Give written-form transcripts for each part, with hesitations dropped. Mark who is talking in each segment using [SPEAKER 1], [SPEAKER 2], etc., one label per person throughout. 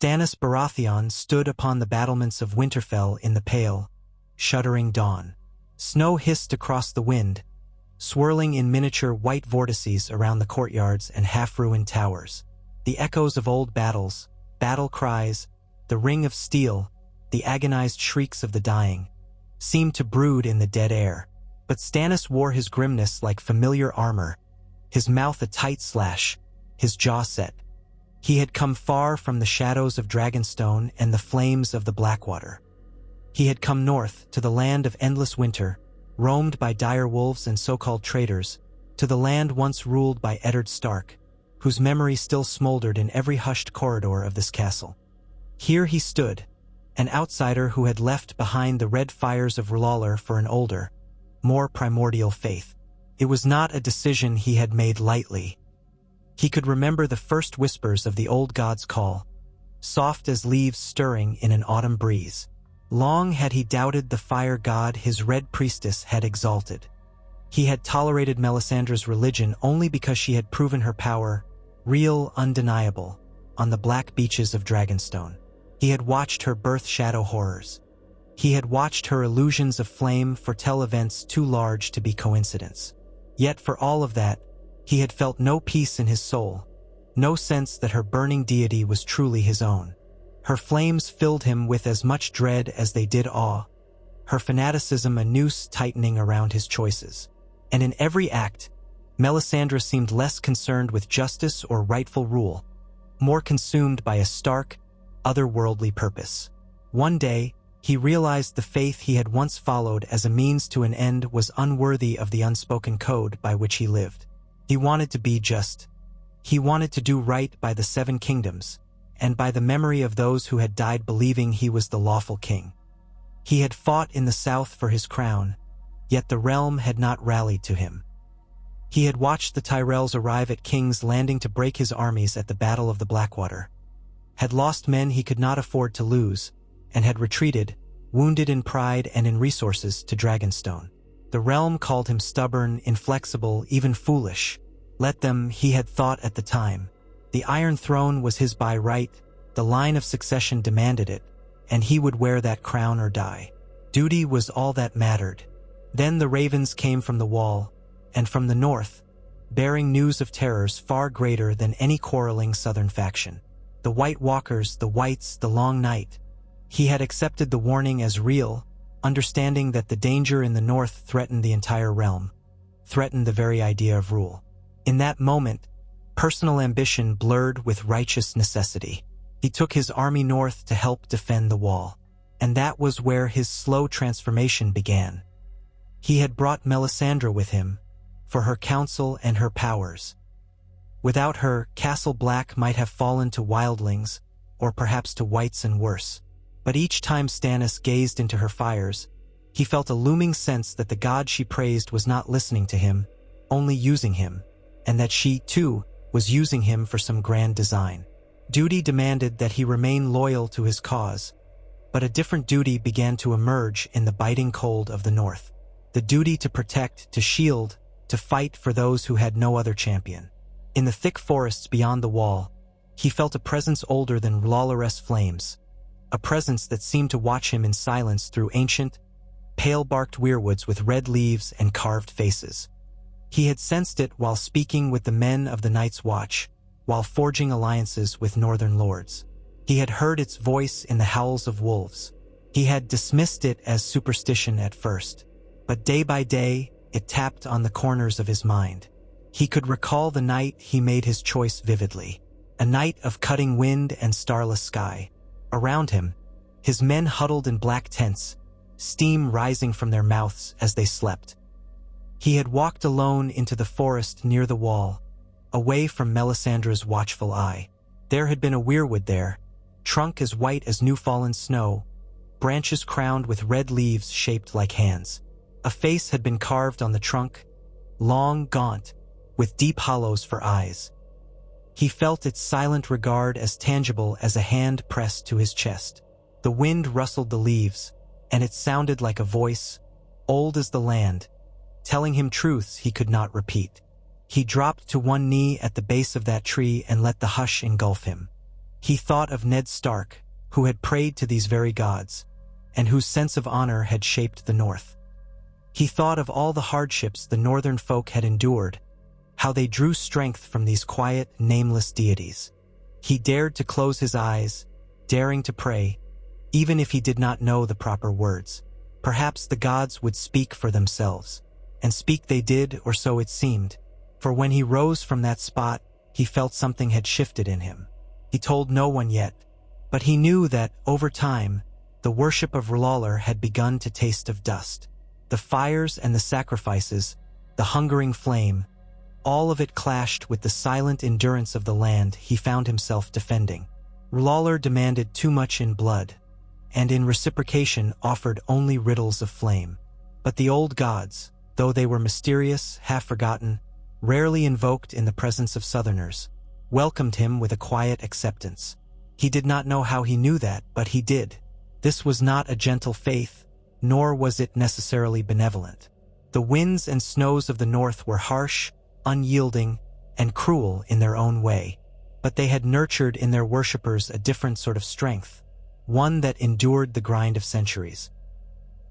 [SPEAKER 1] Stannis Baratheon stood upon the battlements of Winterfell in the pale, shuddering dawn. Snow hissed across the wind, swirling in miniature white vortices around the courtyards and half-ruined towers. The echoes of old battles, battle cries, the ring of steel, the agonized shrieks of the dying, seemed to brood in the dead air. But Stannis wore his grimness like familiar armor, his mouth a tight slash, his jaw set. He had come far from the shadows of Dragonstone and the flames of the Blackwater. He had come north, to the land of endless winter, roamed by dire wolves and so-called traitors, to the land once ruled by Eddard Stark, whose memory still smoldered in every hushed corridor of this castle. Here he stood, an outsider who had left behind the red fires of R'hllor for an older, more primordial faith. It was not a decision he had made lightly. He could remember the first whispers of the old god's call, soft as leaves stirring in an autumn breeze. Long had he doubted the fire god his red priestess had exalted. He had tolerated Melisandre's religion only because she had proven her power, real, undeniable, on the black beaches of Dragonstone. He had watched her birth shadow horrors. He had watched her illusions of flame foretell events too large to be coincidence. Yet for all of that, he had felt no peace in his soul, no sense that her burning deity was truly his own. Her flames filled him with as much dread as they did awe, her fanaticism a noose tightening around his choices. And in every act, Melisandre seemed less concerned with justice or rightful rule, more consumed by a stark, otherworldly purpose. One day, he realized the faith he had once followed as a means to an end was unworthy of the unspoken code by which he lived. He wanted to be just. He wanted to do right by the Seven Kingdoms, and by the memory of those who had died believing he was the lawful king. He had fought in the south for his crown, yet the realm had not rallied to him. He had watched the Tyrells arrive at King's Landing to break his armies at the Battle of the Blackwater, had lost men he could not afford to lose, and had retreated, wounded in pride and in resources, to Dragonstone. The realm called him stubborn, inflexible, even foolish. Let them, he had thought at the time. The Iron Throne was his by right, the line of succession demanded it, and he would wear that crown or die. Duty was all that mattered. Then the ravens came from the wall, and from the north, bearing news of terrors far greater than any quarreling southern faction. The White Walkers, the Whites, the Long Night. He had accepted the warning as real, understanding that the danger in the north threatened the entire realm, threatened the very idea of rule. In that moment, personal ambition blurred with righteous necessity. He took his army north to help defend the wall, and that was where his slow transformation began. He had brought Melisandre with him, for her counsel and her powers. Without her, Castle Black might have fallen to wildlings, or perhaps to whites and worse. But each time Stannis gazed into her fires, he felt a looming sense that the god she praised was not listening to him, only using him, and that she, too, was using him for some grand design. Duty demanded that he remain loyal to his cause, but a different duty began to emerge in the biting cold of the north. The duty to protect, to shield, to fight for those who had no other champion. In the thick forests beyond the wall, he felt a presence older than R'hllor's flames, a presence that seemed to watch him in silence through ancient, pale-barked weirwoods with red leaves and carved faces. He had sensed it while speaking with the men of the Night's Watch, while forging alliances with northern lords. He had heard its voice in the howls of wolves. He had dismissed it as superstition at first, but day by day, it tapped on the corners of his mind. He could recall the night he made his choice vividly, a night of cutting wind and starless sky. Around him, his men huddled in black tents, steam rising from their mouths as they slept. He had walked alone into the forest near the wall, away from Melisandre's watchful eye. There had been a weirwood there, trunk as white as new-fallen snow, branches crowned with red leaves shaped like hands. A face had been carved on the trunk, long, gaunt, with deep hollows for eyes. He felt its silent regard as tangible as a hand pressed to his chest. The wind rustled the leaves, and it sounded like a voice, old as the land, telling him truths he could not repeat. He dropped to one knee at the base of that tree and let the hush engulf him. He thought of Ned Stark, who had prayed to these very gods, and whose sense of honor had shaped the North. He thought of all the hardships the northern folk had endured, how they drew strength from these quiet, nameless deities. He dared to close his eyes, daring to pray, even if he did not know the proper words. Perhaps the gods would speak for themselves. And speak they did, or so it seemed, for when he rose from that spot, he felt something had shifted in him. He told no one yet, but he knew that, over time, the worship of R'hllor had begun to taste of dust. The fires and the sacrifices, the hungering flame, all of it clashed with the silent endurance of the land he found himself defending. R'hllor demanded too much in blood, and in reciprocation offered only riddles of flame. But the old gods, though they were mysterious, half-forgotten, rarely invoked in the presence of Southerners, welcomed him with a quiet acceptance. He did not know how he knew that, but he did. This was not a gentle faith, nor was it necessarily benevolent. The winds and snows of the north were harsh, unyielding, and cruel in their own way, but they had nurtured in their worshippers a different sort of strength, one that endured the grind of centuries.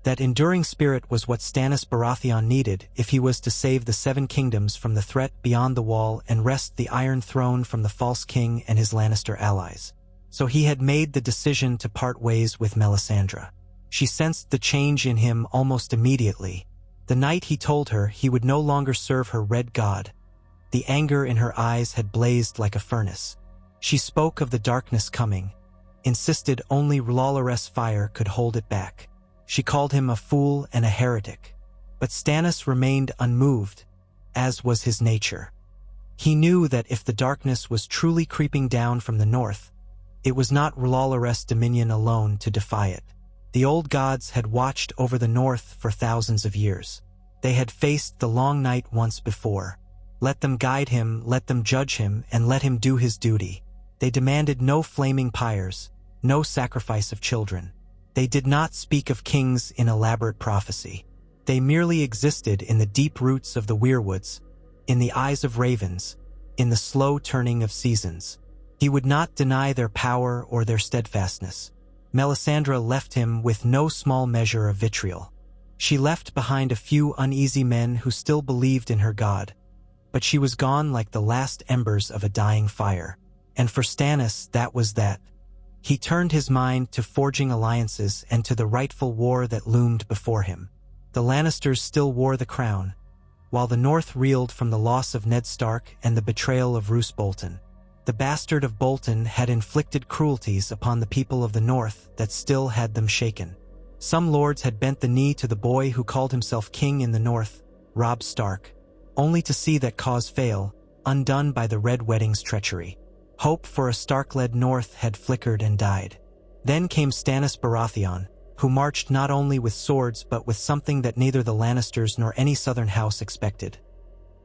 [SPEAKER 1] That enduring spirit was what Stannis Baratheon needed if he was to save the Seven Kingdoms from the threat beyond the wall and wrest the Iron Throne from the false king and his Lannister allies. So he had made the decision to part ways with Melisandre. She sensed the change in him almost immediately. The night he told her he would no longer serve her red god, the anger in her eyes had blazed like a furnace. She spoke of the darkness coming, insisted only R'hllor's fire could hold it back. She called him a fool and a heretic. But Stannis remained unmoved, as was his nature. He knew that if the darkness was truly creeping down from the north, it was not R'hllor's dominion alone to defy it. The old gods had watched over the north for thousands of years. They had faced the long night once before. Let them guide him, let them judge him, and let him do his duty. They demanded no flaming pyres, no sacrifice of children. They did not speak of kings in elaborate prophecy. They merely existed in the deep roots of the weirwoods, in the eyes of ravens, in the slow turning of seasons. He would not deny their power or their steadfastness. Melisandre left him with no small measure of vitriol. She left behind a few uneasy men who still believed in her god, but she was gone like the last embers of a dying fire. And for Stannis, that was that. He turned his mind to forging alliances and to the rightful war that loomed before him. The Lannisters still wore the crown, while the North reeled from the loss of Ned Stark and the betrayal of Roose Bolton. The bastard of Bolton had inflicted cruelties upon the people of the North that still had them shaken. Some lords had bent the knee to the boy who called himself king in the North, Robb Stark, only to see that cause fail, undone by the Red Wedding's treachery. Hope for a Stark-led North had flickered and died. Then came Stannis Baratheon, who marched not only with swords but with something that neither the Lannisters nor any southern house expected.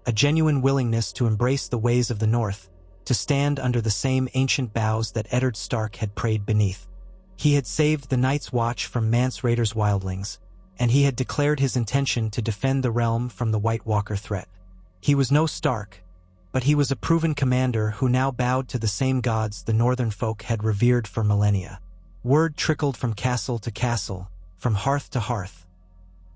[SPEAKER 1] A genuine willingness to embrace the ways of the North, to stand under the same ancient boughs that Eddard Stark had prayed beneath. He had saved the Night's Watch from Mance Rayder's wildlings, and he had declared his intention to defend the realm from the White Walker threat. He was no Stark, but he was a proven commander who now bowed to the same gods the northern folk had revered for millennia. Word trickled from castle to castle, from hearth to hearth.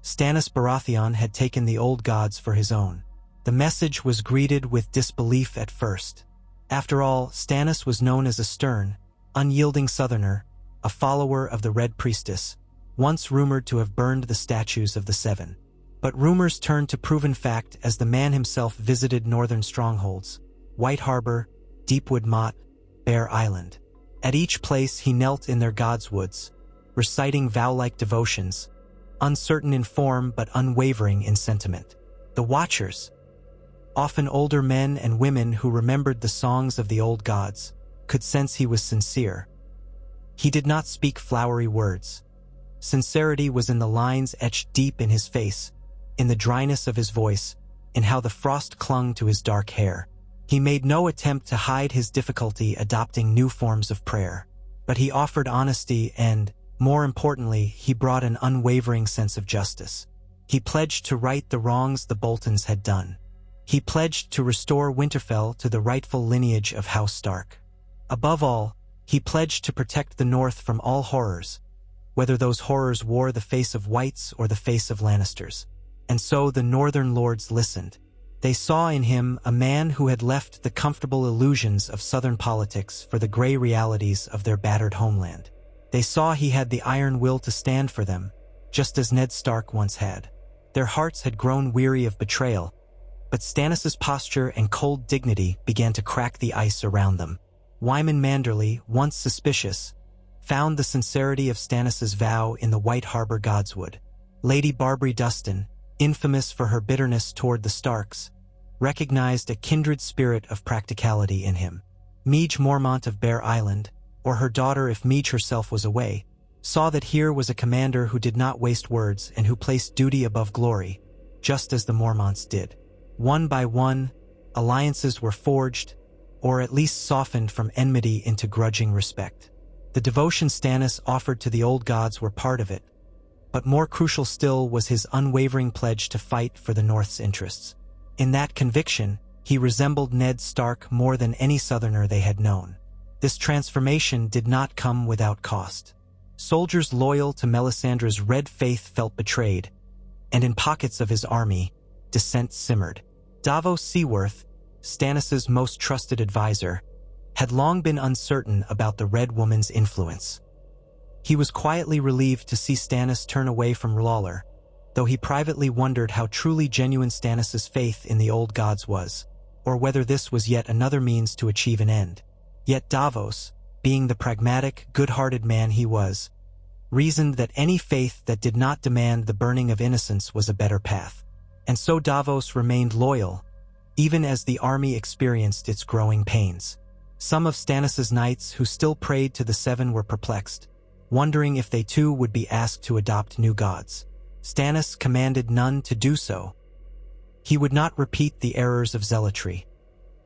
[SPEAKER 1] Stannis Baratheon had taken the old gods for his own. The message was greeted with disbelief at first. After all, Stannis was known as a stern, unyielding southerner, a follower of the Red Priestess, once rumored to have burned the statues of the Seven. But rumors turned to proven fact as the man himself visited northern strongholds, White Harbor, Deepwood Motte, Bear Island. At each place he knelt in their gods' woods, reciting vow-like devotions, uncertain in form but unwavering in sentiment. The Watchers, often older men and women who remembered the songs of the old gods, could sense he was sincere. He did not speak flowery words. Sincerity was in the lines etched deep in his face, in the dryness of his voice, in how the frost clung to his dark hair. He made no attempt to hide his difficulty adopting new forms of prayer, but he offered honesty and, more importantly, he brought an unwavering sense of justice. He pledged to right the wrongs the Boltons had done. He pledged to restore Winterfell to the rightful lineage of House Stark. Above all, He pledged to protect the North from all horrors, whether those horrors wore the face of Whites or the face of Lannisters. And so the Northern lords listened. They saw in him a man who had left the comfortable illusions of Southern politics for the gray realities of their battered homeland. They saw he had the iron will to stand for them, just as Ned Stark once had. Their hearts had grown weary of betrayal, but Stannis's posture and cold dignity began to crack the ice around them. Wyman Manderley, once suspicious, found the sincerity of Stannis's vow in the White Harbor godswood. Lady Barbary Dustin, infamous for her bitterness toward the Starks, recognized a kindred spirit of practicality in him. Meege Mormont of Bear Island, or her daughter if Meege herself was away, saw that here was a commander who did not waste words and who placed duty above glory, just as the Mormonts did. One by one, alliances were forged, or at least softened from enmity into grudging respect. The devotion Stannis offered to the old gods were part of it, but more crucial still was his unwavering pledge to fight for the North's interests. In that conviction, he resembled Ned Stark more than any Southerner they had known. This transformation did not come without cost. Soldiers loyal to Melisandre's red faith felt betrayed, and in pockets of his army, dissent simmered. Davos Seaworth, Stannis's most trusted advisor, had long been uncertain about the Red Woman's influence. He was quietly relieved to see Stannis turn away from Lawler, though he privately wondered how truly genuine Stannis's faith in the old gods was, or whether this was yet another means to achieve an end. Yet Davos, being the pragmatic, good-hearted man he was, reasoned that any faith that did not demand the burning of innocents was a better path. And so Davos remained loyal, even as the army experienced its growing pains. Some of Stannis's knights who still prayed to the Seven were perplexed, wondering if they too would be asked to adopt new gods. Stannis commanded none to do so. He would not repeat the errors of zealotry.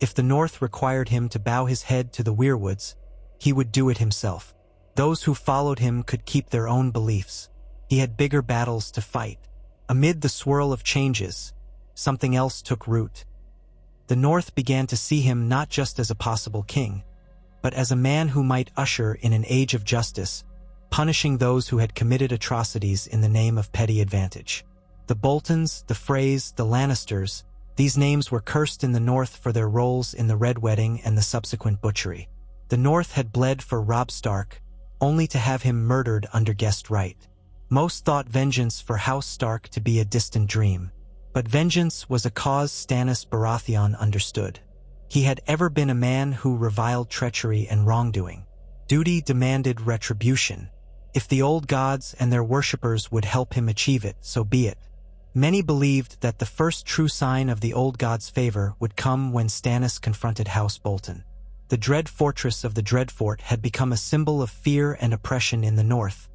[SPEAKER 1] If the North required him to bow his head to the weirwoods, he would do it himself. Those who followed him could keep their own beliefs. He had bigger battles to fight. Amid the swirl of changes, something else took root. The North began to see him not just as a possible king, but as a man who might usher in an age of justice, punishing those who had committed atrocities in the name of petty advantage. The Boltons, the Freys, the Lannisters, these names were cursed in the North for their roles in the Red Wedding and the subsequent butchery. The North had bled for Robb Stark, only to have him murdered under guest right. Most thought vengeance for House Stark to be a distant dream, but vengeance was a cause Stannis Baratheon understood. He had ever been a man who reviled treachery and wrongdoing. Duty demanded retribution. If the old gods and their worshippers would help him achieve it, so be it. Many believed that the first true sign of the old gods' favor would come when Stannis confronted House Bolton. The dread fortress of the Dreadfort had become a symbol of fear and oppression in the North,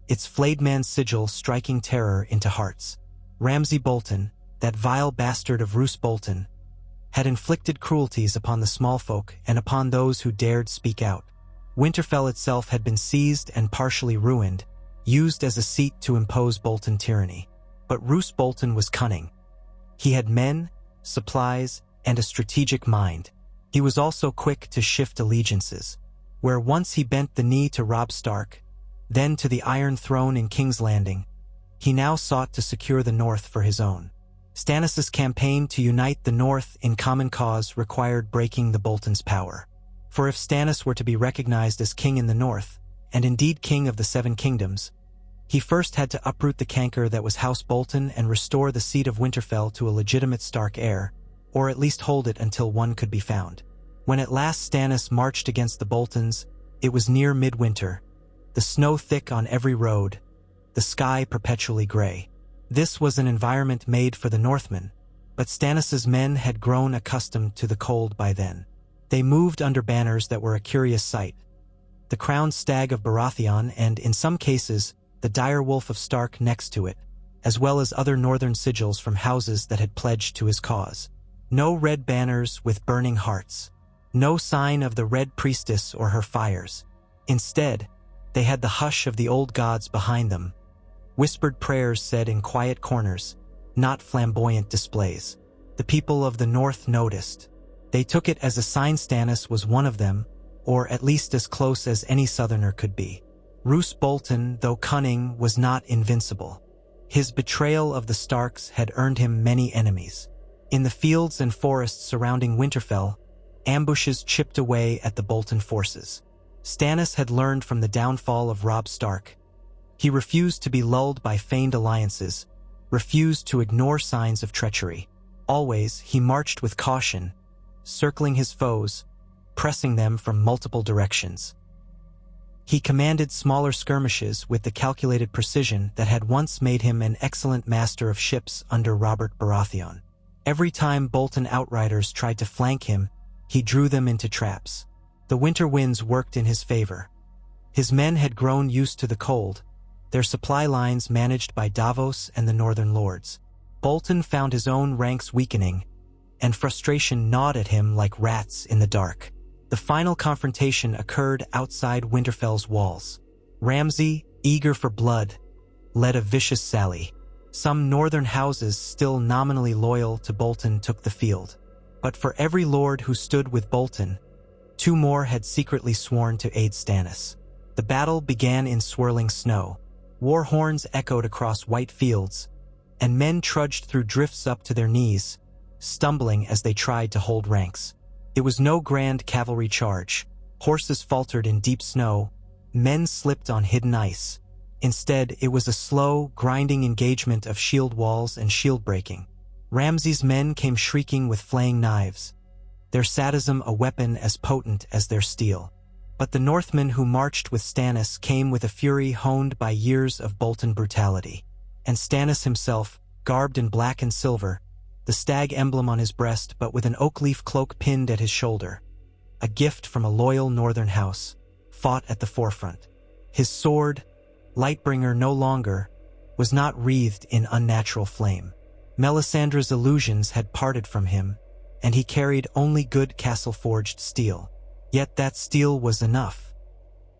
[SPEAKER 1] its flayed man sigil striking terror into hearts. Ramsay Bolton, that vile bastard of Roose Bolton, had inflicted cruelties upon the small folk and upon those who dared speak out. Winterfell itself had been seized and partially ruined, used as a seat to impose Bolton tyranny. But Roose Bolton was cunning. He had men, supplies, and a strategic mind. He was also quick to shift allegiances. Where once he bent the knee to Robb Stark, then to the Iron Throne in King's Landing, he now sought to secure the North for his own. Stannis's campaign to unite the North in common cause required breaking the Boltons' power. For if Stannis were to be recognized as king in the North, and indeed king of the Seven Kingdoms, he first had to uproot the canker that was House Bolton and restore the seat of Winterfell to a legitimate Stark heir, or at least hold it until one could be found. When at last Stannis marched against the Boltons, it was near midwinter, the snow thick on every road, the sky perpetually gray. This was an environment made for the Northmen, but Stannis's men had grown accustomed to the cold by then. They moved under banners that were a curious sight. The crowned stag of Baratheon and, in some cases, the dire wolf of Stark next to it, as well as other northern sigils from houses that had pledged to his cause. No red banners with burning hearts. No sign of the Red Priestess or her fires. Instead, they had the hush of the old gods behind them. Whispered prayers said in quiet corners, not flamboyant displays. The people of the North noticed. They took it as a sign Stannis was one of them, or at least as close as any Southerner could be. Roose Bolton, though cunning, was not invincible. His betrayal of the Starks had earned him many enemies. In the fields and forests surrounding Winterfell, ambushes chipped away at the Bolton forces. Stannis had learned from the downfall of Robb Stark. He refused to be lulled by feigned alliances, refused to ignore signs of treachery. Always, he marched with caution, circling his foes, pressing them from multiple directions. He commanded smaller skirmishes with the calculated precision that had once made him an excellent master of ships under Robert Baratheon. Every time Bolton outriders tried to flank him, he drew them into traps. The winter winds worked in his favor. His men had grown used to the cold, their supply lines managed by Davos and the Northern Lords. Bolton found his own ranks weakening, and frustration gnawed at him like rats in the dark. The final confrontation occurred outside Winterfell's walls. Ramsay, eager for blood, led a vicious sally. Some northern houses still nominally loyal to Bolton took the field. But for every lord who stood with Bolton, 2 more had secretly sworn to aid Stannis. The battle began in swirling snow. War horns echoed across white fields, and men trudged through drifts up to their knees, stumbling as they tried to hold ranks. It was no grand cavalry charge. Horses faltered in deep snow, men slipped on hidden ice. Instead, it was a slow, grinding engagement of shield walls and shield breaking. Ramsay's men came shrieking with flaying knives, their sadism a weapon as potent as their steel. But the Northmen who marched with Stannis came with a fury honed by years of Bolton brutality. And Stannis himself, garbed in black and silver, the stag emblem on his breast but with an oak leaf cloak pinned at his shoulder, a gift from a loyal northern house, fought at the forefront. His sword, Lightbringer no longer, was not wreathed in unnatural flame. Melisandre's illusions had parted from him, and he carried only good castle-forged steel. Yet that steel was enough.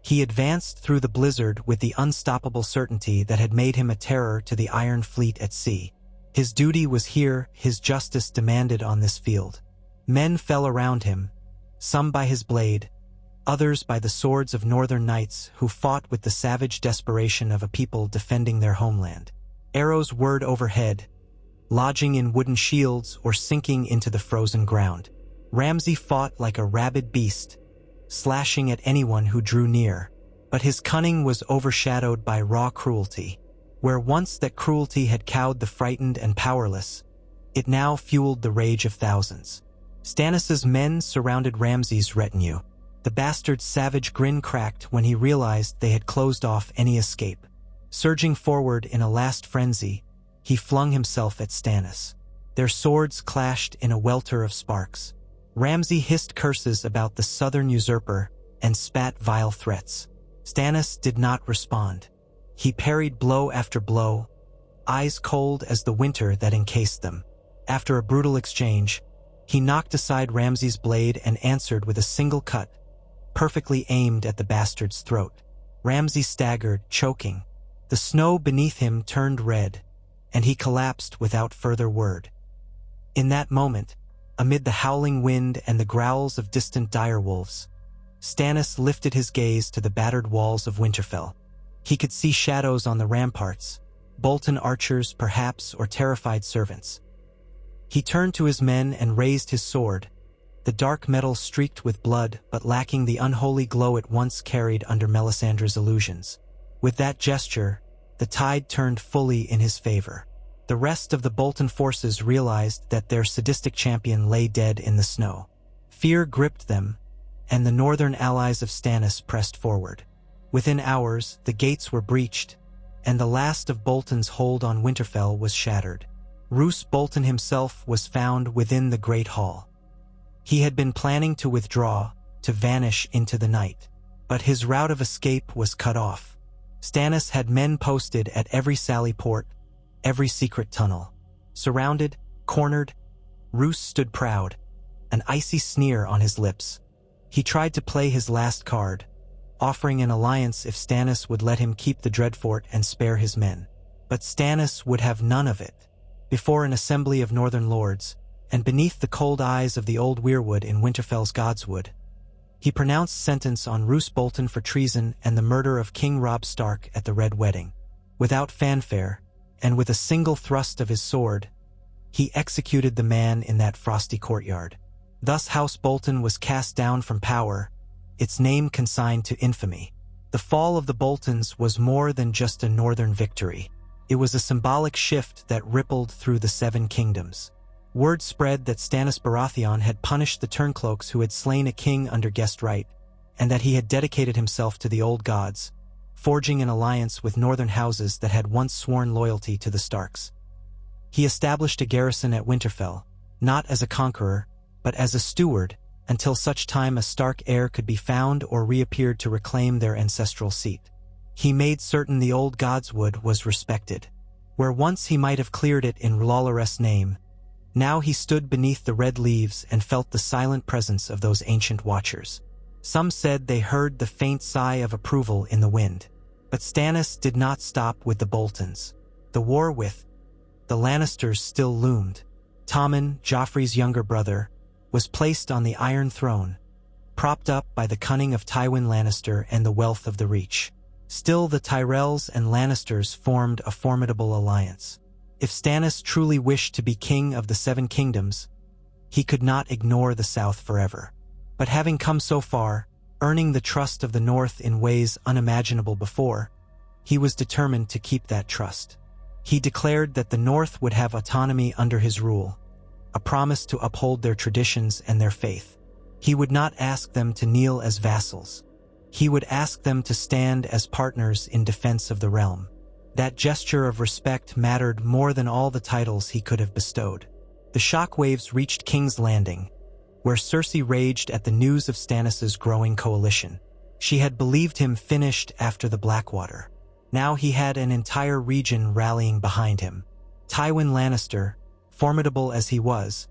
[SPEAKER 1] He advanced through the blizzard with the unstoppable certainty that had made him a terror to the Iron Fleet at sea. His duty was here, his justice demanded on this field. Men fell around him, some by his blade, others by the swords of northern knights who fought with the savage desperation of a people defending their homeland. Arrows whirred overhead, lodging in wooden shields or sinking into the frozen ground. Ramsay fought like a rabid beast, slashing at anyone who drew near. But his cunning was overshadowed by raw cruelty. Where once that cruelty had cowed the frightened and powerless, it now fueled the rage of thousands. Stannis's men surrounded Ramsay's retinue. The bastard's savage grin cracked when he realized they had closed off any escape. Surging forward in a last frenzy, he flung himself at Stannis. Their swords clashed in a welter of sparks. Ramsay hissed curses about the southern usurper and spat vile threats. Stannis did not respond. He parried blow after blow, eyes cold as the winter that encased them. After a brutal exchange, he knocked aside Ramsay's blade and answered with a single cut, perfectly aimed at the bastard's throat. Ramsay staggered, choking. The snow beneath him turned red, and he collapsed without further word. In that moment, amid the howling wind and the growls of distant direwolves, Stannis lifted his gaze to the battered walls of Winterfell. He could see shadows on the ramparts, Bolton archers perhaps, or terrified servants. He turned to his men and raised his sword, the dark metal streaked with blood but lacking the unholy glow it once carried under Melisandre's illusions. With that gesture, the tide turned fully in his favor. The rest of the Bolton forces realized that their sadistic champion lay dead in the snow. Fear gripped them, and the northern allies of Stannis pressed forward. Within hours, the gates were breached, and the last of Bolton's hold on Winterfell was shattered. Roose Bolton himself was found within the Great Hall. He had been planning to withdraw, to vanish into the night, but his route of escape was cut off. Stannis had men posted at every sally port, every secret tunnel. Surrounded, cornered, Roose stood proud, an icy sneer on his lips. He tried to play his last card, offering an alliance if Stannis would let him keep the Dreadfort and spare his men. But Stannis would have none of it. Before an assembly of northern lords, and beneath the cold eyes of the old weirwood in Winterfell's Godswood, He pronounced sentence on Roose Bolton for treason and the murder of King Robb Stark at the Red Wedding. Without fanfare, and with a single thrust of his sword, he executed the man in that frosty courtyard. Thus House Bolton was cast down from power, its name consigned to infamy. The fall of the Boltons was more than just a northern victory. It was a symbolic shift that rippled through the Seven Kingdoms. Word spread that Stannis Baratheon had punished the Turncloaks who had slain a king under guest right, and that he had dedicated himself to the old gods, forging an alliance with northern houses that had once sworn loyalty to the Starks. He established a garrison at Winterfell, not as a conqueror, but as a steward, until such time a Stark heir could be found or reappeared to reclaim their ancestral seat. He made certain the old godswood was respected. Where once he might have cleared it in Lollarest's name, now he stood beneath the red leaves and felt the silent presence of those ancient watchers. Some said they heard the faint sigh of approval in the wind. But Stannis did not stop with the Boltons. The war with the Lannisters still loomed. Tommen, Joffrey's younger brother, was placed on the Iron Throne, propped up by the cunning of Tywin Lannister and the wealth of the Reach. Still, the Tyrells and Lannisters formed a formidable alliance. If Stannis truly wished to be king of the Seven Kingdoms, he could not ignore the South forever. But having come so far, earning the trust of the North in ways unimaginable before, he was determined to keep that trust. He declared that the North would have autonomy under his rule, a promise to uphold their traditions and their faith. He would not ask them to kneel as vassals. He would ask them to stand as partners in defense of the realm. That gesture of respect mattered more than all the titles he could have bestowed. The shockwaves reached King's Landing, where Cersei raged at the news of Stannis' growing coalition. She had believed him finished after the Blackwater. Now he had an entire region rallying behind him. Tywin Lannister, formidable as he was,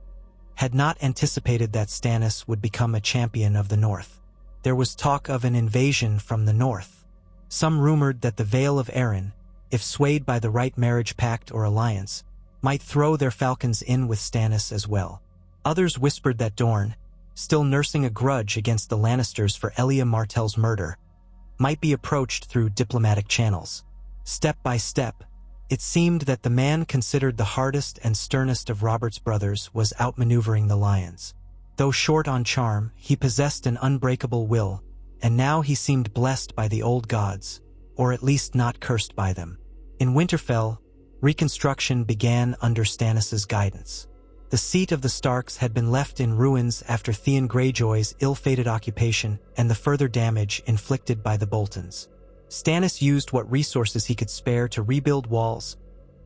[SPEAKER 1] had not anticipated that Stannis would become a champion of the North. There was talk of an invasion from the North. Some rumored that the Vale of Arryn, if swayed by the right marriage pact or alliance, might throw their falcons in with Stannis as well. Others whispered that Dorne, still nursing a grudge against the Lannisters for Elia Martell's murder, might be approached through diplomatic channels. Step by step, it seemed that the man considered the hardest and sternest of Robert's brothers was outmaneuvering the lions. Though short on charm, he possessed an unbreakable will, and now he seemed blessed by the old gods, or at least not cursed by them. In Winterfell, reconstruction began under Stannis' guidance. The seat of the Starks had been left in ruins after Theon Greyjoy's ill-fated occupation and the further damage inflicted by the Boltons. Stannis used what resources he could spare to rebuild walls,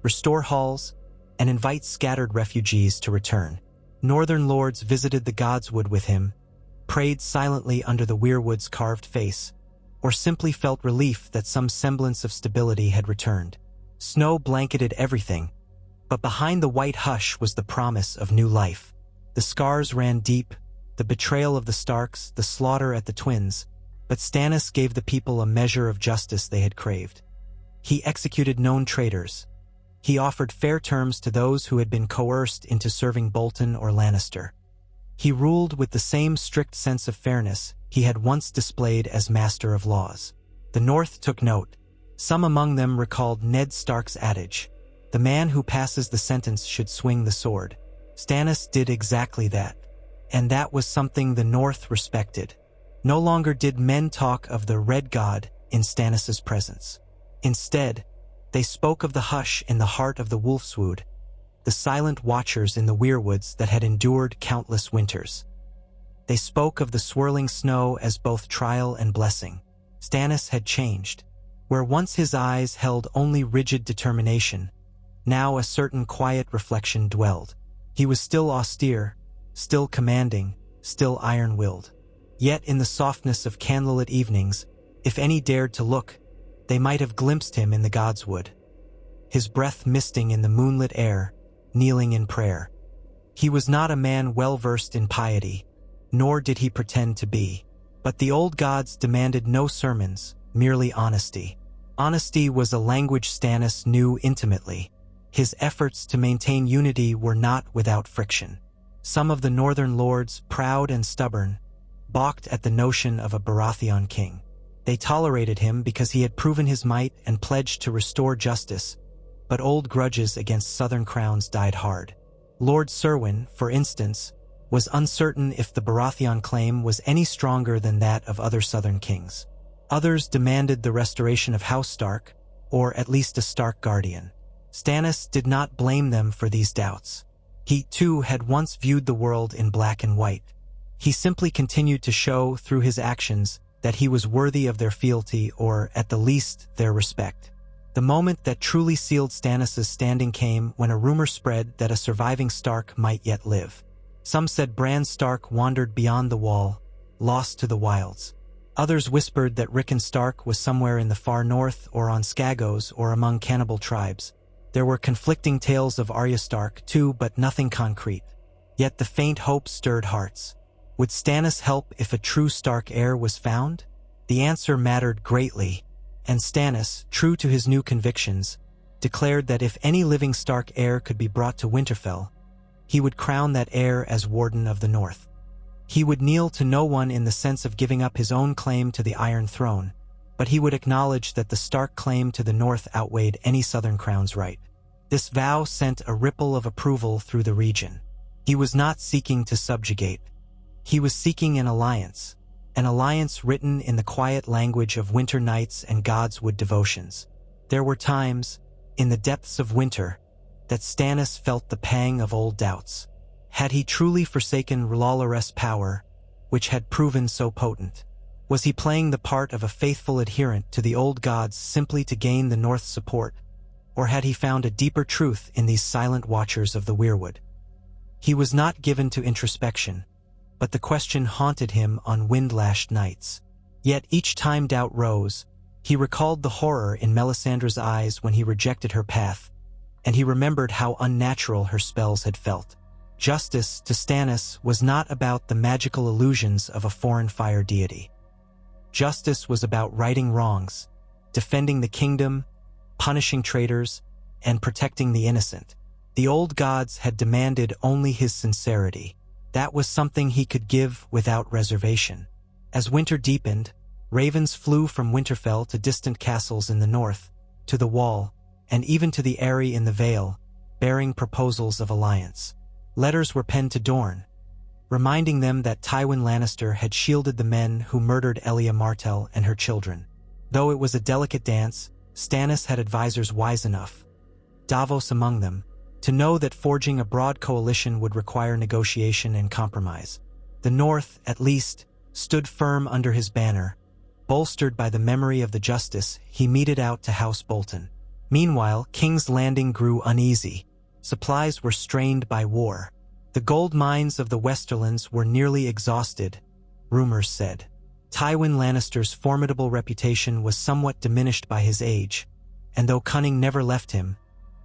[SPEAKER 1] restore halls, and invite scattered refugees to return. Northern lords visited the Godswood with him, prayed silently under the weirwood's carved face, or simply felt relief that some semblance of stability had returned. Snow blanketed everything, but behind the white hush was the promise of new life. The scars ran deep, the betrayal of the Starks, the slaughter at the Twins, but Stannis gave the people a measure of justice they had craved. He executed known traitors. He offered fair terms to those who had been coerced into serving Bolton or Lannister. He ruled with the same strict sense of fairness he had once displayed as master of laws. The North took note. Some among them recalled Ned Stark's adage, "The man who passes the sentence should swing the sword." Stannis did exactly that, and that was something the North respected. No longer did men talk of the Red God in Stannis' presence. Instead, they spoke of the hush in the heart of the Wolfswood, the silent watchers in the weirwoods that had endured countless winters. They spoke of the swirling snow as both trial and blessing. Stannis had changed. Where once his eyes held only rigid determination, now a certain quiet reflection dwelled. He was still austere, still commanding, still iron-willed. Yet in the softness of candlelit evenings, if any dared to look, they might have glimpsed him in the Godswood, his breath misting in the moonlit air, kneeling in prayer. He was not a man well-versed in piety, nor did he pretend to be. But the old gods demanded no sermons, merely honesty. Honesty was a language Stannis knew intimately. His efforts to maintain unity were not without friction. Some of the northern lords, proud and stubborn, balked at the notion of a Baratheon king. They tolerated him because he had proven his might and pledged to restore justice, but old grudges against southern crowns died hard. Lord Serwyn, for instance, was uncertain if the Baratheon claim was any stronger than that of other southern kings. Others demanded the restoration of House Stark, or at least a Stark guardian. Stannis did not blame them for these doubts. He, too, had once viewed the world in black and white. He simply continued to show through his actions that he was worthy of their fealty or, at the least, their respect. The moment that truly sealed Stannis' standing came when a rumor spread that a surviving Stark might yet live. Some said Bran Stark wandered beyond the wall, lost to the wilds. Others whispered that Rickon Stark was somewhere in the far north or on Skagos or among cannibal tribes. There were conflicting tales of Arya Stark, too, but nothing concrete. Yet the faint hope stirred hearts. Would Stannis help if a true Stark heir was found? The answer mattered greatly, and Stannis, true to his new convictions, declared that if any living Stark heir could be brought to Winterfell, he would crown that heir as Warden of the North. He would kneel to no one in the sense of giving up his own claim to the Iron Throne, but he would acknowledge that the Stark claim to the North outweighed any Southern crown's right. This vow sent a ripple of approval through the region. He was not seeking to subjugate. He was seeking an alliance written in the quiet language of winter nights and godswood devotions. There were times, in the depths of winter, that Stannis felt the pang of old doubts. Had he truly forsaken R'hlloreth's power, which had proven so potent? Was he playing the part of a faithful adherent to the old gods simply to gain the North's support? Or had he found a deeper truth in these silent watchers of the weirwood? He was not given to introspection, but the question haunted him on wind-lashed nights. Yet each time doubt rose, he recalled the horror in Melisandre's eyes when he rejected her path, and he remembered how unnatural her spells had felt. Justice, to Stannis, was not about the magical illusions of a foreign fire deity. Justice was about righting wrongs, defending the kingdom, punishing traitors, and protecting the innocent. The old gods had demanded only his sincerity. That was something he could give without reservation. As winter deepened, ravens flew from Winterfell to distant castles in the north, to the Wall, and even to the Eyrie in the Vale, bearing proposals of alliance. Letters were penned to Dorne, reminding them that Tywin Lannister had shielded the men who murdered Elia Martell and her children. Though it was a delicate dance, Stannis had advisors wise enough, Davos among them, to know that forging a broad coalition would require negotiation and compromise. The North, at least, stood firm under his banner, bolstered by the memory of the justice he meted out to House Bolton. Meanwhile, King's Landing grew uneasy. Supplies were strained by war. The gold mines of the Westerlands were nearly exhausted, rumors said. Tywin Lannister's formidable reputation was somewhat diminished by his age, and though cunning never left him,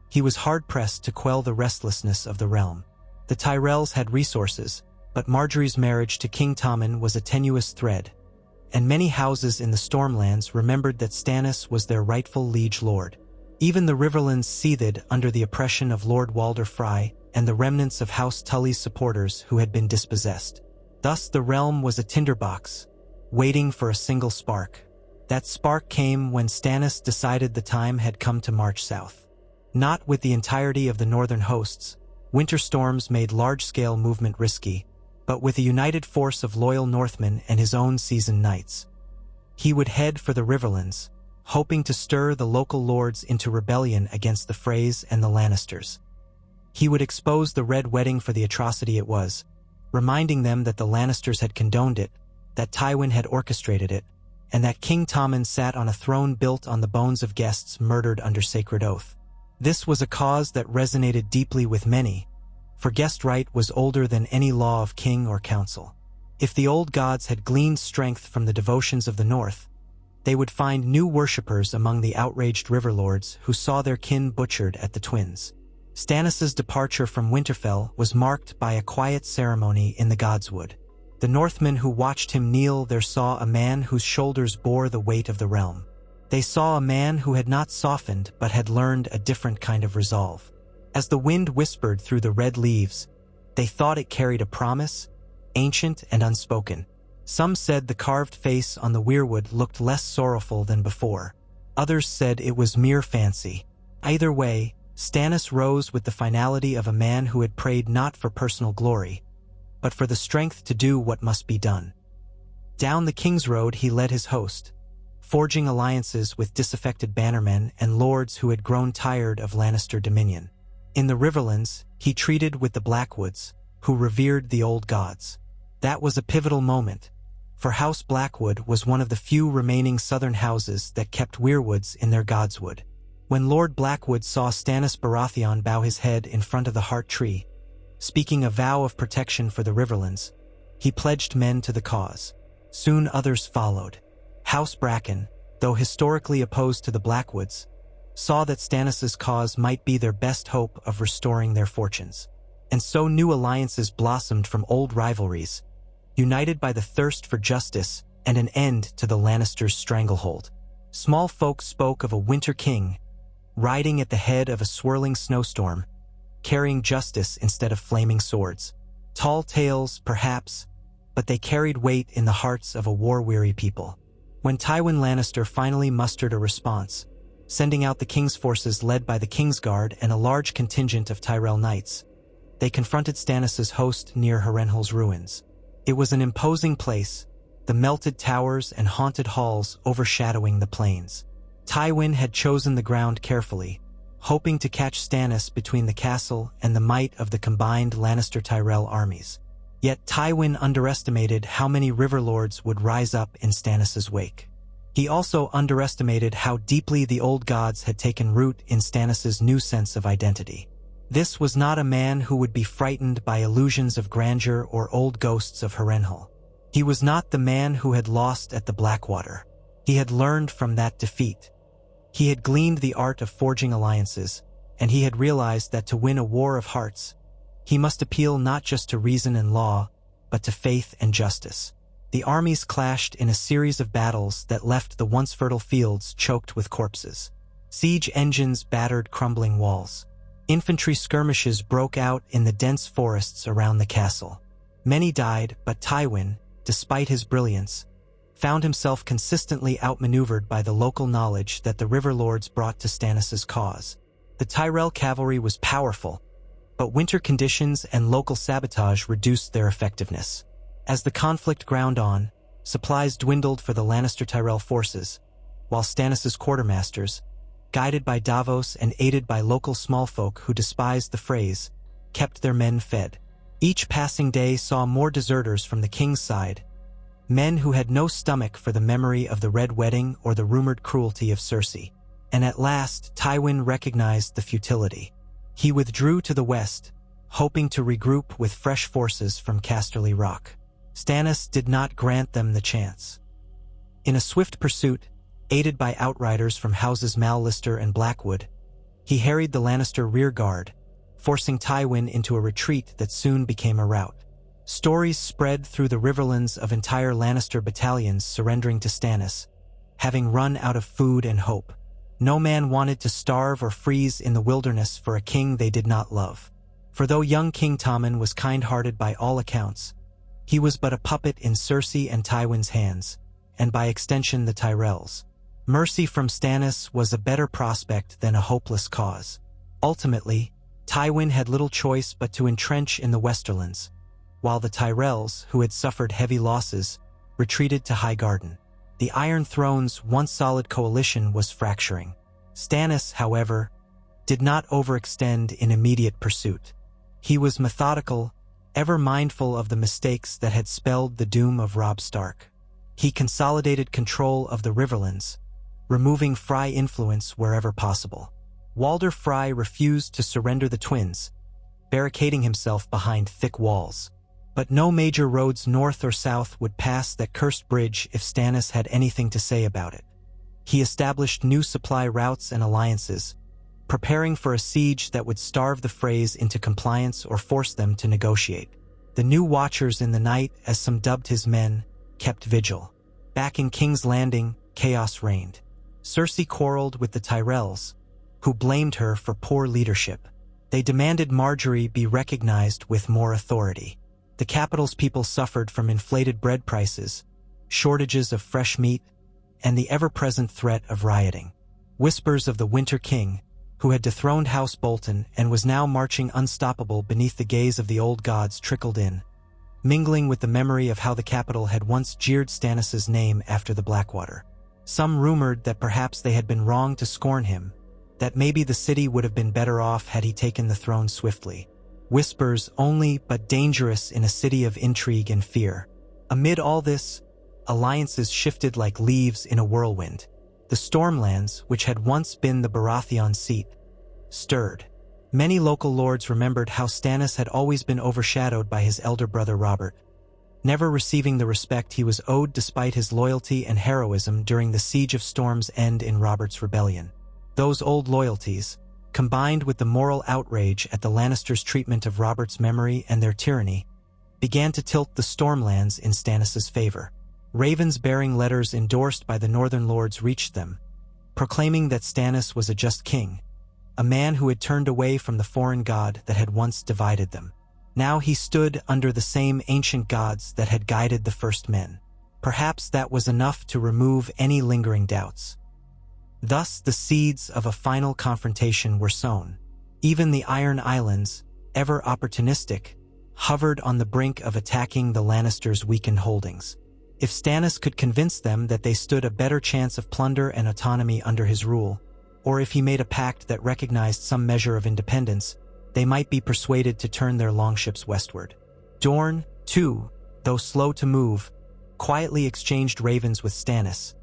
[SPEAKER 1] he was hard-pressed to quell the restlessness of the realm. The Tyrells had resources, but Margaery's marriage to King Tommen was a tenuous thread, and many houses in the Stormlands remembered that Stannis was their rightful liege lord. Even the Riverlands seethed under the oppression of Lord Walder Frey and the remnants of House Tully's supporters who had been dispossessed. Thus the realm was a tinderbox, waiting for a single spark. That spark came when Stannis decided the time had come to march south. Not with the entirety of the northern hosts. Winter storms made large-scale movement risky, but with a united force of loyal Northmen and his own seasoned knights. He would head for the Riverlands, hoping to stir the local lords into rebellion against the Freys and the Lannisters. He would expose the Red Wedding for the atrocity it was, reminding them that the Lannisters had condoned it, that Tywin had orchestrated it, and that King Tommen sat on a throne built on the bones of guests murdered under sacred oath. This was a cause that resonated deeply with many, for guest right was older than any law of king or council. If the old gods had gleaned strength from the devotions of the North, they would find new worshippers among the outraged riverlords who saw their kin butchered at the Twins. Stannis' departure from Winterfell was marked by a quiet ceremony in the Godswood. The Northmen who watched him kneel there saw a man whose shoulders bore the weight of the realm. They saw a man who had not softened but had learned a different kind of resolve. As the wind whispered through the red leaves, they thought it carried a promise, ancient and unspoken. Some said the carved face on the weirwood looked less sorrowful than before. Others said it was mere fancy. Either way, Stannis rose with the finality of a man who had prayed not for personal glory, but for the strength to do what must be done. Down the King's Road he led his host, forging alliances with disaffected bannermen and lords who had grown tired of Lannister dominion. In the Riverlands, he treated with the Blackwoods, who revered the old gods. That was a pivotal moment, for House Blackwood was one of the few remaining southern houses that kept weirwoods in their godswood. When Lord Blackwood saw Stannis Baratheon bow his head in front of the Heart Tree, speaking a vow of protection for the Riverlands, he pledged men to the cause. Soon others followed. House Bracken, though historically opposed to the Blackwoods, saw that Stannis's cause might be their best hope of restoring their fortunes. And so new alliances blossomed from old rivalries, united by the thirst for justice and an end to the Lannisters' stranglehold. Small folk spoke of a winter king, riding at the head of a swirling snowstorm, carrying justice instead of flaming swords. Tall tales, perhaps, but they carried weight in the hearts of a war-weary people. When Tywin Lannister finally mustered a response, sending out the king's forces led by the Kingsguard and a large contingent of Tyrell knights, they confronted Stannis's host near Harrenhal's ruins. It was an imposing place, the melted towers and haunted halls overshadowing the plains. Tywin had chosen the ground carefully, hoping to catch Stannis between the castle and the might of the combined Lannister-Tyrell armies. Yet Tywin underestimated how many riverlords would rise up in Stannis's wake. He also underestimated how deeply the old gods had taken root in Stannis's new sense of identity. This was not a man who would be frightened by illusions of grandeur or old ghosts of Harrenhal. He was not the man who had lost at the Blackwater. He had learned from that defeat. He had gleaned the art of forging alliances, and he had realized that to win a war of hearts, he must appeal not just to reason and law, but to faith and justice. The armies clashed in a series of battles that left the once fertile fields choked with corpses. Siege engines battered crumbling walls. Infantry skirmishes broke out in the dense forests around the castle. Many died, but Tywin, despite his brilliance, found himself consistently outmaneuvered by the local knowledge that the Riverlords brought to Stannis's cause. The Tyrell cavalry was powerful, but winter conditions and local sabotage reduced their effectiveness. As the conflict ground on, supplies dwindled for the Lannister-Tyrell forces, while Stannis's quartermasters, guided by Davos and aided by local smallfolk who despised the phrase, kept their men fed. Each passing day saw more deserters from the king's side, men who had no stomach for the memory of the Red Wedding or the rumored cruelty of Cersei. And at last, Tywin recognized the futility. He withdrew to the west, hoping to regroup with fresh forces from Casterly Rock. Stannis did not grant them the chance. In a swift pursuit, aided by outriders from houses Mallister and Blackwood, he harried the Lannister rearguard, forcing Tywin into a retreat that soon became a rout. Stories spread through the Riverlands of entire Lannister battalions surrendering to Stannis, having run out of food and hope. No man wanted to starve or freeze in the wilderness for a king they did not love. For though young King Tommen was kind-hearted by all accounts, he was but a puppet in Cersei and Tywin's hands, and by extension the Tyrells. Mercy from Stannis was a better prospect than a hopeless cause. Ultimately, Tywin had little choice but to entrench in the Westerlands, while the Tyrells, who had suffered heavy losses, retreated to Highgarden. The Iron Throne's once solid coalition was fracturing. Stannis, however, did not overextend in immediate pursuit. He was methodical, ever mindful of the mistakes that had spelled the doom of Robb Stark. He consolidated control of the Riverlands, removing Frey influence wherever possible. Walder Frey refused to surrender the twins, barricading himself behind thick walls. But no major roads north or south would pass that cursed bridge if Stannis had anything to say about it. He established new supply routes and alliances, preparing for a siege that would starve the Freys into compliance or force them to negotiate. The new Watchers in the Night, as some dubbed his men, kept vigil. Back in King's Landing, chaos reigned. Cersei quarreled with the Tyrells, who blamed her for poor leadership. They demanded Margaery be recognized with more authority. The capital's people suffered from inflated bread prices, shortages of fresh meat, and the ever-present threat of rioting. Whispers of the Winter King, who had dethroned House Bolton and was now marching unstoppable beneath the gaze of the old gods, trickled in, mingling with the memory of how the capital had once jeered Stannis' name after the Blackwater. Some rumored that perhaps they had been wrong to scorn him, that maybe the city would have been better off had he taken the throne swiftly. Whispers only, but dangerous in a city of intrigue and fear. Amid all this, alliances shifted like leaves in a whirlwind. The Stormlands, which had once been the Baratheon seat, stirred. Many local lords remembered how Stannis had always been overshadowed by his elder brother Robert, never receiving the respect he was owed despite his loyalty and heroism during the Siege of Storm's End in Robert's rebellion. Those old loyalties, combined with the moral outrage at the Lannisters' treatment of Robert's memory and their tyranny, began to tilt the Stormlands in Stannis' favor. Ravens bearing letters endorsed by the Northern Lords reached them, proclaiming that Stannis was a just king, a man who had turned away from the foreign god that had once divided them. Now he stood under the same ancient gods that had guided the first men. Perhaps that was enough to remove any lingering doubts. Thus the seeds of a final confrontation were sown. Even the Iron Islands, ever opportunistic, hovered on the brink of attacking the Lannisters' weakened holdings. If Stannis could convince them that they stood a better chance of plunder and autonomy under his rule, or if he made a pact that recognized some measure of independence, they might be persuaded to turn their longships westward. Dorne, too, though slow to move, quietly exchanged ravens with Stannis,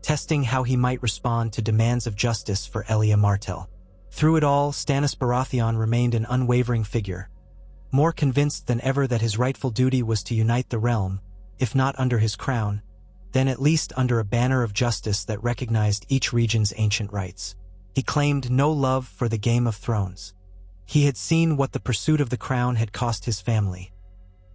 [SPEAKER 1] testing how he might respond to demands of justice for Elia Martell. Through it all, Stannis Baratheon remained an unwavering figure, more convinced than ever that his rightful duty was to unite the realm, if not under his crown, then at least under a banner of justice that recognized each region's ancient rights. He claimed no love for the Game of Thrones. He had seen what the pursuit of the crown had cost his family.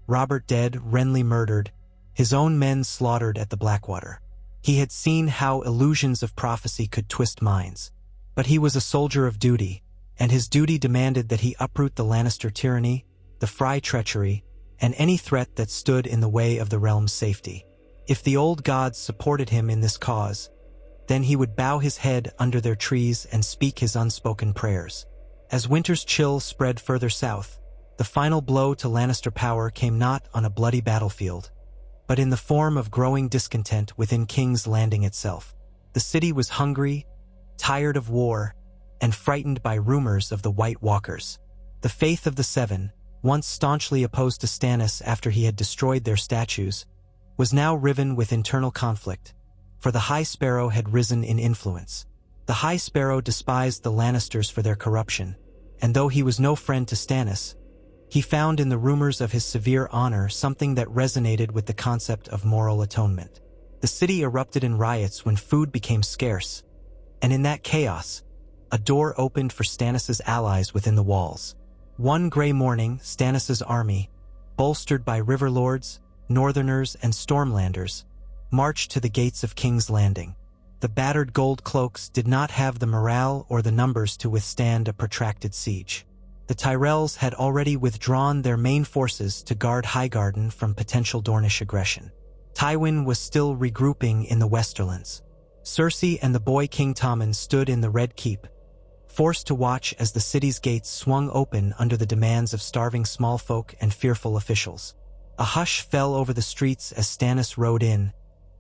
[SPEAKER 1] Robert dead, Renly murdered, his own men slaughtered at the Blackwater. He had seen how illusions of prophecy could twist minds. But he was a soldier of duty, and his duty demanded that he uproot the Lannister tyranny, the Frey treachery, and any threat that stood in the way of the realm's safety. If the old gods supported him in this cause, then he would bow his head under their trees and speak his unspoken prayers. As winter's chill spread further south, the final blow to Lannister power came not on a bloody battlefield, but in the form of growing discontent within King's Landing itself. The city was hungry, tired of war, and frightened by rumors of the White Walkers. The Faith of the Seven, once staunchly opposed to Stannis after he had destroyed their statues, was now riven with internal conflict, for the High Sparrow had risen in influence. The High Sparrow despised the Lannisters for their corruption, and though he was no friend to Stannis, he found in the rumors of his severe honor something that resonated with the concept of moral atonement. The city erupted in riots when food became scarce, and in that chaos, a door opened for Stannis' allies within the walls. One gray morning, Stannis' army, bolstered by river lords, northerners, and stormlanders, marched to the gates of King's Landing. The battered gold cloaks did not have the morale or the numbers to withstand a protracted siege. The Tyrells had already withdrawn their main forces to guard Highgarden from potential Dornish aggression. Tywin was still regrouping in the Westerlands. Cersei and the boy King Tommen stood in the Red Keep, forced to watch as the city's gates swung open under the demands of starving small folk and fearful officials. A hush fell over the streets as Stannis rode in,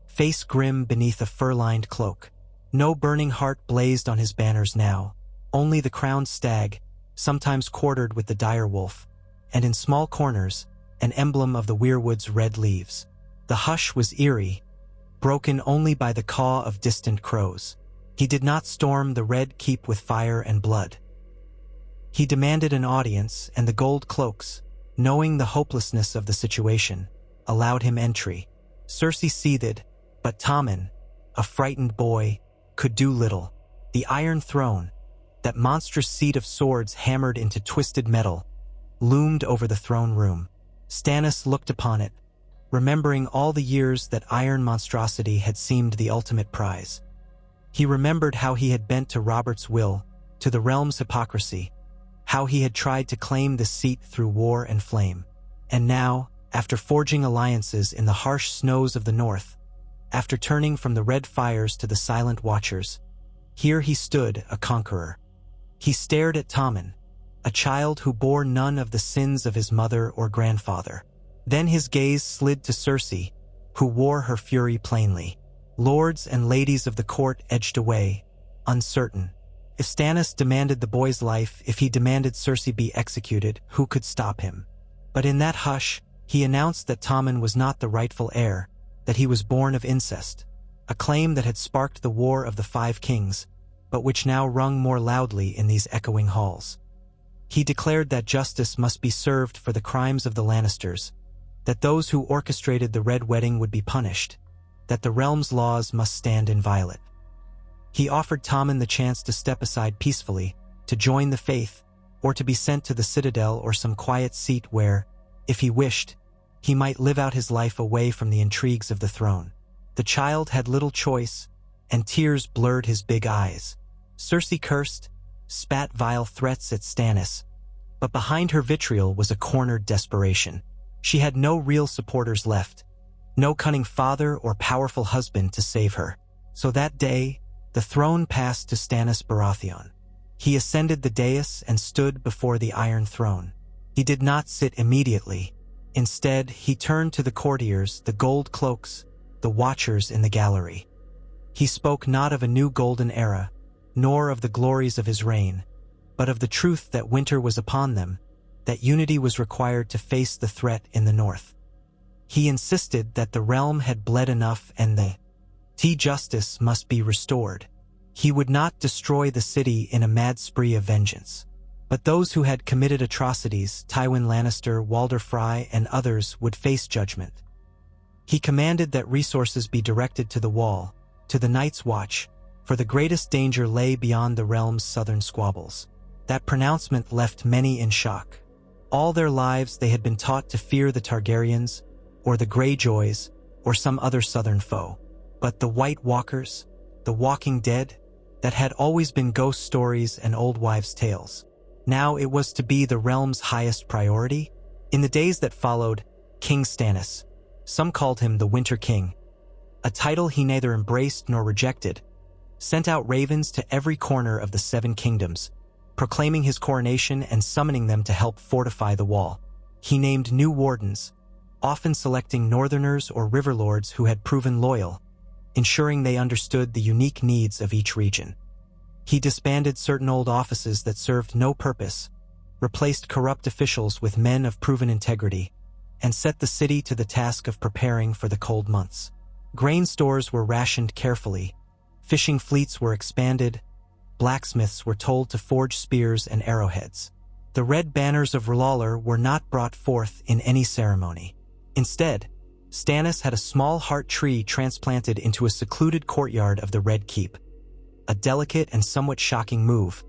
[SPEAKER 1] face grim beneath a fur-lined cloak. No burning heart blazed on his banners now, only the crowned stag, sometimes quartered with the dire wolf, and in small corners, an emblem of the weirwood's red leaves. The hush was eerie, broken only by the caw of distant crows. He did not storm the Red Keep with fire and blood. He demanded an audience, and the gold cloaks, knowing the hopelessness of the situation, allowed him entry. Cersei seethed, but Tommen, a frightened boy, could do little. The Iron Throne, that monstrous seat of swords hammered into twisted metal, loomed over the throne room. Stannis looked upon it, remembering all the years that iron monstrosity had seemed the ultimate prize. He remembered how he had bent to Robert's will, to the realm's hypocrisy, how he had tried to claim the seat through war and flame. And now, after forging alliances in the harsh snows of the north, after turning from the red fires to the silent watchers, here he stood, a conqueror. He stared at Tommen, a child who bore none of the sins of his mother or grandfather. Then his gaze slid to Cersei, who wore her fury plainly. Lords and ladies of the court edged away, uncertain. If Stannis demanded the boy's life, if he demanded Cersei be executed, who could stop him? But in that hush, he announced that Tommen was not the rightful heir, that he was born of incest, a claim that had sparked the War of the Five Kings, but which now rung more loudly in these echoing halls. He declared that justice must be served for the crimes of the Lannisters, that those who orchestrated the Red Wedding would be punished, that the realm's laws must stand inviolate. He offered Tommen the chance to step aside peacefully, to join the faith, or to be sent to the Citadel or some quiet seat where, if he wished, he might live out his life away from the intrigues of the throne. The child had little choice, and tears blurred his big eyes. Cersei cursed, spat vile threats at Stannis, but behind her vitriol was a cornered desperation. She had no real supporters left, no cunning father or powerful husband to save her. So that day, the throne passed to Stannis Baratheon. He ascended the dais and stood before the Iron Throne. He did not sit immediately. Instead, he turned to the courtiers, the gold cloaks, the watchers in the gallery. He spoke not of a new golden era, nor of the glories of his reign, but of the truth that winter was upon them, that unity was required to face the threat in the north. He insisted that the realm had bled enough and the justice must be restored. He would not destroy the city in a mad spree of vengeance. But those who had committed atrocities, Tywin Lannister, Walder Frey, and others, would face judgment. He commanded that resources be directed to the Wall, to the Night's Watch, for the greatest danger lay beyond the realm's southern squabbles. That pronouncement left many in shock. All their lives they had been taught to fear the Targaryens, or the Greyjoys, or some other southern foe. But the White Walkers, the Walking Dead, that had always been ghost stories and old wives' tales. Now it was to be the realm's highest priority. In the days that followed, King Stannis, some called him the Winter King, a title he neither embraced nor rejected, sent out ravens to every corner of the Seven Kingdoms, proclaiming his coronation and summoning them to help fortify the wall. He named new wardens, often selecting northerners or riverlords who had proven loyal, ensuring they understood the unique needs of each region. He disbanded certain old offices that served no purpose, replaced corrupt officials with men of proven integrity, and set the city to the task of preparing for the cold months. Grain stores were rationed carefully, fishing fleets were expanded, blacksmiths were told to forge spears and arrowheads. The red banners of R'hllor were not brought forth in any ceremony. Instead, Stannis had a small heart tree transplanted into a secluded courtyard of the Red Keep. A delicate and somewhat shocking move,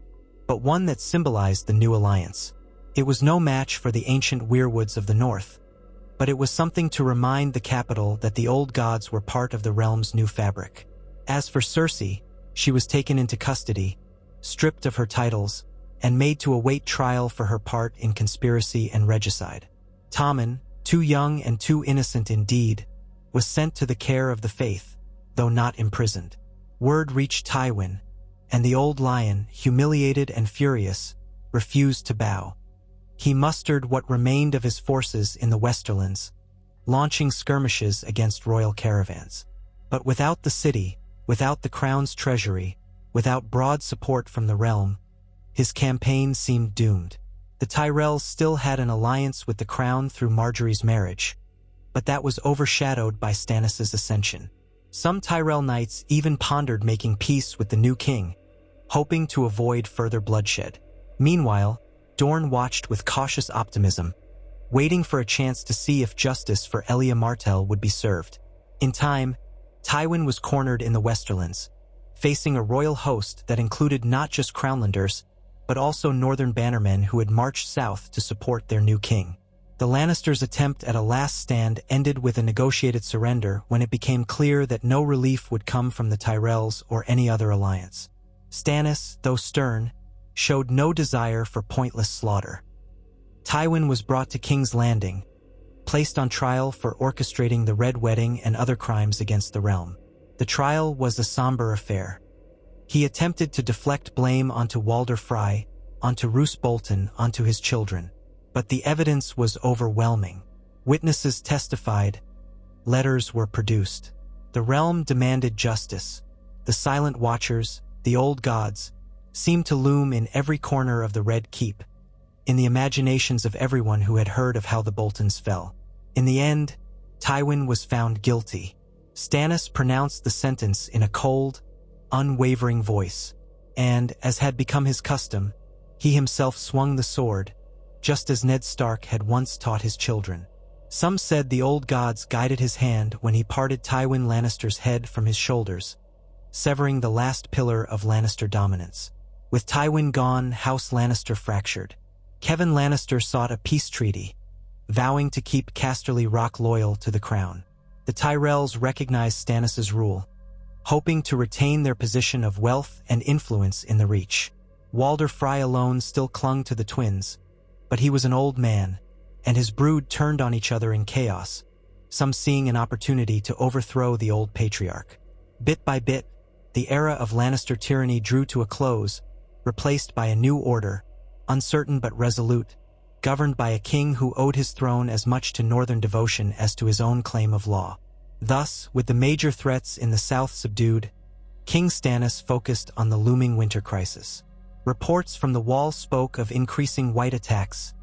[SPEAKER 1] but one that symbolized the new alliance. It was no match for the ancient weirwoods of the north, but it was something to remind the capital that the old gods were part of the realm's new fabric. As for Cersei, she was taken into custody, stripped of her titles, and made to await trial for her part in conspiracy and regicide. Tommen, too young and too innocent indeed, was sent to the care of the faith, though not imprisoned. Word reached Tywin, and the old lion, humiliated and furious, refused to bow. He mustered what remained of his forces in the Westerlands, launching skirmishes against royal caravans. But without the city, without the crown's treasury, without broad support from the realm, his campaign seemed doomed. The Tyrells still had an alliance with the crown through Margaery's marriage, but that was overshadowed by Stannis' ascension. Some Tyrell knights even pondered making peace with the new king, hoping to avoid further bloodshed. Meanwhile, Dorne watched with cautious optimism, waiting for a chance to see if justice for Elia Martell would be served. In time, Tywin was cornered in the Westerlands, facing a royal host that included not just Crownlanders, but also northern bannermen who had marched south to support their new king. The Lannisters' attempt at a last stand ended with a negotiated surrender when it became clear that no relief would come from the Tyrells or any other alliance. Stannis, though stern, showed no desire for pointless slaughter. Tywin was brought to King's Landing, placed on trial for orchestrating the Red Wedding and other crimes against the realm. The trial was a somber affair. He attempted to deflect blame onto Walder Frey, onto Roose Bolton, onto his children. But the evidence was overwhelming. Witnesses testified. Letters were produced. The realm demanded justice. The silent watchers, the old gods, seemed to loom in every corner of the Red Keep, in the imaginations of everyone who had heard of how the Boltons fell. In the end, Tywin was found guilty. Stannis pronounced the sentence in a cold, unwavering voice, and, as had become his custom, he himself swung the sword, just as Ned Stark had once taught his children. Some said the old gods guided his hand when he parted Tywin Lannister's head from his shoulders, severing the last pillar of Lannister dominance. With Tywin gone, House Lannister fractured. Kevan Lannister sought a peace treaty, vowing to keep Casterly Rock loyal to the crown. The Tyrells recognized Stannis' rule, hoping to retain their position of wealth and influence in the Reach. Walder Frey alone still clung to the twins, but he was an old man, and his brood turned on each other in chaos, some seeing an opportunity to overthrow the old patriarch. Bit by bit, the era of Lannister tyranny drew to a close, replaced by a new order, uncertain but resolute, governed by a king who owed his throne as much to northern devotion as to his own claim of law. Thus, with the major threats in the south subdued, King Stannis focused on the looming winter crisis. Reports from the Wall spoke of increasing white attacks.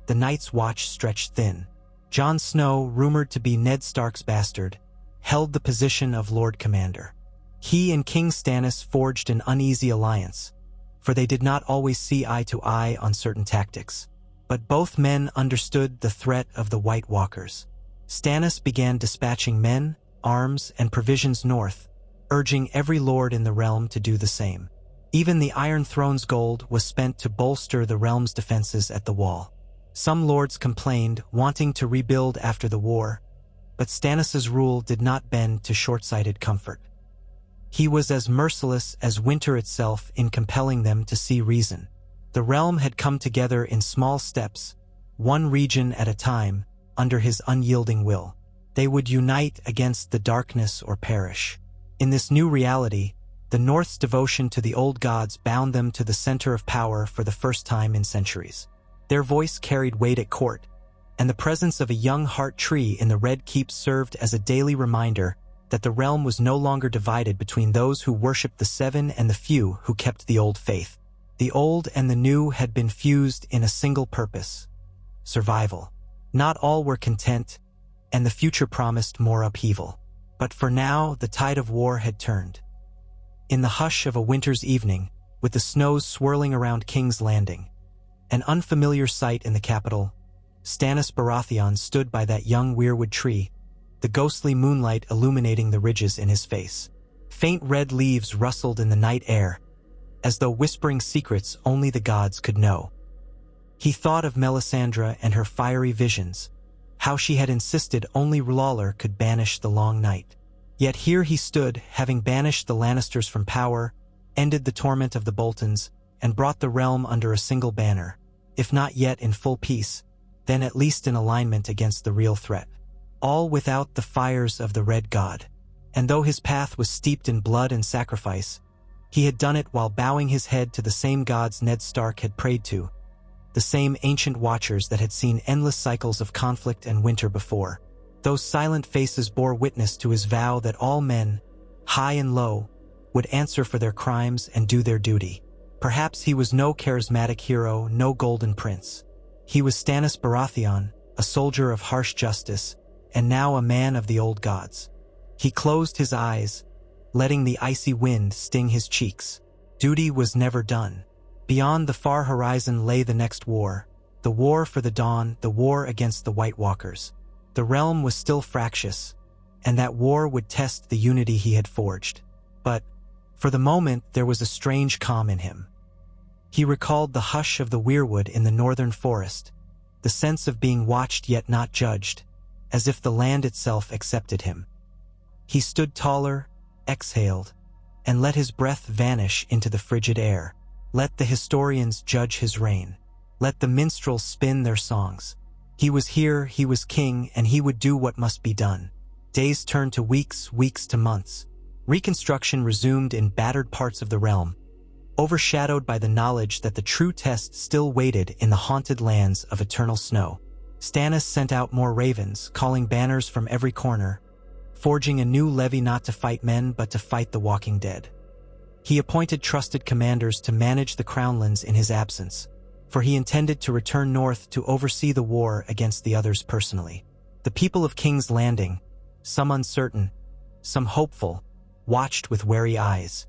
[SPEAKER 1] The Night's Watch stretched thin. Jon Snow, rumored to be Ned Stark's bastard, held the position of Lord Commander. He and King Stannis forged an uneasy alliance, for they did not always see eye to eye on certain tactics. But both men understood the threat of the White Walkers. Stannis began dispatching men, arms, and provisions north, urging every lord in the realm to do the same. Even the Iron Throne's gold was spent to bolster the realm's defenses at the Wall. Some lords complained, wanting to rebuild after the war, but Stannis' rule did not bend to short-sighted comfort. He was as merciless as winter itself in compelling them to see reason. The realm had come together in small steps, one region at a time, under his unyielding will. They would unite against the darkness or perish. In this new reality, the North's devotion to the old gods bound them to the center of power for the first time in centuries. Their voice carried weight at court, and the presence of a young heart tree in the Red Keep served as a daily reminder that the realm was no longer divided between those who worshipped the Seven and the few who kept the old faith. The old and the new had been fused in a single purpose: survival. Not all were content, and the future promised more upheaval. But for now, the tide of war had turned. In the hush of a winter's evening, with the snows swirling around King's Landing, an unfamiliar sight in the capital, Stannis Baratheon stood by that young weirwood tree, the ghostly moonlight illuminating the ridges in his face. Faint red leaves rustled in the night air, as though whispering secrets only the gods could know. He thought of Melisandre and her fiery visions, how she had insisted only Lawler could banish the long night. Yet here he stood, having banished the Lannisters from power, ended the torment of the Boltons, and brought the realm under a single banner. If not yet in full peace, then at least in alignment against the real threat. All without the fires of the Red God. And though his path was steeped in blood and sacrifice, he had done it while bowing his head to the same gods Ned Stark had prayed to, the same ancient watchers that had seen endless cycles of conflict and winter before. Those silent faces bore witness to his vow that all men, high and low, would answer for their crimes and do their duty. Perhaps he was no charismatic hero, no golden prince. He was Stannis Baratheon, a soldier of harsh justice, and now a man of the old gods. He closed his eyes, letting the icy wind sting his cheeks. Duty was never done. Beyond the far horizon lay the next war, the war for the Dawn, the war against the White Walkers. The realm was still fractious, and that war would test the unity he had forged. But, for the moment, there was a strange calm in him. He recalled the hush of the weirwood in the northern forest, the sense of being watched yet not judged, as if the land itself accepted him. He stood taller, exhaled, and let his breath vanish into the frigid air. Let the historians judge his reign. Let the minstrels spin their songs. He was here, he was king, and he would do what must be done. Days turned to weeks, weeks to months. Reconstruction resumed in battered parts of the realm, overshadowed by the knowledge that the true test still waited in the haunted lands of eternal snow. Stannis sent out more ravens, calling banners from every corner, forging a new levy not to fight men but to fight the walking dead. He appointed trusted commanders to manage the crownlands in his absence, for he intended to return north to oversee the war against the others personally. The people of King's Landing, some uncertain, some hopeful, watched with wary eyes.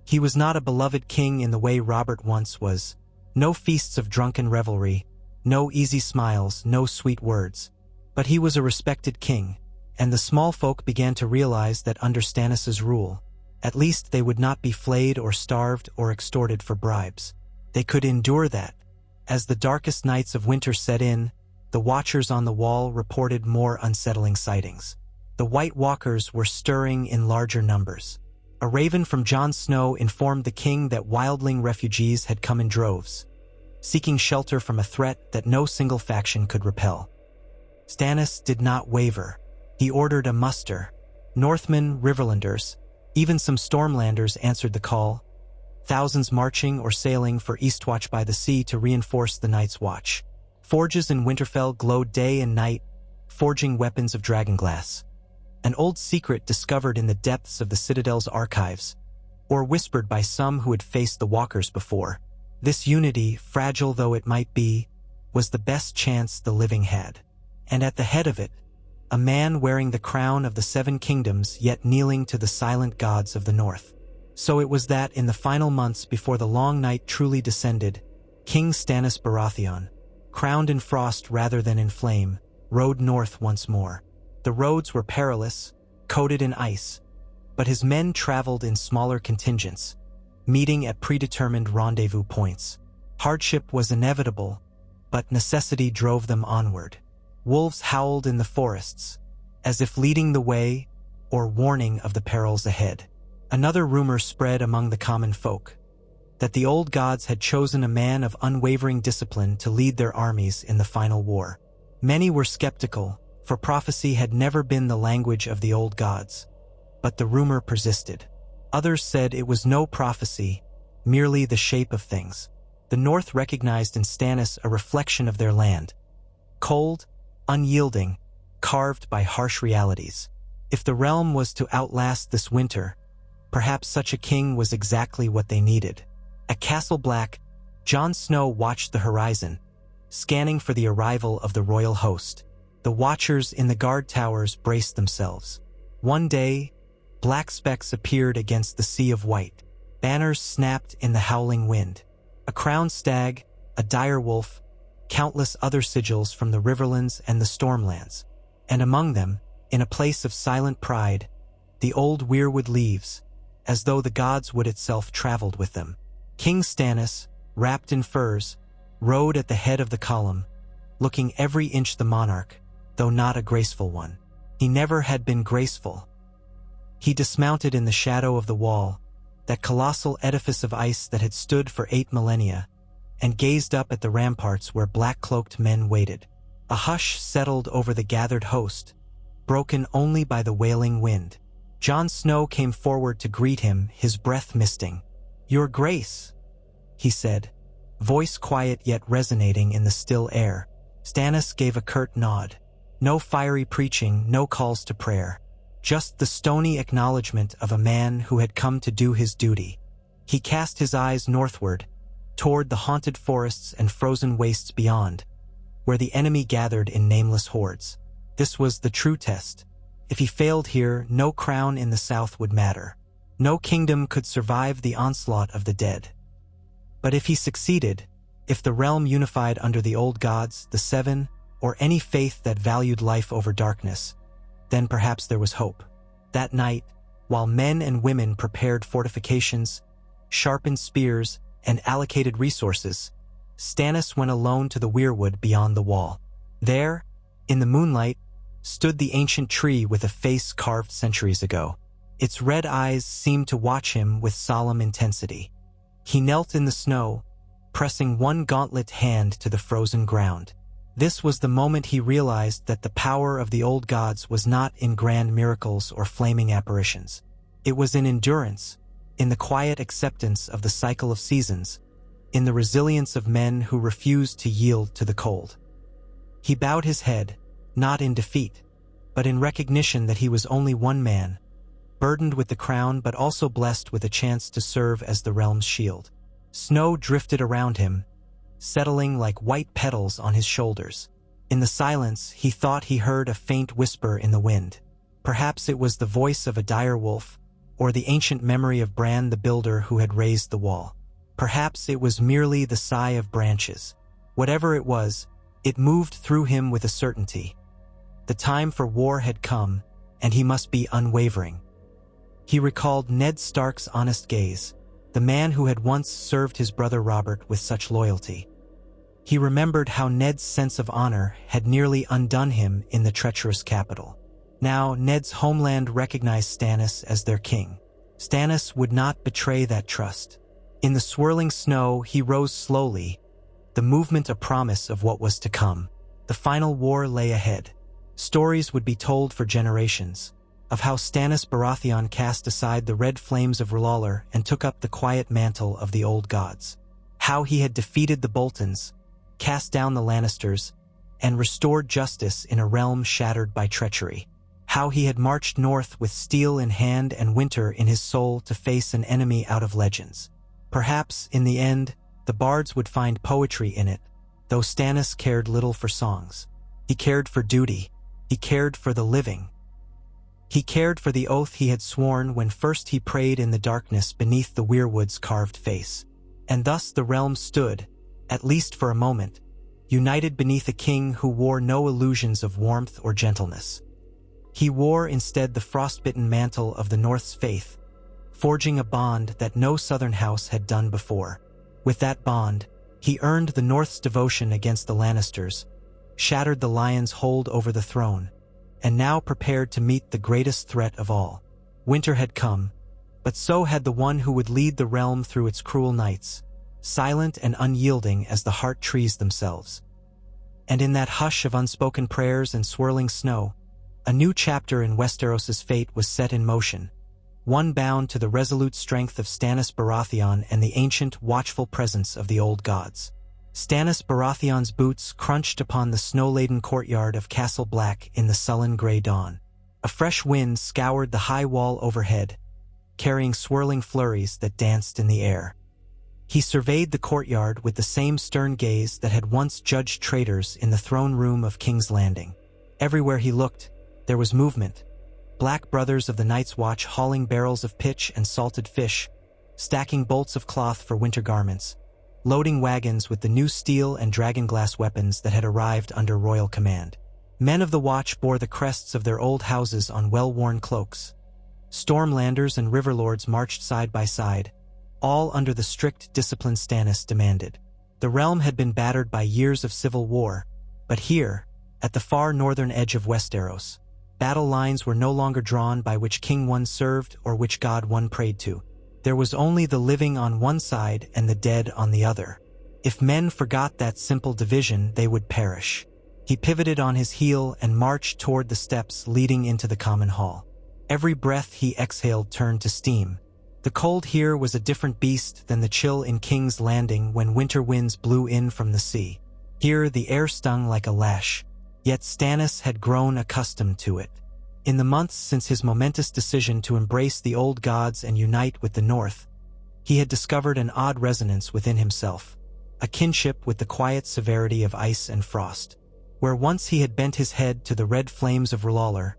[SPEAKER 1] He was not a beloved king in the way Robert once was. No feasts of drunken revelry, no easy smiles, no sweet words. But he was a respected king, and the small folk began to realize that under Stannis's rule, at least they would not be flayed or starved or extorted for bribes. They could endure that. As the darkest nights of winter set in, the watchers on the wall reported more unsettling sightings. The White Walkers were stirring in larger numbers. A raven from Jon Snow informed the king that wildling refugees had come in droves, seeking shelter from a threat that no single faction could repel. Stannis did not waver. He ordered a muster. Northmen, Riverlanders, even some Stormlanders answered the call, thousands marching or sailing for Eastwatch by the sea to reinforce the Night's Watch. Forges in Winterfell glowed day and night, forging weapons of dragonglass. An old secret discovered in the depths of the Citadel's archives, or whispered by some who had faced the Walkers before. This unity, fragile though it might be, was the best chance the living had. And at the head of it, a man wearing the crown of the Seven Kingdoms yet kneeling to the silent gods of the North. So it was that in the final months before the long night truly descended, King Stannis Baratheon, crowned in frost rather than in flame, rode north once more. The roads were perilous, coated in ice, but his men traveled in smaller contingents, meeting at predetermined rendezvous points. Hardship was inevitable, but necessity drove them onward. Wolves howled in the forests, as if leading the way or warning of the perils ahead. Another rumor spread among the common folk, that the old gods had chosen a man of unwavering discipline to lead their armies in the final war. Many were skeptical, for prophecy had never been the language of the old gods, but the rumor persisted. Others said it was no prophecy, merely the shape of things. The North recognized in Stannis a reflection of their land, cold, unyielding, carved by harsh realities. If the realm was to outlast this winter, perhaps such a king was exactly what they needed. At Castle Black, Jon Snow watched the horizon, scanning for the arrival of the royal host. The watchers in the guard towers braced themselves. One day, black specks appeared against the sea of white. Banners snapped in the howling wind. A crowned stag, a dire wolf, countless other sigils from the Riverlands and the Stormlands. And among them, in a place of silent pride, the old weirwood leaves, as though the gods wood itself traveled with them. King Stannis, wrapped in furs, rode at the head of the column, looking every inch the monarch, though not a graceful one. He never had been graceful. He dismounted in the shadow of the wall, that colossal edifice of ice that had stood for 8 millennia, and gazed up at the ramparts where black-cloaked men waited. A hush settled over the gathered host, broken only by the wailing wind. Jon Snow came forward to greet him, his breath misting. "Your Grace," he said, voice quiet yet resonating in the still air. Stannis gave a curt nod. No fiery preaching, no calls to prayer. Just the stony acknowledgement of a man who had come to do his duty. He cast his eyes northward, toward the haunted forests and frozen wastes beyond, where the enemy gathered in nameless hordes. This was the true test. If he failed here, no crown in the south would matter. No kingdom could survive the onslaught of the dead. But if he succeeded, if the realm unified under the old gods, the Seven, or any faith that valued life over darkness, then perhaps there was hope. That night, while men and women prepared fortifications, sharpened spears, and allocated resources, Stannis went alone to the weirwood beyond the wall. There, in the moonlight, stood the ancient tree with a face carved centuries ago. Its red eyes seemed to watch him with solemn intensity. He knelt in the snow, pressing one gauntlet hand to the frozen ground. This was the moment he realized that the power of the old gods was not in grand miracles or flaming apparitions. It was in endurance, in the quiet acceptance of the cycle of seasons, in the resilience of men who refused to yield to the cold. He bowed his head, not in defeat, but in recognition that he was only one man, burdened with the crown but also blessed with a chance to serve as the realm's shield. Snow drifted around him, settling like white petals on his shoulders. In the silence, he thought he heard a faint whisper in the wind. Perhaps it was the voice of a dire wolf, or the ancient memory of Bran the Builder who had raised the wall. Perhaps it was merely the sigh of branches. Whatever it was, it moved through him with a certainty. The time for war had come, and he must be unwavering. He recalled Ned Stark's honest gaze, the man who had once served his brother Robert with such loyalty. He remembered how Ned's sense of honor had nearly undone him in the treacherous capital. Now, Ned's homeland recognized Stannis as their king. Stannis would not betray that trust. In the swirling snow, he rose slowly, the movement a promise of what was to come. The final war lay ahead. Stories would be told for generations, of how Stannis Baratheon cast aside the red flames of R'hllor and took up the quiet mantle of the old gods. How he had defeated the Boltons, cast down the Lannisters, and restored justice in a realm shattered by treachery. How he had marched north with steel in hand and winter in his soul to face an enemy out of legends. Perhaps, in the end, the bards would find poetry in it, though Stannis cared little for songs. He cared for duty. He cared for the living. He cared for the oath he had sworn when first he prayed in the darkness beneath the weirwood's carved face. And thus the realm stood, at least for a moment, united beneath a king who wore no illusions of warmth or gentleness. He wore instead the frostbitten mantle of the North's faith, forging a bond that no southern house had done before. With that bond, he earned the North's devotion against the Lannisters, shattered the Lion's hold over the throne, and now prepared to meet the greatest threat of all. Winter had come, but so had the one who would lead the realm through its cruel nights, silent and unyielding as the heart trees themselves. And in that hush of unspoken prayers and swirling snow, a new chapter in Westeros's fate was set in motion, one bound to the resolute strength of Stannis Baratheon and the ancient, watchful presence of the old gods. Stannis Baratheon's boots crunched upon the snow-laden courtyard of Castle Black in the sullen gray dawn. A fresh wind scoured the high wall overhead, carrying swirling flurries that danced in the air. He surveyed the courtyard with the same stern gaze that had once judged traitors in the throne room of King's Landing. Everywhere he looked, there was movement. Black brothers of the Night's Watch hauling barrels of pitch and salted fish, stacking bolts of cloth for winter garments, loading wagons with the new steel and dragonglass weapons that had arrived under royal command. Men of the Watch bore the crests of their old houses on well-worn cloaks. Stormlanders and Riverlords marched side by side, all under the strict discipline Stannis demanded. The realm had been battered by years of civil war, but here, at the far northern edge of Westeros, battle lines were no longer drawn by which king one served or which god one prayed to. There was only the living on one side and the dead on the other. If men forgot that simple division, they would perish. He pivoted on his heel and marched toward the steps leading into the common hall. Every breath he exhaled turned to steam. The cold here was a different beast than the chill in King's Landing when winter winds blew in from the sea. Here the air stung like a lash, yet Stannis had grown accustomed to it. In the months since his momentous decision to embrace the old gods and unite with the North, he had discovered an odd resonance within himself, a kinship with the quiet severity of ice and frost. Where once he had bent his head to the red flames of R'hllor,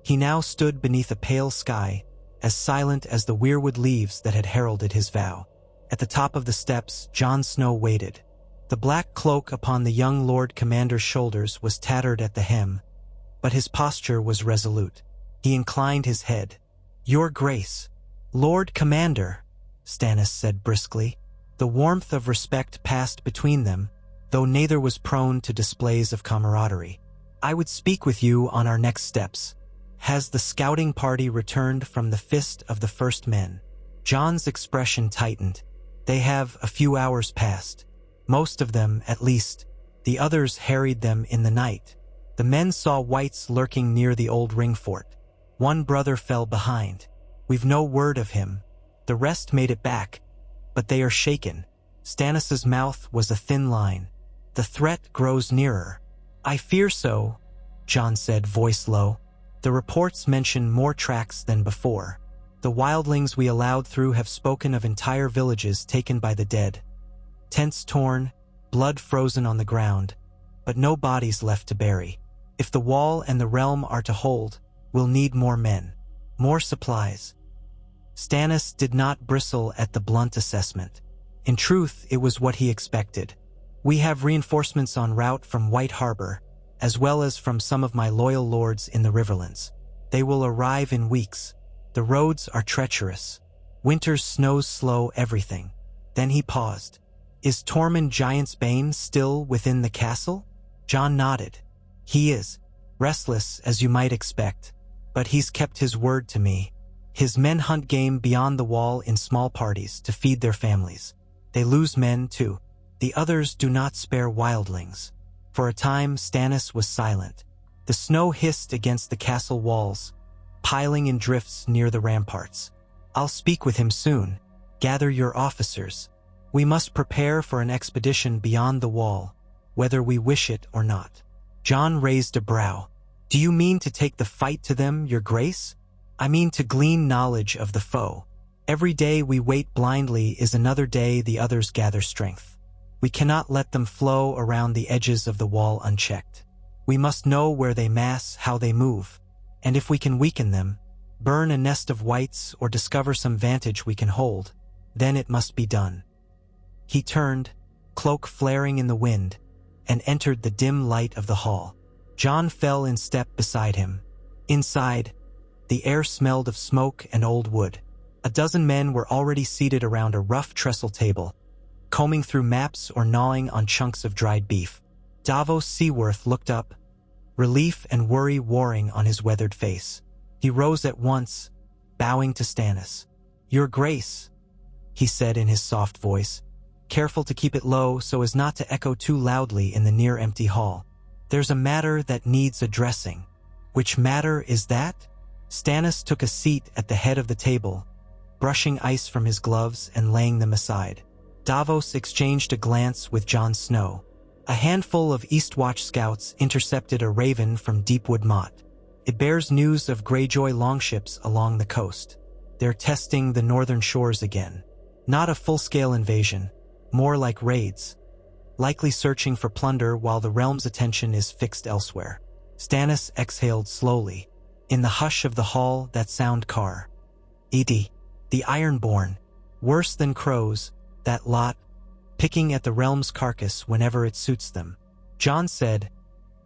[SPEAKER 1] he now stood beneath a pale sky, as silent as the weirwood leaves that had heralded his vow. At the top of the steps, Jon Snow waited. The black cloak upon the young Lord Commander's shoulders was tattered at the hem, but his posture was resolute. He inclined his head. "Your Grace." "Lord Commander," Stannis said briskly. The warmth of respect passed between them, though neither was prone to displays of camaraderie. "I would speak with you on our next steps. Has the scouting party returned from the Fist of the First Men?" Jon's expression tightened. "They have a few hours past. Most of them, at least, The others harried them in the night. The men saw whites lurking near the old ring fort. One brother fell behind. We've no word of him. The rest made it back, but they are shaken. Stannis's mouth was a thin line. The threat grows nearer. I fear so, Jon said, voice low. The reports mention more tracks than before. The wildlings we allowed through have spoken of entire villages taken by the dead. Tents torn, blood frozen on the ground, but no bodies left to bury. If the wall and the realm are to hold, we'll need more men, more supplies. Stannis did not bristle at the blunt assessment. In truth, it was what he expected. We have reinforcements en route from White Harbor, as well as from some of my loyal lords in the Riverlands. They will arrive in weeks. The roads are treacherous. Winter's snows slow everything. Then he paused. Is Tormund Giant's Bane still within the castle? Jon nodded. He is. Restless, as you might expect. But he's kept his word to me. His men hunt game beyond the wall in small parties to feed their families. They lose men, too. The others do not spare wildlings. For a time, Stannis was silent. The snow hissed against the castle walls, piling in drifts near the ramparts. I'll speak with him soon. Gather your officers. We must prepare for an expedition beyond the wall, whether we wish it or not. Jon raised a brow. Do you mean to take the fight to them, your grace? I mean to glean knowledge of the foe. Every day we wait blindly is another day the others gather strength. We cannot let them flow around the edges of the wall unchecked. We must know where they mass, how they move, and if we can weaken them, burn a nest of whites or discover some vantage we can hold, then it must be done. He turned, cloak flaring in the wind, and entered the dim light of the hall. Jon fell in step beside him. Inside, the air smelled of smoke and old wood. A dozen men were already seated around a rough trestle table, combing through maps or gnawing on chunks of dried beef. Davos Seaworth looked up, relief and worry warring on his weathered face. He rose at once, bowing to Stannis. Your Grace, he said in his soft voice, careful to keep it low so as not to echo too loudly in the near-empty hall. There's a matter that needs addressing. Which matter is that? Stannis took a seat at the head of the table, brushing ice from his gloves and laying them aside. Davos exchanged a glance with Jon Snow. A handful of Eastwatch scouts intercepted a raven from Deepwood Motte. It bears news of Greyjoy longships along the coast. They're testing the northern shores again. Not a full-scale invasion, more like raids, likely searching for plunder while the realm's attention is fixed elsewhere. Stannis exhaled slowly. In the hush of the hall, that sound car. Edie, the Ironborn, worse than crows, that lot, picking at the realm's carcass whenever it suits them. Jon said,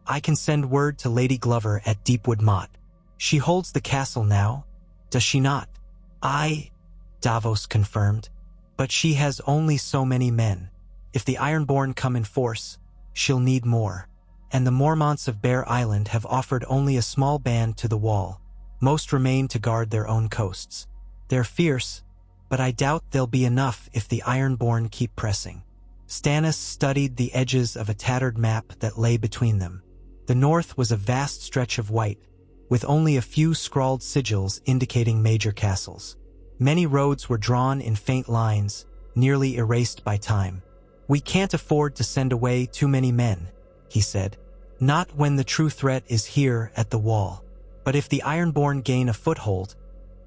[SPEAKER 1] I can send word to Lady Glover at Deepwood Motte. She holds the castle now, does she not? Aye, Davos confirmed, but she has only so many men. If the Ironborn come in force, she'll need more. And the Mormonts of Bear Island have offered only a small band to the wall. Most remain to guard their own coasts. They're fierce, but I doubt they'll be enough if the Ironborn keep pressing. Stannis studied the edges of a tattered map that lay between them. The north was a vast stretch of white, with only a few scrawled sigils indicating major castles. Many roads were drawn in faint lines, nearly erased by time. We can't afford to send away too many men, he said. Not when the true threat is here at the wall. But if the Ironborn gain a foothold,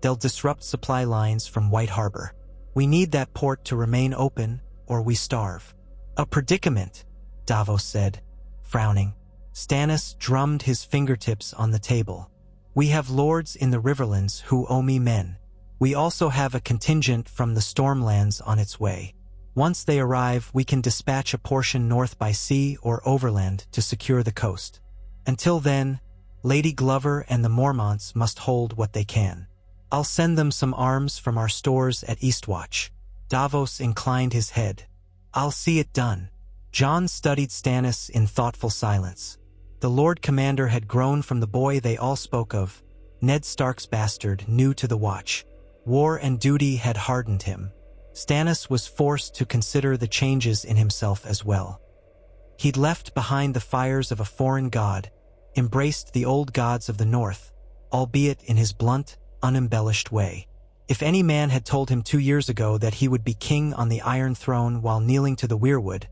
[SPEAKER 1] they'll disrupt supply lines from White Harbor. We need that port to remain open, or we starve. A predicament, Davos said, frowning. Stannis drummed his fingertips on the table. We have lords in the Riverlands who owe me men. We also have a contingent from the Stormlands on its way. Once they arrive, we can dispatch a portion north by sea or overland to secure the coast. Until then, Lady Glover and the Mormonts must hold what they can. I'll send them some arms from our stores at Eastwatch. Davos inclined his head. I'll see it done. Jon studied Stannis in thoughtful silence. The Lord Commander had grown from the boy they all spoke of, Ned Stark's bastard, new to the Watch. War and duty had hardened him. Stannis was forced to consider the changes in himself as well. He'd left behind the fires of a foreign god, embraced the old gods of the north, albeit in his blunt, unembellished way. If any man had told him 2 years ago that he would be king on the Iron Throne while kneeling to the weirwood,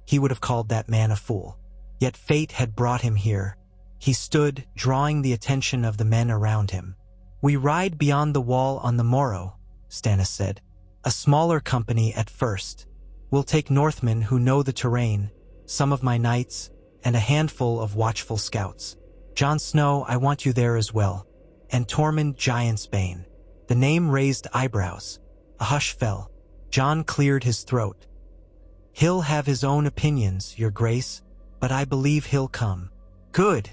[SPEAKER 1] he would have called that man a fool. Yet fate had brought him here. He stood, drawing the attention of the men around him. "We ride beyond the wall on the morrow," Stannis said. "A smaller company at first. We'll take Northmen who know the terrain, some of my knights, and a handful of watchful scouts. Jon Snow, I want you there as well. And Tormund Giantsbane." The name raised eyebrows. A hush fell. Jon cleared his throat. "He'll have his own opinions, your grace, but I believe he'll come." "Good,"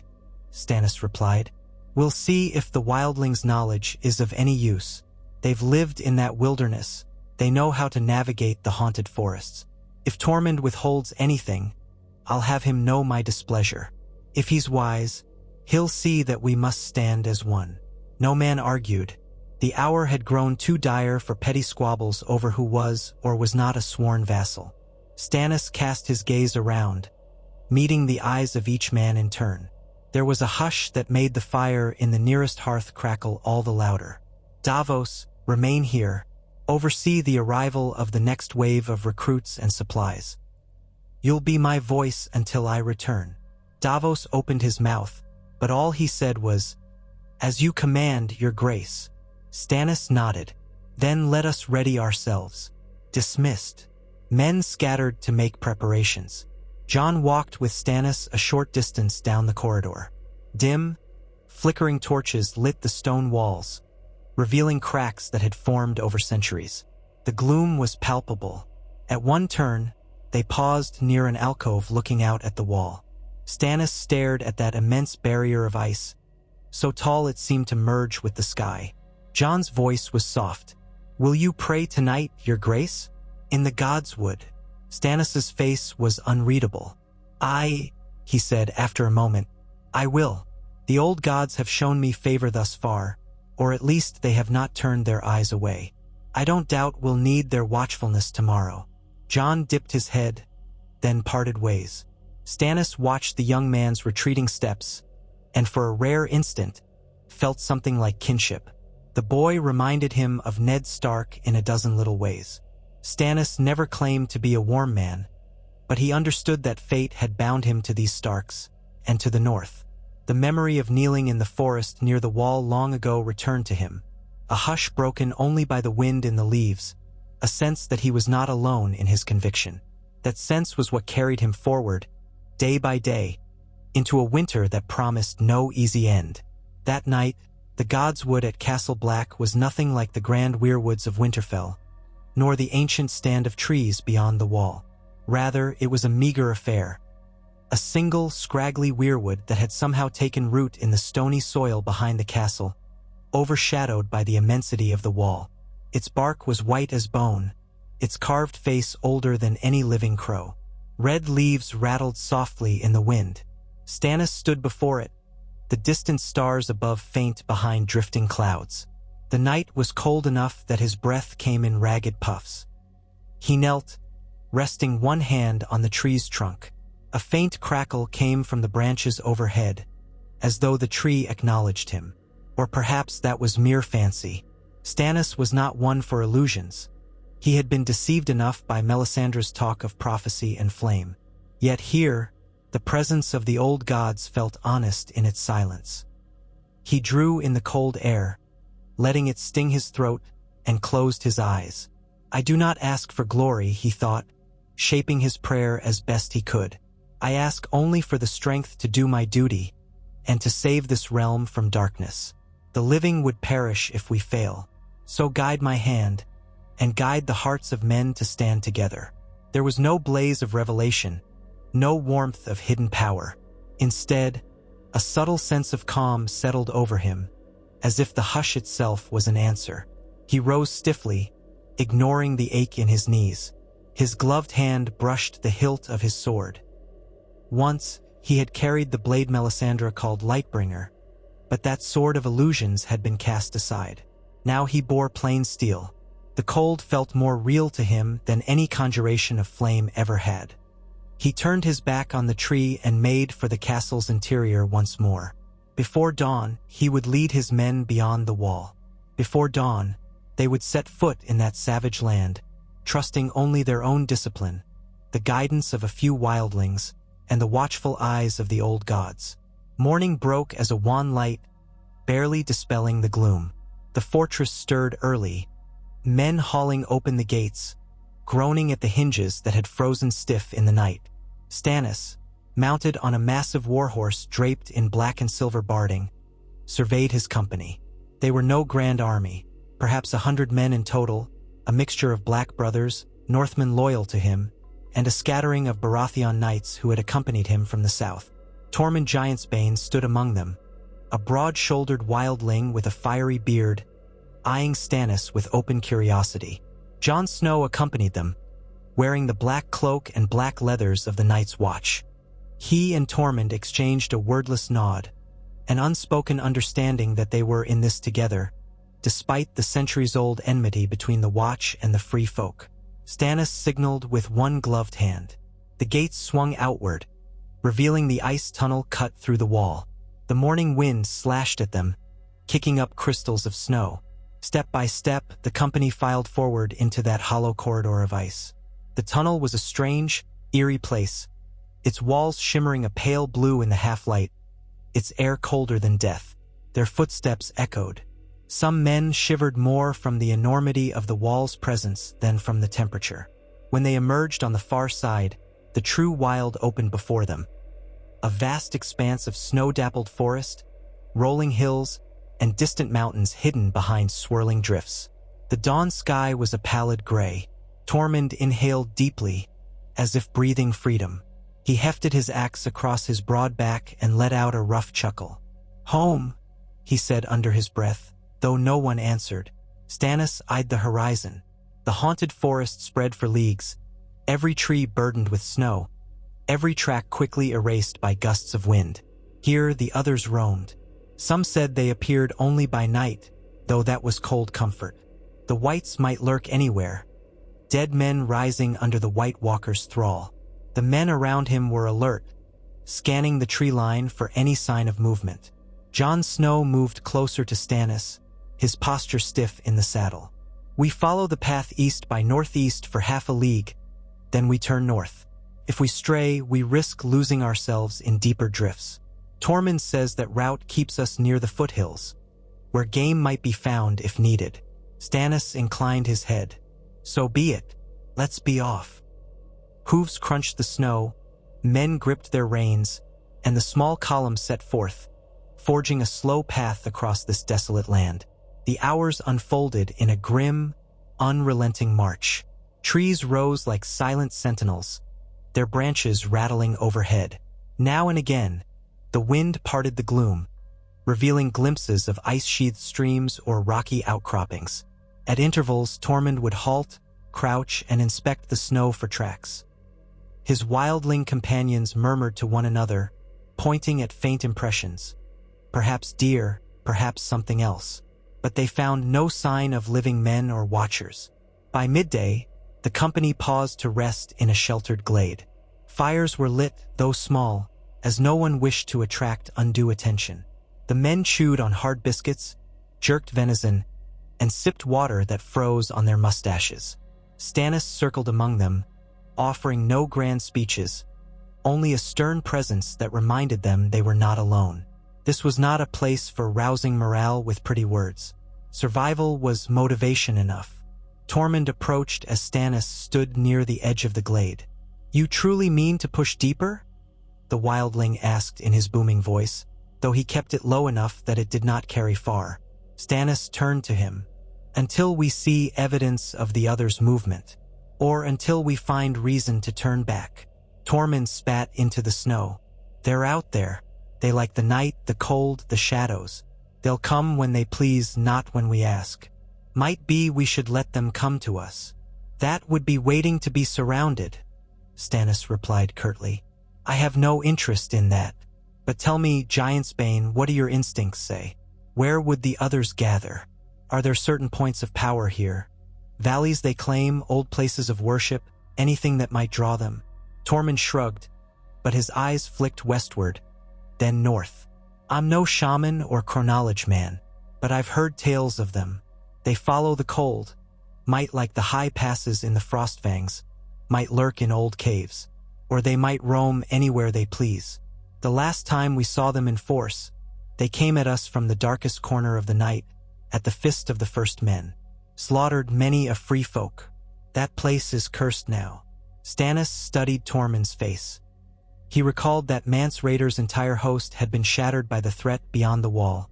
[SPEAKER 1] Stannis replied. "We'll see if the wildlings' knowledge is of any use. They've lived in that wilderness. They know how to navigate the haunted forests. If Tormund withholds anything, I'll have him know my displeasure. If he's wise, he'll see that we must stand as one." No man argued. The hour had grown too dire for petty squabbles over who was or was not a sworn vassal. Stannis cast his gaze around, meeting the eyes of each man in turn. There was a hush that made the fire in the nearest hearth crackle all the louder. "Davos, remain here. Oversee the arrival of the next wave of recruits and supplies. You'll be my voice until I return." Davos opened his mouth, but all he said was, "As you command, your grace." Stannis nodded. "Then let us ready ourselves." Dismissed. Men scattered to make preparations. Jon walked with Stannis a short distance down the corridor. Dim, flickering torches lit the stone walls, revealing cracks that had formed over centuries. The gloom was palpable. At one turn, they paused near an alcove looking out at the wall. Stannis stared at that immense barrier of ice, so tall it seemed to merge with the sky. Jon's voice was soft. "Will you pray tonight, your grace?" "In the gods would." Stannis's face was unreadable. He said after a moment, "I will. The old gods have shown me favor thus far, or at least they have not turned their eyes away. I don't doubt we'll need their watchfulness tomorrow." Jon dipped his head, then parted ways. Stannis watched the young man's retreating steps, and for a rare instant, felt something like kinship. The boy reminded him of Ned Stark in a dozen little ways. Stannis never claimed to be a warm man, but he understood that fate had bound him to these Starks, and to the north. The memory of kneeling in the forest near the wall long ago returned to him, a hush broken only by the wind in the leaves, a sense that he was not alone in his conviction. That sense was what carried him forward, day by day, into a winter that promised no easy end. That night, the Godswood at Castle Black was nothing like the grand weirwoods of Winterfell, nor the ancient stand of trees beyond the wall. Rather, it was a meager affair. A single, scraggly weirwood that had somehow taken root in the stony soil behind the castle, overshadowed by the immensity of the wall. Its bark was white as bone, its carved face older than any living crow. Red leaves rattled softly in the wind. Stannis stood before it, the distant stars above faint behind drifting clouds. The night was cold enough that his breath came in ragged puffs. He knelt, resting one hand on the tree's trunk. A faint crackle came from the branches overhead, as though the tree acknowledged him. Or perhaps that was mere fancy. Stannis was not one for illusions. He had been deceived enough by Melisandre's talk of prophecy and flame. Yet here, the presence of the old gods felt honest in its silence. He drew in the cold air, letting it sting his throat, and closed his eyes. "I do not ask for glory," he thought, shaping his prayer as best he could. "I ask only for the strength to do my duty, and to save this realm from darkness. The living would perish if we fail. So guide my hand, and guide the hearts of men to stand together." There was no blaze of revelation, no warmth of hidden power. Instead, a subtle sense of calm settled over him, as if the hush itself was an answer. He rose stiffly, ignoring the ache in his knees. His gloved hand brushed the hilt of his sword. Once, he had carried the blade Melisandre called Lightbringer, but that sword of illusions had been cast aside. Now he bore plain steel. The cold felt more real to him than any conjuration of flame ever had. He turned his back on the tree and made for the castle's interior once more. Before dawn, he would lead his men beyond the wall. Before dawn, they would set foot in that savage land, trusting only their own discipline, the guidance of a few wildlings, and the watchful eyes of the old gods. Morning broke as a wan light, barely dispelling the gloom. The fortress stirred early, men hauling open the gates, groaning at the hinges that had frozen stiff in the night. Stannis, mounted on a massive warhorse draped in black and silver barding, surveyed his company. They were no grand army, perhaps 100 men in total, a mixture of black brothers, Northmen loyal to him, and a scattering of Baratheon knights who had accompanied him from the south. Tormund Giantsbane stood among them, a broad-shouldered wildling with a fiery beard, eyeing Stannis with open curiosity. Jon Snow accompanied them, wearing the black cloak and black leathers of the Night's Watch. He and Tormund exchanged a wordless nod, an unspoken understanding that they were in this together, despite the centuries-old enmity between the Watch and the Free Folk. Stannis signaled with one gloved hand. The gates swung outward, revealing the ice tunnel cut through the wall. The morning wind slashed at them, kicking up crystals of snow. Step by step, the company filed forward into that hollow corridor of ice. The tunnel was a strange, eerie place, its walls shimmering a pale blue in the half-light, its air colder than death. Their footsteps echoed. Some men shivered more from the enormity of the wall's presence than from the temperature. When they emerged on the far side, the true wild opened before them. A vast expanse of snow-dappled forest, rolling hills, and distant mountains hidden behind swirling drifts. The dawn sky was a pallid gray. Tormund inhaled deeply, as if breathing freedom. He hefted his axe across his broad back and let out a rough chuckle. "Home," he said under his breath, though no one answered. Stannis eyed the horizon. The haunted forest spread for leagues, every tree burdened with snow, every track quickly erased by gusts of wind. Here the others roamed. Some said they appeared only by night, though that was cold comfort. The whites might lurk anywhere, dead men rising under the White Walker's thrall. The men around him were alert, scanning the tree line for any sign of movement. Jon Snow moved closer to Stannis, his posture stiff in the saddle. "We follow the path east by northeast for half a league, then we turn north. If we stray, we risk losing ourselves in deeper drifts. Tormund says that route keeps us near the foothills, where game might be found if needed." Stannis inclined his head. "So be it. Let's be off." Hooves crunched the snow, men gripped their reins, and the small column set forth, forging a slow path across this desolate land. The hours unfolded in a grim, unrelenting march. Trees rose like silent sentinels, their branches rattling overhead. Now and again, the wind parted the gloom, revealing glimpses of ice-sheathed streams or rocky outcroppings. At intervals, Tormund would halt, crouch, and inspect the snow for tracks. His wildling companions murmured to one another, pointing at faint impressions. Perhaps deer, perhaps something else. But they found no sign of living men or watchers. By midday, the company paused to rest in a sheltered glade. Fires were lit, though small, as no one wished to attract undue attention. The men chewed on hard biscuits, jerked venison, and sipped water that froze on their mustaches. Stannis circled among them, offering no grand speeches, only a stern presence that reminded them they were not alone. This was not a place for rousing morale with pretty words. Survival was motivation enough. Tormund approached as Stannis stood near the edge of the glade. "You truly mean to push deeper?" the wildling asked in his booming voice, though he kept it low enough that it did not carry far. Stannis turned to him. "Until we see evidence of the other's movement, or until we find reason to turn back." Tormund spat into the snow. "They're out there. They like the night, the cold, the shadows. They'll come when they please, not when we ask. Might be we should let them come to us." "That would be waiting to be surrounded," Stannis replied curtly. "I have no interest in that. But tell me, Giantsbane, what do your instincts say? Where would the others gather? Are there certain points of power here? Valleys they claim, old places of worship, anything that might draw them?" Tormund shrugged, but his eyes flicked westward, then north. I'm no shaman or chronology man, but I've heard tales of them. They follow the cold, might like the high passes in the Frostfangs, might lurk in old caves, or they might roam anywhere they please. The last time we saw them in force, they came at us from the darkest corner of the night, at the fist of the first men, slaughtered many a free folk. That place is cursed now. Stannis studied Tormund's face. He recalled that Mance Rayder's entire host had been shattered by the threat beyond the wall,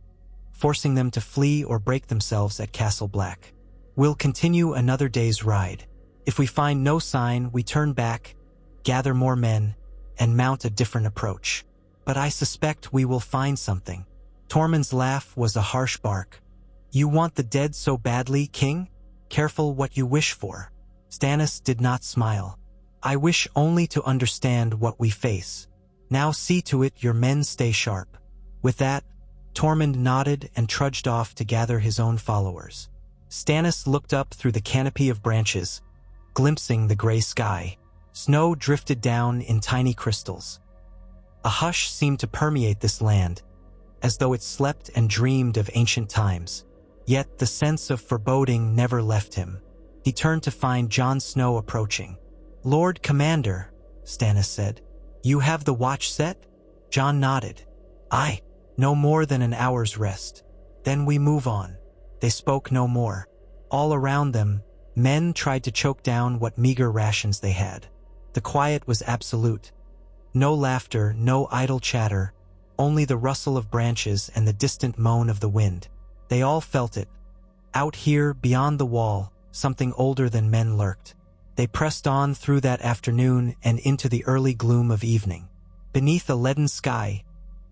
[SPEAKER 1] forcing them to flee or break themselves at Castle Black. We'll continue another day's ride. If we find no sign, we turn back, gather more men, and mount a different approach. But I suspect we will find something. Tormund's laugh was a harsh bark. You want the dead so badly, King? Careful what you wish for. Stannis did not smile. I wish only to understand what we face. Now see to it your men stay sharp. With that, Tormund nodded and trudged off to gather his own followers. Stannis looked up through the canopy of branches, glimpsing the gray sky. Snow drifted down in tiny crystals. A hush seemed to permeate this land, as though it slept and dreamed of ancient times. Yet the sense of foreboding never left him. He turned to find Jon Snow approaching. Lord Commander, Stannis said, you have the watch set? Jon nodded. Aye, no more than an hour's rest. Then we move on. They spoke no more. All around them, men tried to choke down what meager rations they had. The quiet was absolute. No laughter, no idle chatter, only the rustle of branches and the distant moan of the wind. They all felt it. Out here, beyond the wall, something older than men lurked. They pressed on through that afternoon and into the early gloom of evening. Beneath a leaden sky,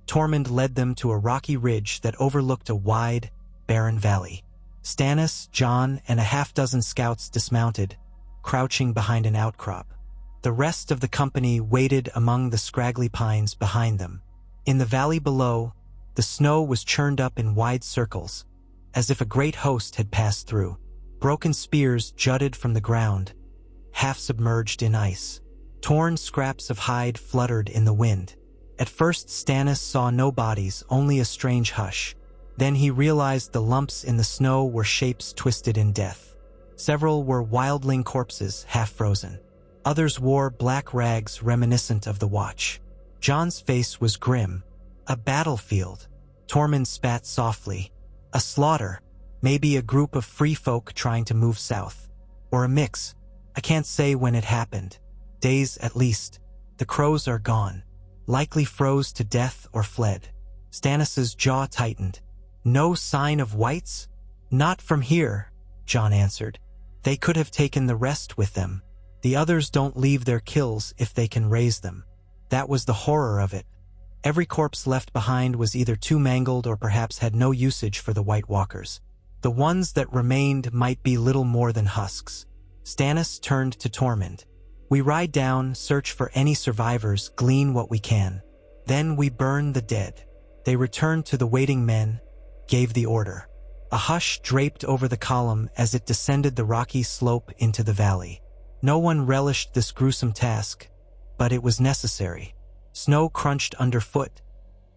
[SPEAKER 1] Tormund led them to a rocky ridge that overlooked a wide, barren valley. Stannis, Jon, and a half-dozen scouts dismounted, crouching behind an outcrop. The rest of the company waited among the scraggly pines behind them. In the valley below, the snow was churned up in wide circles, as if a great host had passed through. Broken spears jutted from the ground, half submerged in ice. Torn scraps of hide fluttered in the wind. At first Stannis saw no bodies, only a strange hush. Then he realized the lumps in the snow were shapes twisted in death. Several were wildling corpses, half frozen. Others wore black rags reminiscent of the Watch. Jon's face was grim. A battlefield. Tormund spat softly. A slaughter. Maybe a group of free folk trying to move south. Or a mix. I can't say when it happened. Days at least. The crows are gone. Likely froze to death or fled. Stannis's jaw tightened. No sign of whites? Not from here, Jon answered. They could have taken the rest with them. The others don't leave their kills if they can raise them. That was the horror of it. Every corpse left behind was either too mangled or perhaps had no usage for the White Walkers. The ones that remained might be little more than husks. Stannis turned to Tormund. We ride down, search for any survivors, glean what we can. Then we burn the dead. They returned to the waiting men, gave the order. A hush draped over the column as it descended the rocky slope into the valley. No one relished this gruesome task, but it was necessary. Snow crunched underfoot,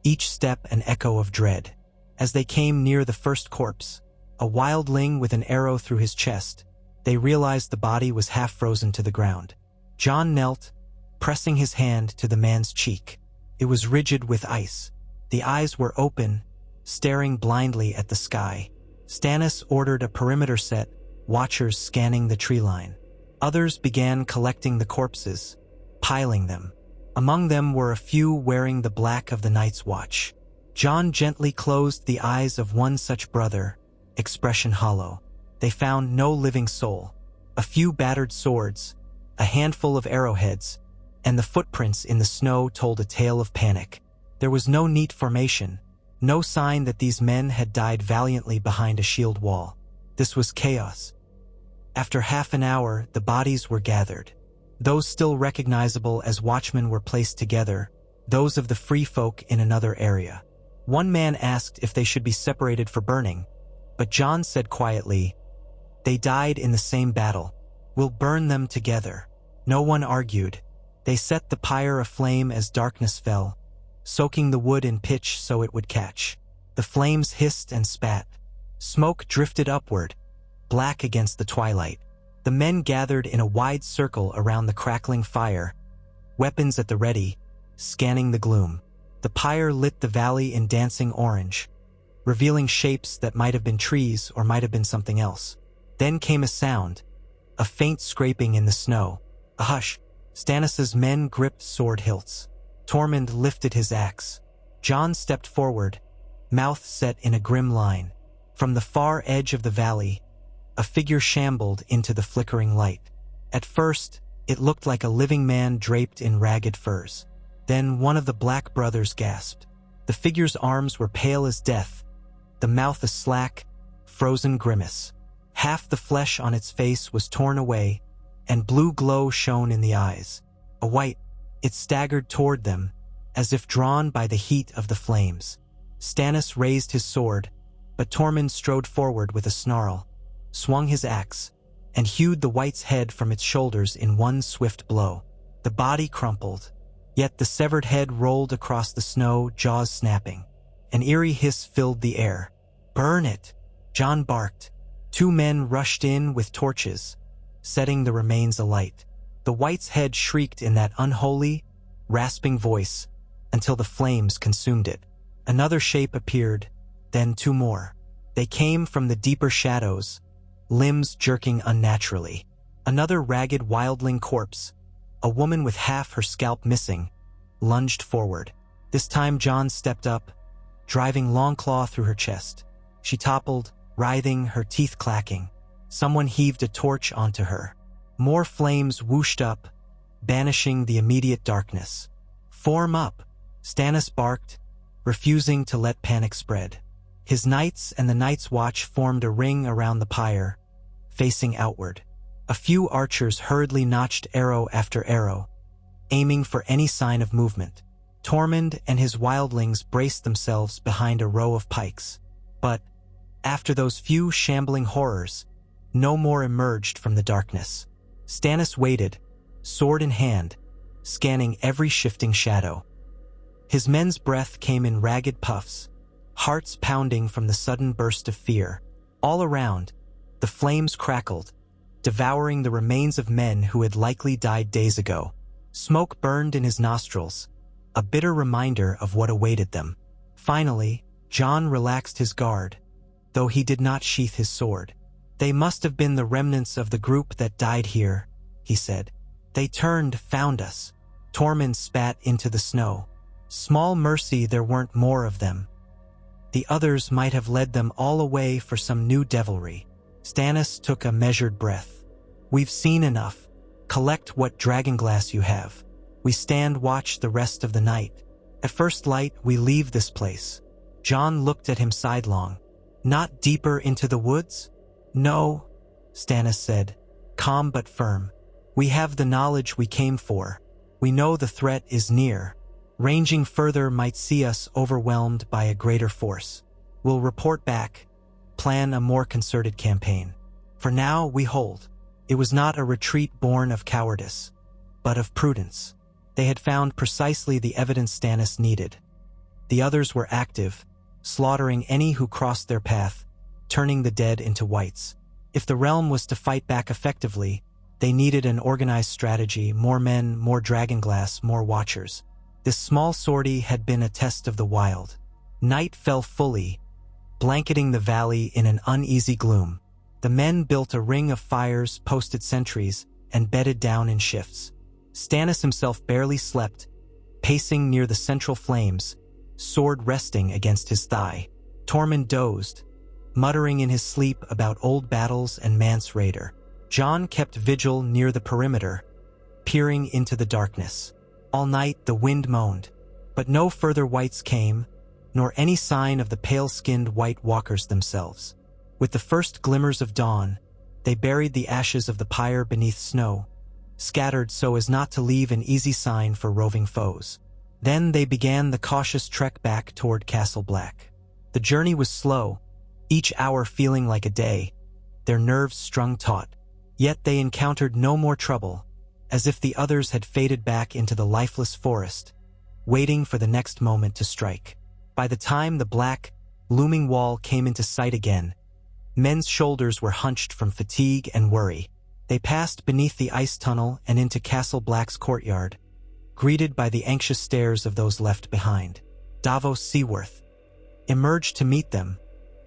[SPEAKER 1] each step an echo of dread. As they came near the first corpse, a wildling with an arrow through his chest, they realized the body was half frozen to the ground. Jon knelt, pressing his hand to the man's cheek. It was rigid with ice. The eyes were open, staring blindly at the sky. Stannis ordered a perimeter set, watchers scanning the tree line. Others began collecting the corpses, piling them. Among them were a few wearing the black of the Night's Watch. Jon gently closed the eyes of one such brother, expression hollow. They found no living soul. A few battered swords, a handful of arrowheads, and the footprints in the snow told a tale of panic. There was no neat formation, no sign that these men had died valiantly behind a shield wall. This was chaos. After half an hour, the bodies were gathered. Those still recognizable as watchmen were placed together, those of the free folk in another area. One man asked if they should be separated for burning, but Jon said quietly, "They died in the same battle. We'll burn them together." No one argued. They set the pyre aflame as darkness fell, soaking the wood in pitch so it would catch. The flames hissed and spat. Smoke drifted upward, black against the twilight. The men gathered in a wide circle around the crackling fire, weapons at the ready, scanning the gloom. The pyre lit the valley in dancing orange, revealing shapes that might have been trees or might have been something else. Then came a sound, a faint scraping in the snow. A hush. Stannis' men gripped sword hilts. Tormund lifted his axe. Jon stepped forward, mouth set in a grim line. From the far edge of the valley, a figure shambled into the flickering light. At first, it looked like a living man draped in ragged furs. Then one of the Black brothers gasped. The figure's arms were pale as death, the mouth a slack, frozen grimace. Half the flesh on its face was torn away, and blue glow shone in the eyes. A white, it staggered toward them, as if drawn by the heat of the flames. Stannis raised his sword, but Tormund strode forward with a snarl, swung his axe, and hewed the white's head from its shoulders in one swift blow. The body crumpled, yet the severed head rolled across the snow, jaws snapping. An eerie hiss filled the air. "Burn it!" Jon barked. 2 men rushed in with torches, setting the remains alight. The white's head shrieked in that unholy, rasping voice until the flames consumed it. Another shape appeared, then 2 more. They came from the deeper shadows, limbs jerking unnaturally. Another ragged wildling corpse, a woman with half her scalp missing, lunged forward. This time Jon stepped up, driving Longclaw through her chest. She toppled, writhing, her teeth clacking. Someone heaved a torch onto her. More flames whooshed up, banishing the immediate darkness. "Form up," Stannis barked, refusing to let panic spread. His knights and the Night's Watch formed a ring around the pyre, facing outward. A few archers hurriedly notched arrow after arrow, aiming for any sign of movement. Tormund and his wildlings braced themselves behind a row of pikes. But, after those few shambling horrors, no more emerged from the darkness. Stannis waited, sword in hand, scanning every shifting shadow. His men's breath came in ragged puffs, hearts pounding from the sudden burst of fear. All around, the flames crackled, devouring the remains of men who had likely died days ago. Smoke burned in his nostrils, a bitter reminder of what awaited them. Finally, Jon relaxed his guard, though he did not sheath his sword. "They must have been the remnants of the group that died here," he said. "They turned, found us." Tormund spat into the snow. Small mercy there weren't more of them. The others might have led them all away for some new devilry. Stannis took a measured breath. "We've seen enough. Collect what dragonglass you have. We stand watch the rest of the night. At first light, we leave this place." Jon looked at him sidelong. "Not deeper into the woods?" "No," Stannis said, calm but firm. "We have the knowledge we came for. We know the threat is near. Ranging further might see us overwhelmed by a greater force. We'll report back, plan a more concerted campaign. For now, we hold." It was not a retreat born of cowardice, but of prudence. They had found precisely the evidence Stannis needed. The others were active, slaughtering any who crossed their path, turning the dead into whites. If the realm was to fight back effectively, they needed an organized strategy, more men, more dragonglass, more watchers. This small sortie had been a test of the wild. Night fell fully, blanketing the valley in an uneasy gloom. The men built a ring of fires, posted sentries, and bedded down in shifts. Stannis himself barely slept, pacing near the central flames, sword resting against his thigh. Tormund dozed, muttering in his sleep about old battles and Mance Rayder. Jon kept vigil near the perimeter, peering into the darkness. All night the wind moaned, but no further whites came, nor any sign of the pale-skinned White Walkers themselves. With the first glimmers of dawn, they buried the ashes of the pyre beneath snow, scattered so as not to leave an easy sign for roving foes. Then they began the cautious trek back toward Castle Black. The journey was slow, each hour feeling like a day, their nerves strung taut. Yet they encountered no more trouble, as if the others had faded back into the lifeless forest, waiting for the next moment to strike. By the time the black, looming wall came into sight again, men's shoulders were hunched from fatigue and worry. They passed beneath the ice tunnel and into Castle Black's courtyard, greeted by the anxious stares of those left behind. Davos Seaworth emerged to meet them,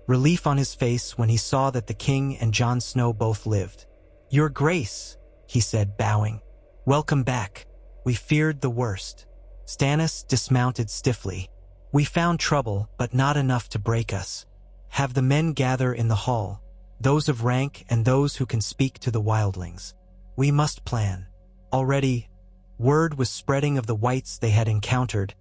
[SPEAKER 1] relief on his face when he saw that the king and Jon Snow both lived. "Your Grace," he said, bowing. "Welcome back. We feared the worst." Stannis dismounted stiffly. "We found trouble, but not enough to break us. Have the men gather in the hall, those of rank and those who can speak to the wildlings. We must plan." Already, word was spreading of the wights they had encountered,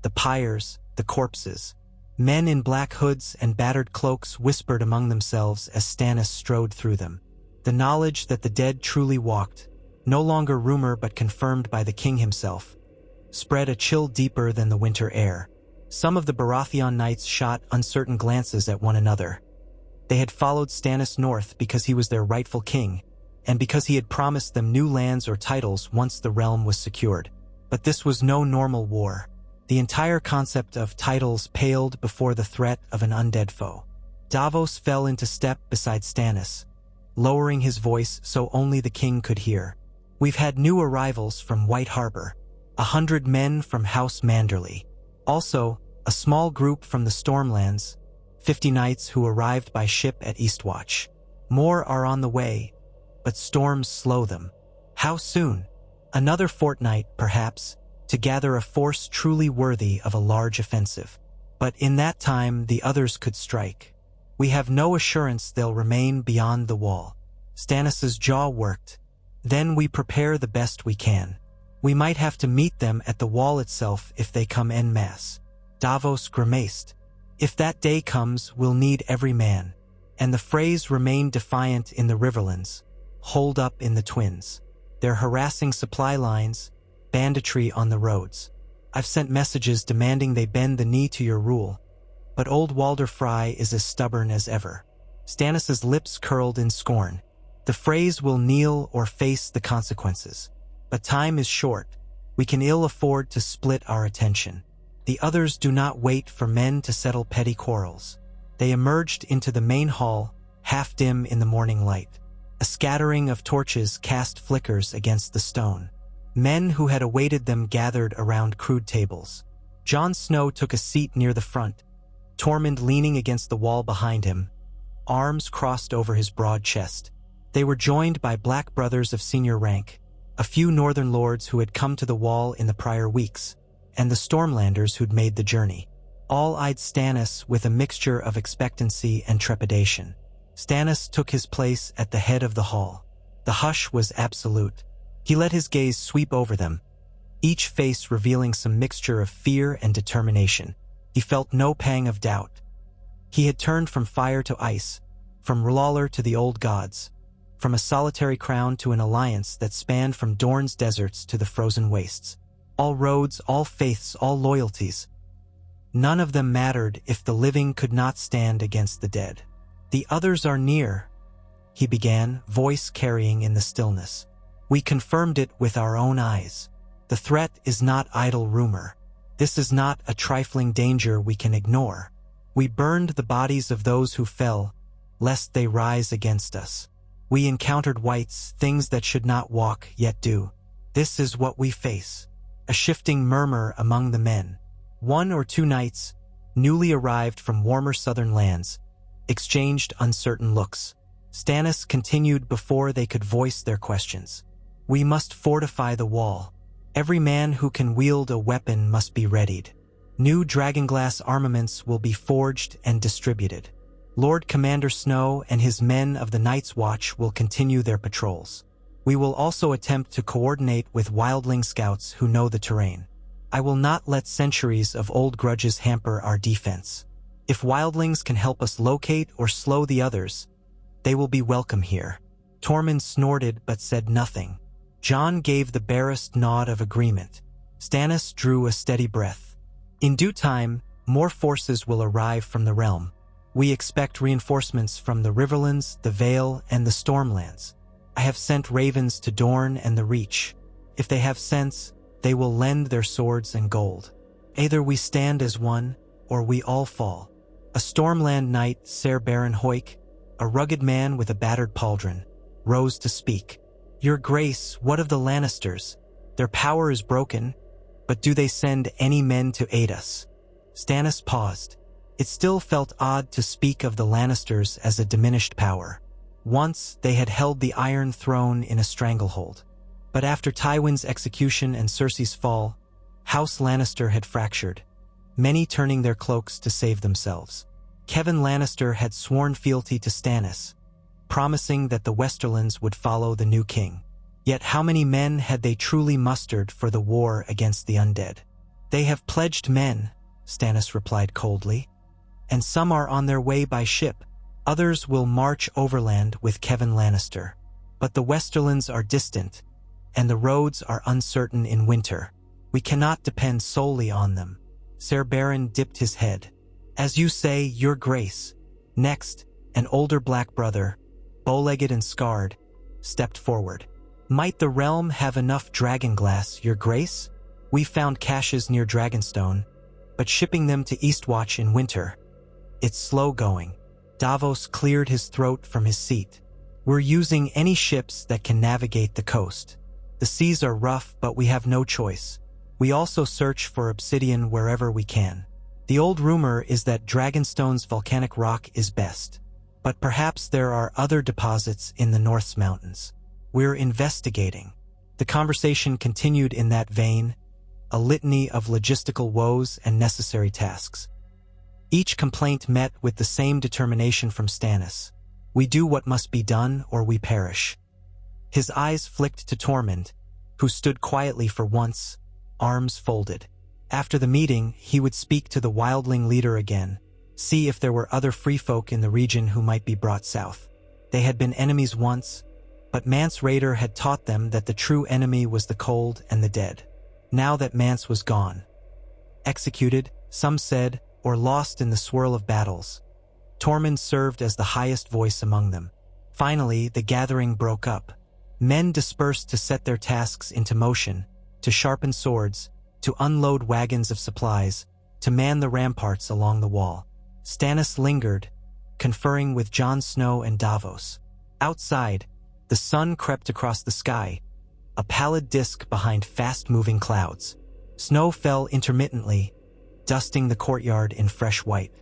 [SPEAKER 1] the pyres, the corpses. Men in black hoods and battered cloaks whispered among themselves as Stannis strode through them. The knowledge that the dead truly walked, no longer rumor but confirmed by the king himself, spread a chill deeper than the winter air. Some of the Baratheon knights shot uncertain glances at one another. They had followed Stannis north because he was their rightful king, and because he had promised them new lands or titles once the realm was secured. But this was no normal war. The entire concept of titles paled before the threat of an undead foe. Davos fell into step beside Stannis, lowering his voice so only the king could hear. "We've had new arrivals from White Harbor, 100 men from House Manderley. Also, a small group from the Stormlands, 50 knights who arrived by ship at Eastwatch. More are on the way, but storms slow them. How soon? Another fortnight, perhaps, to gather a force truly worthy of a large offensive. But in that time the others could strike. We have no assurance they'll remain beyond the wall." Stannis's jaw worked. "Then we prepare the best we can. We might have to meet them at the wall itself if they come en masse." Davos grimaced. "If that day comes, we'll need every man." And the phrase remained defiant in the Riverlands, holed up in the Twins. They're harassing supply lines, banditry on the roads. I've sent messages demanding they bend the knee to your rule, but old Walder Frey is as stubborn as ever. Stannis's lips curled in scorn. The phrase will kneel or face the consequences. But time is short. We can ill afford to split our attention. The others do not wait for men to settle petty quarrels. They emerged into the main hall, half dim in the morning light. A scattering of torches cast flickers against the stone. Men who had awaited them gathered around crude tables. Jon Snow took a seat near the front, Tormund leaning against the wall behind him, arms crossed over his broad chest. They were joined by black brothers of senior rank, a few northern lords who had come to the wall in the prior weeks, and the Stormlanders who'd made the journey. All eyed Stannis with a mixture of expectancy and trepidation. Stannis took his place at the head of the hall. The hush was absolute. He let his gaze sweep over them, each face revealing some mixture of fear and determination. He felt no pang of doubt. He had turned from fire to ice, from R'hllor to the old gods, from a solitary crown to an alliance that spanned from Dorne's deserts to the frozen wastes. All roads, all faiths, all loyalties. None of them mattered if the living could not stand against the dead. "The others are near," he began, voice carrying in the stillness. "We confirmed it with our own eyes. The threat is not idle rumor. This is not a trifling danger we can ignore. We burned the bodies of those who fell, lest they rise against us. We encountered wights, things that should not walk, yet do. This is what we face." A shifting murmur among the men. 1 or 2 knights, newly arrived from warmer southern lands, exchanged uncertain looks. Stannis continued before they could voice their questions. "We must fortify the wall. Every man who can wield a weapon must be readied. New dragonglass armaments will be forged and distributed. Lord Commander Snow and his men of the Night's Watch will continue their patrols. We will also attempt to coordinate with wildling scouts who know the terrain. I will not let centuries of old grudges hamper our defense. If wildlings can help us locate or slow the others, they will be welcome here." Tormund snorted but said nothing. Jon gave the barest nod of agreement. Stannis drew a steady breath. "In due time, more forces will arrive from the realm. We expect reinforcements from the Riverlands, the Vale, and the Stormlands. I have sent ravens to Dorne and the Reach. If they have sense, they will lend their swords and gold. Either we stand as one, or we all fall. A Stormland knight, Ser Baron Hoik, a rugged man with a battered pauldron, rose to speak. Your Grace, what of the Lannisters? Their power is broken, but do they send any men to aid us? Stannis paused. It still felt odd to speak of the Lannisters as a diminished power. Once they had held the Iron Throne in a stranglehold. But after Tywin's execution and Cersei's fall, House Lannister had fractured, many turning their cloaks to save themselves. Kevan Lannister had sworn fealty to Stannis, promising that the Westerlands would follow the new king. Yet how many men had they truly mustered for the war against the undead? They have pledged men, Stannis replied coldly, and some are on their way by ship. Others will march overland with Kevan Lannister. But the Westerlands are distant, and the roads are uncertain in winter. We cannot depend solely on them. Ser Baron dipped his head. As you say, Your Grace. Next, an older black brother, bow-legged and scarred, stepped forward. Might the realm have enough dragonglass, Your Grace? We found caches near Dragonstone, but shipping them to Eastwatch in winter. It's slow going. Davos cleared his throat from his seat. We're using any ships that can navigate the coast. The seas are rough, but we have no choice. We also search for obsidian wherever we can. The old rumor is that Dragonstone's volcanic rock is best. But perhaps there are other deposits in the North's mountains. We're investigating. The conversation continued in that vein, a litany of logistical woes and necessary tasks. Each complaint met with the same determination from Stannis. We do what must be done, or we perish. His eyes flicked to Tormund, who stood quietly for once, arms folded. After the meeting, he would speak to the wildling leader again, see if there were other free folk in the region who might be brought south. They had been enemies once, but Mance Rayder had taught them that the true enemy was the cold and the dead. Now that Mance was gone, executed, some said, or lost in the swirl of battles, Tormund served as the highest voice among them. Finally, the gathering broke up. Men dispersed to set their tasks into motion, to sharpen swords, to unload wagons of supplies, to man the ramparts along the wall. Stannis lingered, conferring with Jon Snow and Davos. Outside, the sun crept across the sky, a pallid disk behind fast-moving clouds. Snow fell intermittently, dusting the courtyard in fresh white.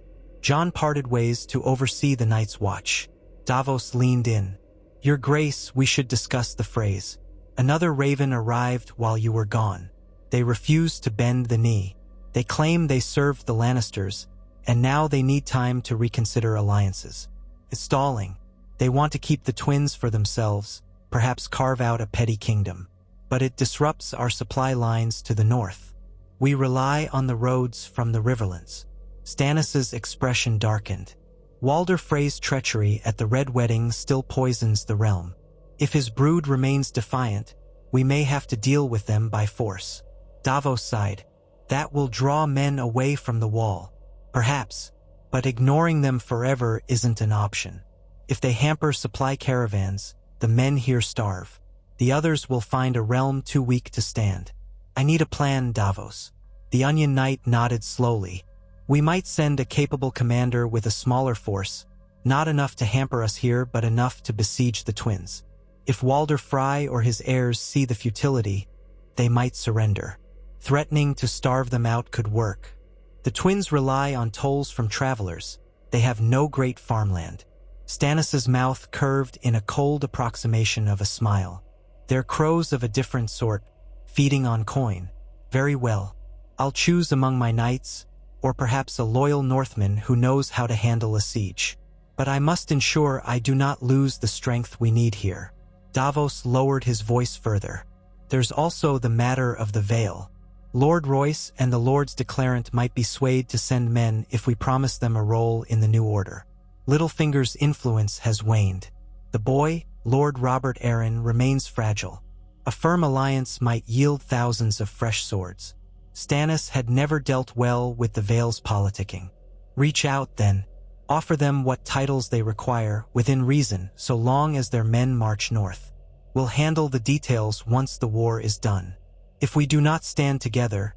[SPEAKER 1] Jon parted ways to oversee the night's watch. Davos leaned in. Your Grace, we should discuss the phrase. Another raven arrived while you were gone. They refused to bend the knee. They claim they served the Lannisters, and now they need time to reconsider alliances. It's stalling. They want to keep the twins for themselves, perhaps carve out a petty kingdom. But it disrupts our supply lines to the north. We rely on the roads from the Riverlands. Stannis's expression darkened. Walder Frey's treachery at the Red Wedding still poisons the realm. If his brood remains defiant, we may have to deal with them by force. Davos sighed. That will draw men away from the wall. Perhaps, but ignoring them forever isn't an option. If they hamper supply caravans, the men here starve. The others will find a realm too weak to stand. I need a plan, Davos. The Onion Knight nodded slowly. We might send a capable commander with a smaller force, not enough to hamper us here, but enough to besiege the twins. If Walder Frey or his heirs see the futility, they might surrender. Threatening to starve them out could work. The twins rely on tolls from travelers. They have no great farmland. Stannis's mouth curved in a cold approximation of a smile. They're crows of a different sort, feeding on coin. Very well. I'll choose among my knights, or perhaps a loyal Northman who knows how to handle a siege. But I must ensure I do not lose the strength we need here. Davos lowered his voice further. There's also the matter of the Vale. Lord Royce and the Lords Declarant might be swayed to send men if we promise them a role in the new order. Littlefinger's influence has waned. The boy, Lord Robert Arryn, remains fragile. A firm alliance might yield thousands of fresh swords. Stannis had never dealt well with the Vale's politicking. Reach out, then. Offer them what titles they require, within reason, so long as their men march north. We'll handle the details once the war is done. If we do not stand together,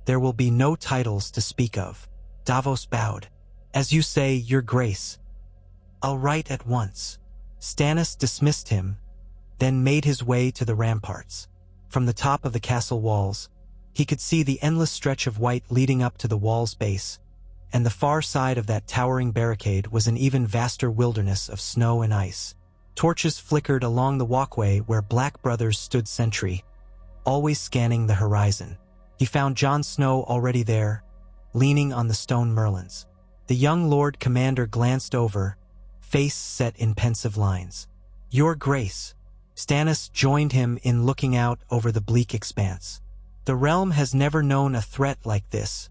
[SPEAKER 1] there will be no titles to speak of." Davos bowed. "As you say, Your Grace. I'll write at once." Stannis dismissed him, then made his way to the ramparts. From the top of the castle walls, he could see the endless stretch of white leading up to the wall's base, and the far side of that towering barricade was an even vaster wilderness of snow and ice. Torches flickered along the walkway where Black brothers stood sentry, always scanning the horizon. He found Jon Snow already there, leaning on the stone merlons. The young Lord Commander glanced over, face set in pensive lines. "Your Grace." Stannis joined him in looking out over the bleak expanse. "The realm has never known a threat like this,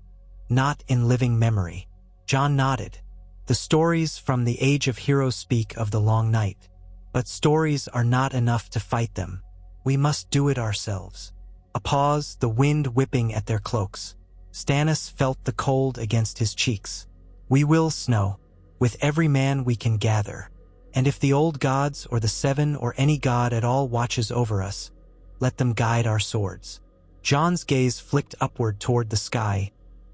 [SPEAKER 1] not in living memory." Jon nodded. "The stories from the Age of Heroes speak of the long night, but stories are not enough to fight them. We must do it ourselves." A pause, the wind whipping at their cloaks. Stannis felt the cold against his cheeks. "We will, Snow, with every man we can gather. And if the old gods or the Seven or any god at all watches over us, let them guide our swords." Jon's gaze flicked upward toward the sky,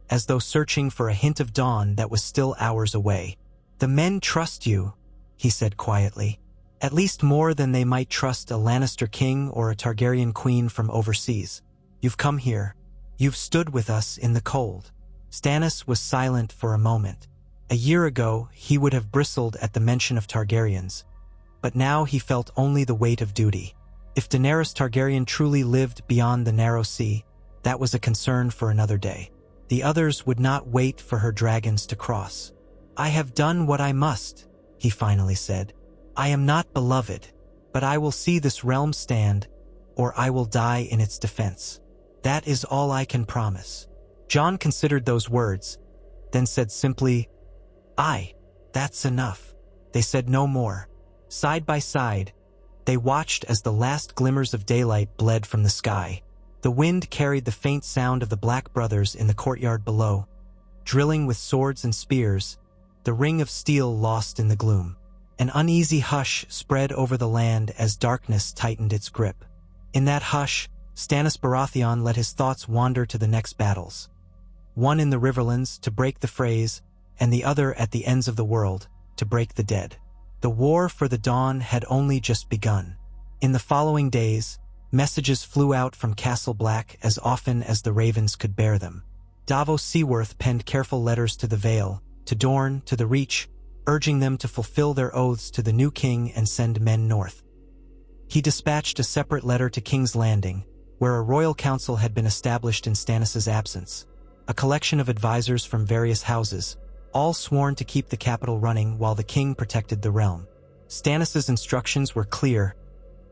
[SPEAKER 1] as though searching for a hint of dawn that was still hours away. "The men trust you," he said quietly. "At least more than they might trust a Lannister king or a Targaryen queen from overseas. You've come here. You've stood with us in the cold." Stannis was silent for a moment. A year ago, he would have bristled at the mention of Targaryens, but now he felt only the weight of duty. If Daenerys Targaryen truly lived beyond the narrow sea, that was a concern for another day. The others would not wait for her dragons to cross. "I have done what I must," he finally said. "I am not beloved, but I will see this realm stand, or I will die in its defense. That is all I can promise." Jon considered those words, then said simply, "Aye, that's enough." They said no more. Side by side, they watched as the last glimmers of daylight bled from the sky. The wind carried the faint sound of the Black brothers in the courtyard below, drilling with swords and spears, the ring of steel lost in the gloom. An uneasy hush spread over the land as darkness tightened its grip. In that hush, Stannis Baratheon let his thoughts wander to the next battles. One in the Riverlands to break the Freys, and the other at the ends of the world to break the dead. The war for the Dawn had only just begun. In the following days, messages flew out from Castle Black as often as the ravens could bear them. Davos Seaworth penned careful letters to the Vale, to Dorne, to the Reach, urging them to fulfill their oaths to the new king and send men north. He dispatched a separate letter to King's Landing, where a royal council had been established in Stannis' absence, a collection of advisors from various houses, all sworn to keep the capital running while the king protected the realm. Stannis' instructions were clear: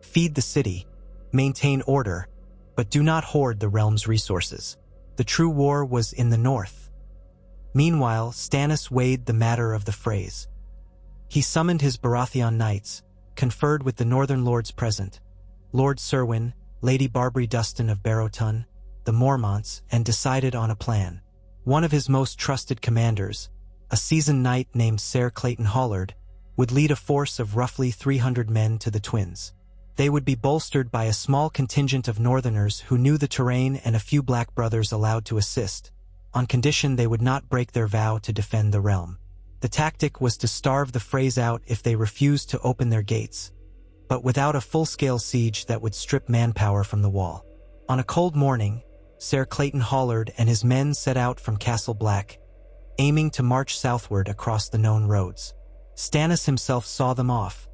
[SPEAKER 1] feed the city, maintain order, but do not hoard the realm's resources. The true war was in the north. Meanwhile, Stannis weighed the matter of the Freys. He summoned his Baratheon knights, conferred with the northern lords present, Lord Serwyn, Lady Barbary Dustin of Baratheon, the Mormonts, and decided on a plan. One of his most trusted commanders, a seasoned knight named Ser Clayton Hollard, would lead a force of roughly 300 men to the Twins. They would be bolstered by a small contingent of northerners who knew the terrain and a few Black brothers allowed to assist, on condition they would not break their vow to defend the realm. The tactic was to starve the Freys out if they refused to open their gates, but without a full-scale siege that would strip manpower from the wall. On a cold morning, Ser Clayton Hollard and his men set out from Castle Black, aiming to march southward across the known roads. Stannis himself saw them off,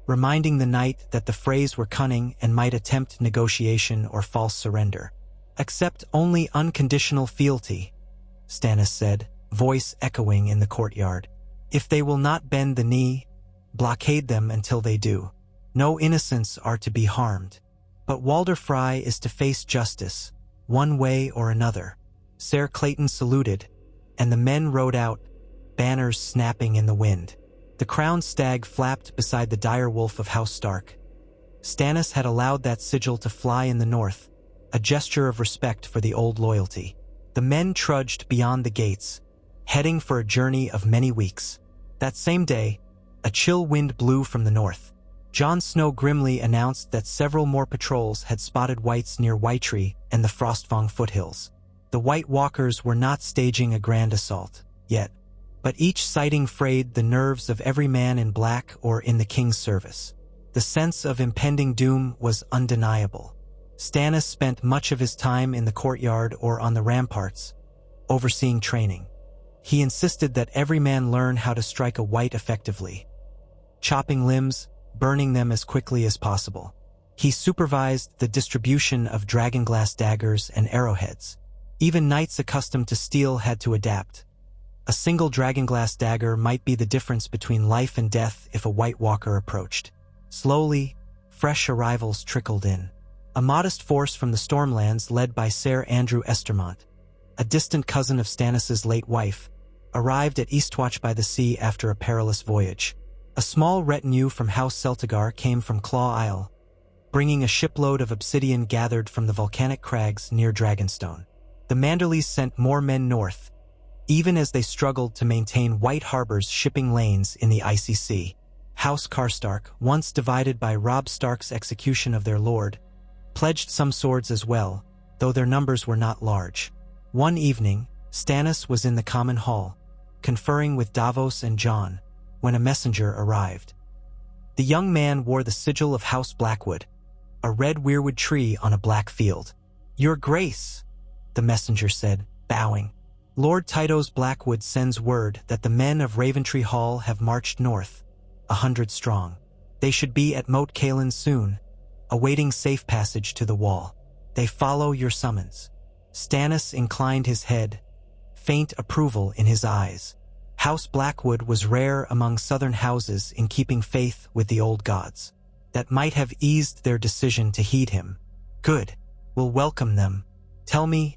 [SPEAKER 1] reminding the knight that the Freys were cunning and might attempt negotiation or false surrender. "Accept only unconditional fealty," Stannis said, voice echoing in the courtyard. "If they will not bend the knee, blockade them until they do. No innocents are to be harmed. But Walder Frey is to face justice, one way or another." Ser Clayton saluted, and the men rode out, banners snapping in the wind. The crowned stag flapped beside the dire wolf of House Stark. Stannis had allowed that sigil to fly in the north, a gesture of respect for the old loyalty. The men trudged beyond the gates, heading for a journey of many weeks. That same day, a chill wind blew from the north. Jon Snow grimly announced that several more patrols had spotted whites near Whitetree and the Frostvang foothills. The White Walkers were not staging a grand assault yet, but each sighting frayed the nerves of every man in black or in the king's service. The sense of impending doom was undeniable. Stannis spent much of his time in the courtyard or on the ramparts, overseeing training. He insisted that every man learn how to strike a white effectively, chopping limbs, burning them as quickly as possible. He supervised the distribution of dragonglass daggers and arrowheads. Even knights accustomed to steel had to adapt. A single dragonglass dagger might be the difference between life and death if a White Walker approached. Slowly, fresh arrivals trickled in. A modest force from the Stormlands led by Ser Andrew Estermont, a distant cousin of Stannis' late wife, arrived at Eastwatch by the Sea after a perilous voyage. A small retinue from House Celtigar came from Claw Isle, bringing a shipload of obsidian gathered from the volcanic crags near Dragonstone. The Manderleys sent more men north, even as they struggled to maintain White Harbor's shipping lanes in the icy sea. House Karstark, once divided by Robb Stark's execution of their lord, pledged some swords as well, though their numbers were not large. One evening, Stannis was in the common hall, conferring with Davos and Jon, when a messenger arrived. The young man wore the sigil of House Blackwood, a red weirwood tree on a black field. "Your Grace," the messenger said, bowing. "Lord Tytos Blackwood sends word that the men of Raventree Hall have marched north, 100 strong. They should be at Moat Cailin soon, awaiting safe passage to the wall. They follow your summons." Stannis inclined his head, faint approval in his eyes. House Blackwood was rare among southern houses in keeping faith with the old gods. That might have eased their decision to heed him. "Good. We'll welcome them. Tell me,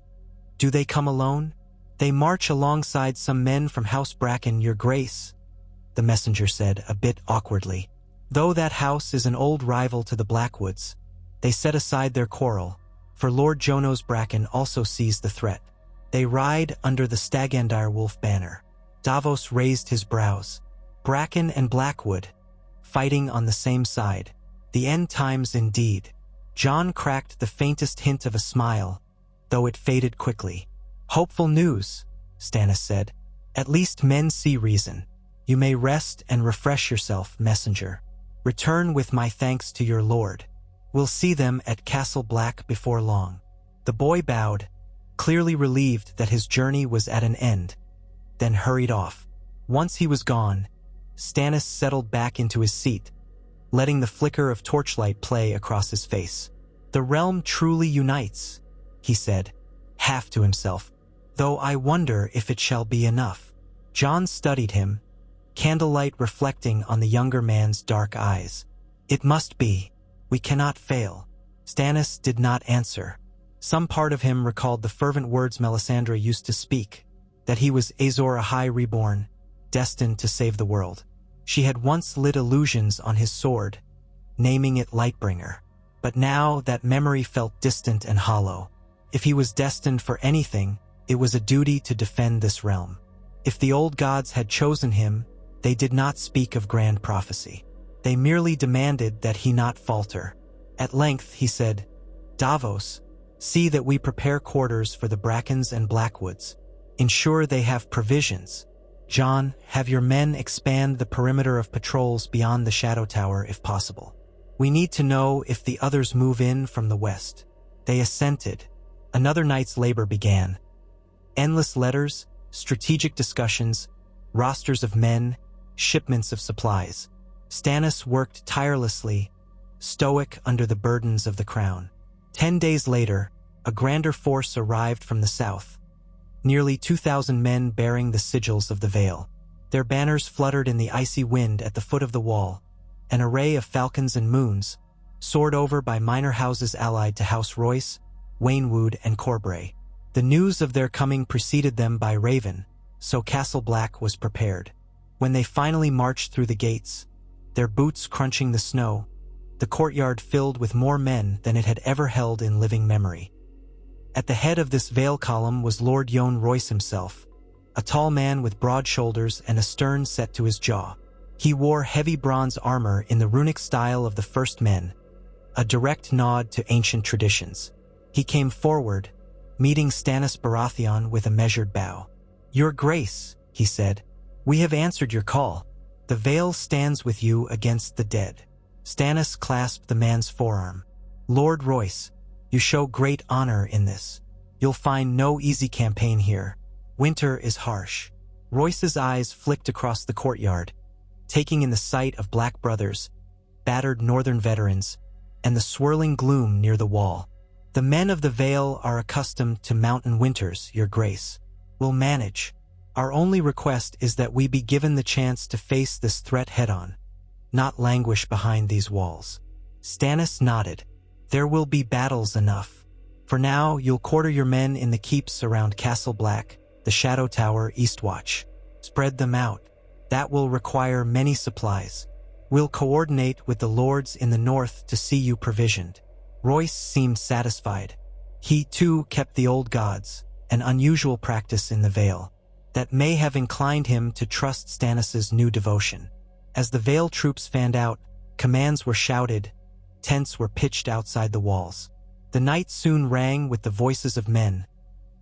[SPEAKER 1] do they come alone?" "They march alongside some men from House Bracken, Your Grace," the messenger said, a bit awkwardly. "Though that house is an old rival to the Blackwoods, they set aside their quarrel, for Lord Jonos Bracken also sees the threat. They ride under the Stagandire Wolf banner." Davos raised his brows. Bracken and Blackwood, fighting on the same side. The end times indeed. Jon cracked the faintest hint of a smile, though it faded quickly. "Hopeful news," Stannis said. "At least men see reason. You may rest and refresh yourself, messenger. Return with my thanks to your lord. We'll see them at Castle Black before long." The boy bowed, clearly relieved that his journey was at an end, then hurried off. Once he was gone, Stannis settled back into his seat, letting the flicker of torchlight play across his face. "The realm truly unites," he said, half to himself, "though I wonder if it shall be enough." Jon studied him, candlelight reflecting on the younger man's dark eyes. "It must be. We cannot fail." Stannis did not answer. Some part of him recalled the fervent words Melisandre used to speak, that he was Azor Ahai reborn, destined to save the world. She had once lit illusions on his sword, naming it Lightbringer. But now that memory felt distant and hollow. If he was destined for anything, it was a duty to defend this realm. If the old gods had chosen him, they did not speak of grand prophecy. They merely demanded that he not falter. At length he said, "Davos, see that we prepare quarters for the Brackens and Blackwoods. Ensure they have provisions. Jon, have your men expand the perimeter of patrols beyond the Shadow Tower if possible. We need to know if the others move in from the west." They assented. Another night's labor began. Endless letters, strategic discussions, rosters of men, shipments of supplies. Stannis worked tirelessly, stoic under the burdens of the crown. 10 days later, a grander force arrived from the south. Nearly 2,000 men bearing the sigils of the Vale. Their banners fluttered in the icy wind at the foot of the wall. An array of falcons and moons, soared over by minor houses allied to House Royce, Waynwood, and Corbray. The news of their coming preceded them by Raven, so Castle Black was prepared. When they finally marched through the gates, their boots crunching the snow, the courtyard filled with more men than it had ever held in living memory. At the head of this Vale column was Lord Yohn Royce himself, a tall man with broad shoulders and a stern set to his jaw. He wore heavy bronze armor in the runic style of the first men, a direct nod to ancient traditions. He came forward, meeting Stannis Baratheon with a measured bow. "Your Grace," he said, "we have answered your call. The Vale stands with you against the dead." Stannis clasped the man's forearm. "Lord Royce, you show great honor in this. You'll find no easy campaign here. Winter is harsh." Royce's eyes flicked across the courtyard, taking in the sight of Black brothers, battered northern veterans, and the swirling gloom near the wall. "The men of the Vale are accustomed to mountain winters, Your Grace. We'll manage. Our only request is that we be given the chance to face this threat head-on, not languish behind these walls." Stannis nodded. "There will be battles enough. For now, you'll quarter your men in the keeps around Castle Black, the Shadow Tower, Eastwatch. Spread them out. That will require many supplies. We'll coordinate with the lords in the north to see you provisioned." Royce seemed satisfied. He, too, kept the old gods, an unusual practice in the Vale, that may have inclined him to trust Stannis's new devotion. As the Vale troops fanned out, commands were shouted, tents were pitched outside the walls. The night soon rang with the voices of men,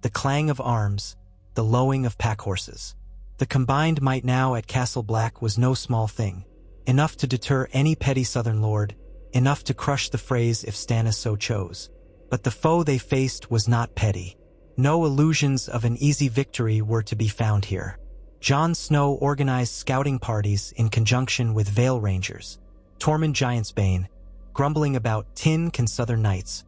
[SPEAKER 1] the clang of arms, the lowing of pack horses. The combined might now at Castle Black was no small thing, enough to deter any petty southern lord, enough to crush the Freys if Stannis so chose. But the foe they faced was not petty. No illusions of an easy victory were to be found here. Jon Snow organized scouting parties in conjunction with Vale Rangers. Tormund Giantsbane, grumbling about tin can southern knights,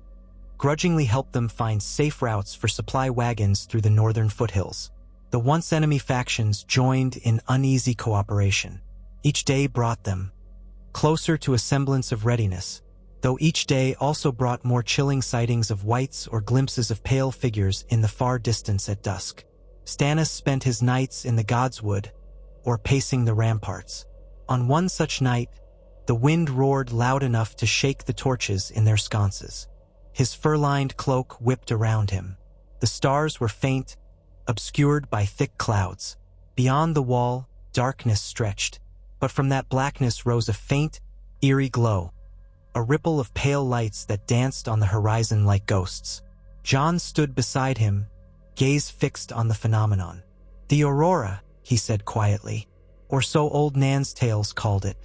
[SPEAKER 1] grudgingly helped them find safe routes for supply wagons through the northern foothills. The once-enemy factions joined in uneasy cooperation. Each day brought them closer to a semblance of readiness, though each day also brought more chilling sightings of whites or glimpses of pale figures in the far distance at dusk. Stannis spent his nights in the Godswood, or pacing the ramparts. On one such night, the wind roared loud enough to shake the torches in their sconces. His fur-lined cloak whipped around him. The stars were faint, obscured by thick clouds. Beyond the wall, darkness stretched, but from that blackness rose a faint, eerie glow, a ripple of pale lights that danced on the horizon like ghosts. Jon stood beside him, gaze fixed on the phenomenon. "The aurora," he said quietly, "or so old Nan's tales called it.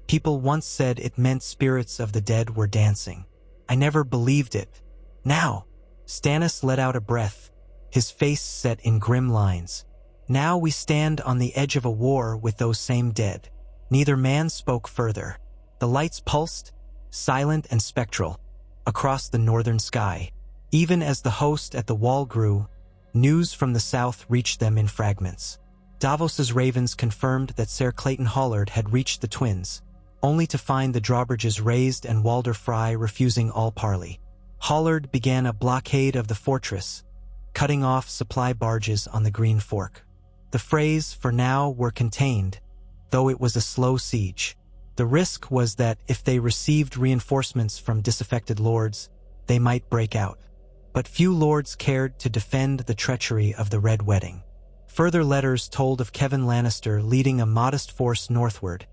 [SPEAKER 1] People once said it meant spirits of the dead were dancing. I never believed it. Now," Stannis let out a breath, his face set in grim lines. "Now we stand on the edge of a war with those same dead." Neither man spoke further. The lights pulsed, silent and spectral, across the northern sky. Even as the host at the wall grew, news from the south reached them in fragments. Davos's ravens confirmed that Ser Clayton Hollard had reached the twins, only to find the drawbridges raised and Walder Frey refusing all parley. Hollard began a blockade of the fortress, cutting off supply barges on the Green Fork. The Freys, for now, were contained, though it was a slow siege. The risk was that if they received reinforcements from disaffected lords, they might break out. But few lords cared to defend the treachery of the Red Wedding. Further letters told of Kevan Lannister leading a modest force northward,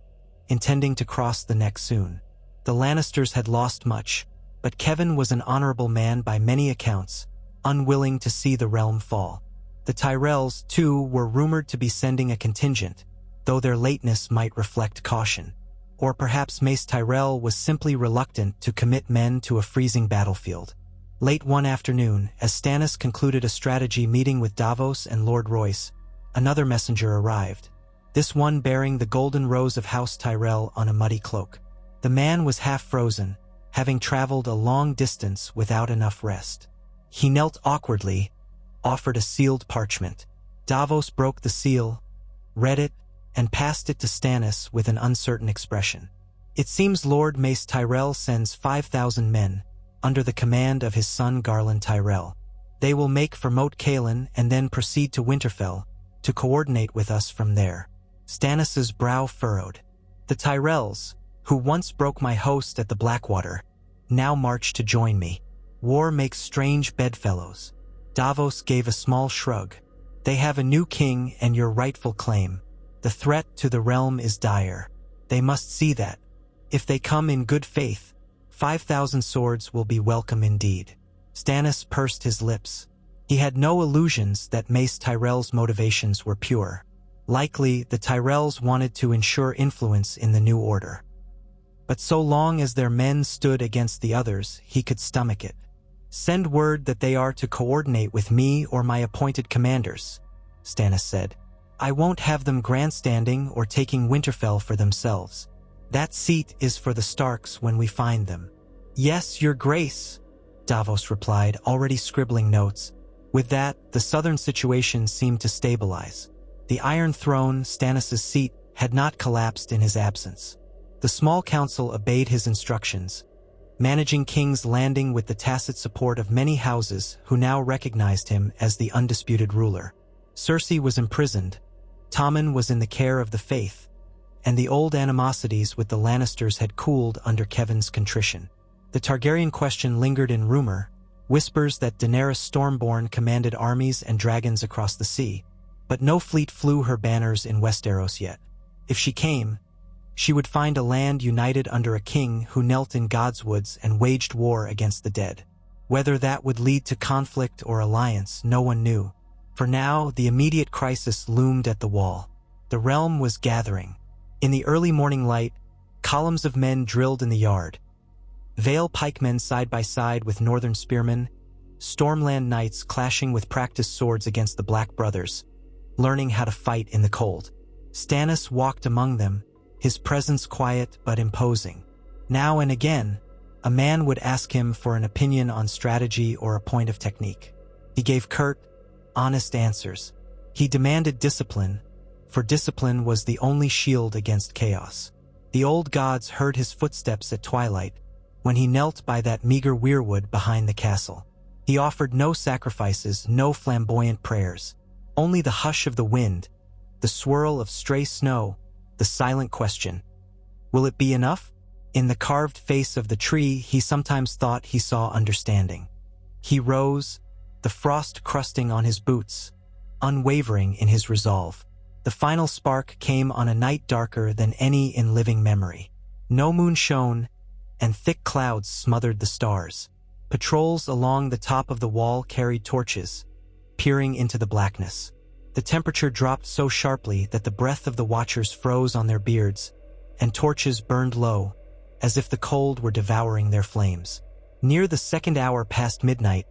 [SPEAKER 1] intending to cross the neck soon. The Lannisters had lost much, but Kevan was an honorable man by many accounts, unwilling to see the realm fall. The Tyrells, too, were rumored to be sending a contingent, though their lateness might reflect caution. Or perhaps Mace Tyrell was simply reluctant to commit men to a freezing battlefield. Late one afternoon, as Stannis concluded a strategy meeting with Davos and Lord Royce, another messenger arrived, this one bearing the golden rose of House Tyrell on a muddy cloak. The man was half frozen, having traveled a long distance without enough rest. He knelt awkwardly, offered a sealed parchment. Davos broke the seal, read it, and passed it to Stannis with an uncertain expression. "It seems Lord Mace Tyrell sends 5,000 men, under the command of his son Garland Tyrell. They will make for Moat Cailin and then proceed to Winterfell, to coordinate with us from there." Stannis's brow furrowed. "The Tyrells, who once broke my host at the Blackwater, now march to join me. War makes strange bedfellows." Davos gave a small shrug. "They have a new king and your rightful claim. The threat to the realm is dire. They must see that, if they come in good faith, 5,000 swords will be welcome indeed. Stannis pursed his lips. He had no illusions that Mace Tyrell's motivations were pure. Likely, the Tyrells wanted to ensure influence in the new order. But so long as their men stood against the others, he could stomach it. "Send word that they are to coordinate with me or my appointed commanders," Stannis said. "I won't have them grandstanding or taking Winterfell for themselves. That seat is for the Starks when we find them." "Yes, your grace," Davos replied, already scribbling notes. With that, the southern situation seemed to stabilize. The Iron Throne, Stannis' seat, had not collapsed in his absence. The small council obeyed his instructions, managing King's Landing with the tacit support of many houses who now recognized him as the undisputed ruler. Cersei was imprisoned, Tommen was in the care of the faith, and the old animosities with the Lannisters had cooled under Kevan's contrition. The Targaryen question lingered in rumor, whispers that Daenerys Stormborn commanded armies and dragons across the sea, but no fleet flew her banners in Westeros yet. If she came, she would find a land united under a king who knelt in Godswoods and waged war against the dead. Whether that would lead to conflict or alliance, no one knew. For now, the immediate crisis loomed at the wall. The realm was gathering. In the early morning light, columns of men drilled in the yard. Vale pikemen side by side with northern spearmen, Stormland knights clashing with practiced swords against the Black Brothers, learning how to fight in the cold. Stannis walked among them, his presence quiet but imposing. Now and again, a man would ask him for an opinion on strategy or a point of technique. He gave curt, honest answers. He demanded discipline, for discipline was the only shield against chaos. The old gods heard his footsteps at twilight, when he knelt by that meager weirwood behind the castle. He offered no sacrifices, no flamboyant prayers, only the hush of the wind, the swirl of stray snow, the silent question. Will it be enough? In the carved face of the tree, he sometimes thought he saw understanding. He rose, the frost crusting on his boots, unwavering in his resolve. The final spark came on a night darker than any in living memory. No moon shone, and thick clouds smothered the stars. Patrols along the top of the wall carried torches, peering into the blackness. The temperature dropped so sharply that the breath of the watchers froze on their beards, and torches burned low, as if the cold were devouring their flames. Near the second hour past midnight,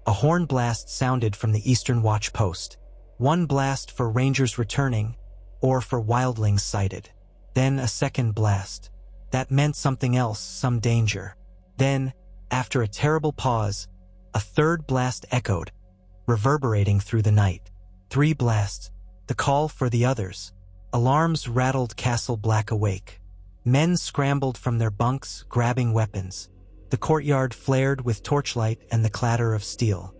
[SPEAKER 1] a horn blast sounded from the eastern watch post. One blast for rangers returning, or for wildlings sighted. Then a second blast. That meant something else, some danger. Then, after a terrible pause, a third blast echoed, reverberating through the night. 3 blasts, the call for the others. Alarms rattled Castle Black awake. Men scrambled from their bunks, grabbing weapons. The courtyard flared with torchlight and the clatter of steel.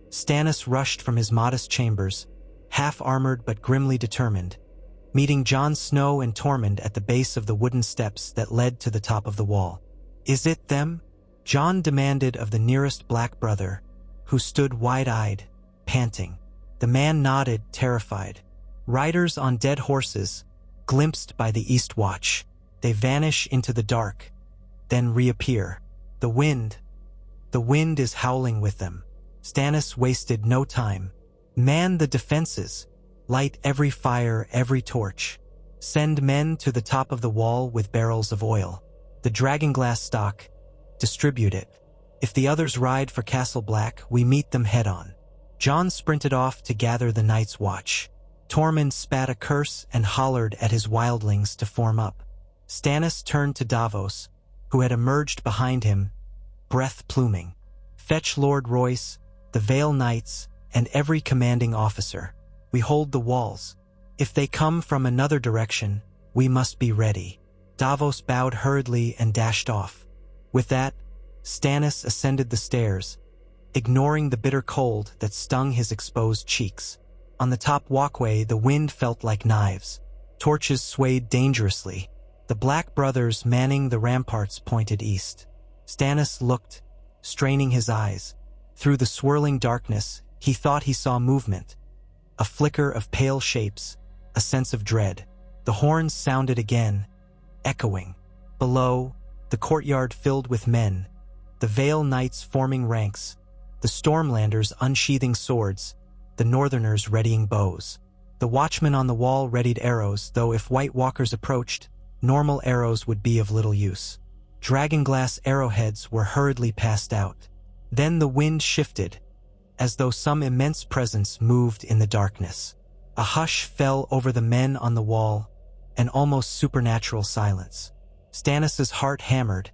[SPEAKER 1] Stannis rushed from his modest chambers, half-armored but grimly determined, meeting Jon Snow and Tormund at the base of the wooden steps that led to the top of the wall. "Is it them?" Jon demanded of the nearest Black brother, who stood wide-eyed, panting. The man nodded, terrified. "Riders on dead horses, glimpsed by the East Watch. They vanish into the dark, then reappear. The wind is howling with them." Stannis wasted no time. "Man the defenses. Light every fire, every torch. Send men to the top of the wall with barrels of oil. The dragonglass stock. Distribute it. If the others ride for Castle Black, we meet them head-on." Jon sprinted off to gather the Night's Watch. Tormund spat a curse and hollered at his wildlings to form up. Stannis turned to Davos, who had emerged behind him, breath pluming. "Fetch Lord Royce, the Vale Knights, and every commanding officer. We hold the walls. If they come from another direction, we must be ready." Davos bowed hurriedly and dashed off. With that, Stannis ascended the stairs, ignoring the bitter cold that stung his exposed cheeks. On the top walkway, the wind felt like knives. Torches swayed dangerously. The Black brothers manning the ramparts pointed east. Stannis looked, straining his eyes. Through the swirling darkness, he thought he saw movement. A flicker of pale shapes, a sense of dread. The horns sounded again, echoing. Below, the courtyard filled with men, the Vale Knights forming ranks, the Stormlanders unsheathing swords, the Northerners readying bows. The watchmen on the wall readied arrows, though if White Walkers approached, normal arrows would be of little use. Dragonglass arrowheads were hurriedly passed out. Then the wind shifted, as though some immense presence moved in the darkness. A hush fell over the men on the wall, an almost supernatural silence. Stannis' heart hammered,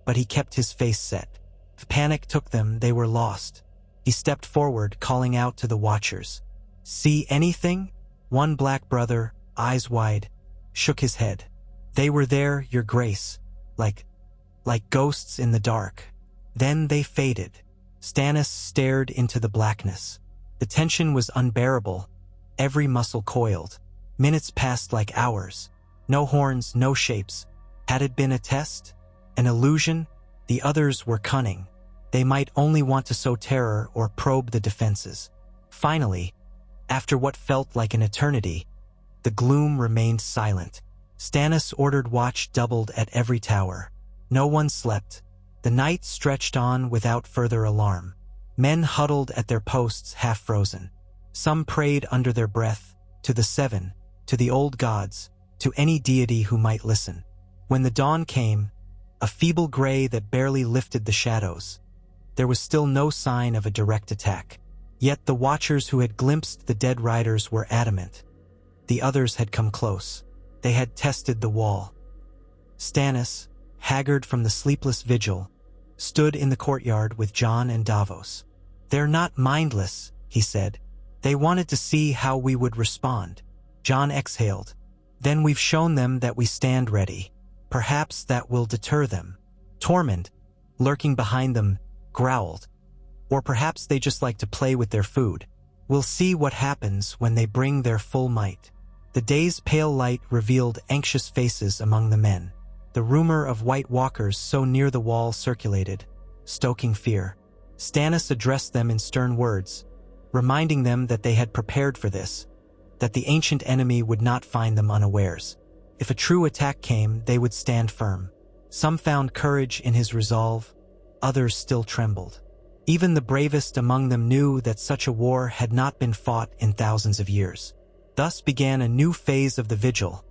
[SPEAKER 1] but he kept his face set. If panic took them, they were lost. He stepped forward, calling out to the watchers. "See anything?" One black brother, eyes wide, shook his head. "They were there, your grace, like ghosts in the dark." Then they faded. Stannis stared into the blackness. The tension was unbearable. Every muscle coiled. Minutes passed like hours. No horns, no shapes. Had it been a test? An illusion? The others were cunning. They might only want to sow terror or probe the defenses. Finally, after what felt like an eternity, the gloom remained silent. Stannis ordered watch doubled at every tower. No one slept. The night stretched on without further alarm. Men huddled at their posts half frozen. Some prayed under their breath, to the Seven, to the old gods, to any deity who might listen. When the dawn came, a feeble gray that barely lifted the shadows, there was still no sign of a direct attack. Yet the watchers who had glimpsed the dead riders were adamant. The others had come close. They had tested the wall. Stannis, haggard from the sleepless vigil, stood in the courtyard with Jon and Davos. "They're not mindless," he said. "They wanted to see how we would respond." Jon exhaled. "Then we've shown them that we stand ready. Perhaps that will deter them." Tormund, lurking behind them, growled. "Or perhaps they just like to play with their food. We'll see what happens when they bring their full might." The day's pale light revealed anxious faces among the men. The rumor of White Walkers so near the wall circulated, stoking fear. Stannis addressed them in stern words, reminding them that they had prepared for this, that the ancient enemy would not find them unawares. If a true attack came, they would stand firm. Some found courage in his resolve, others still trembled. Even the bravest among them knew that such a war had not been fought in thousands of years. Thus began a new phase of the vigil,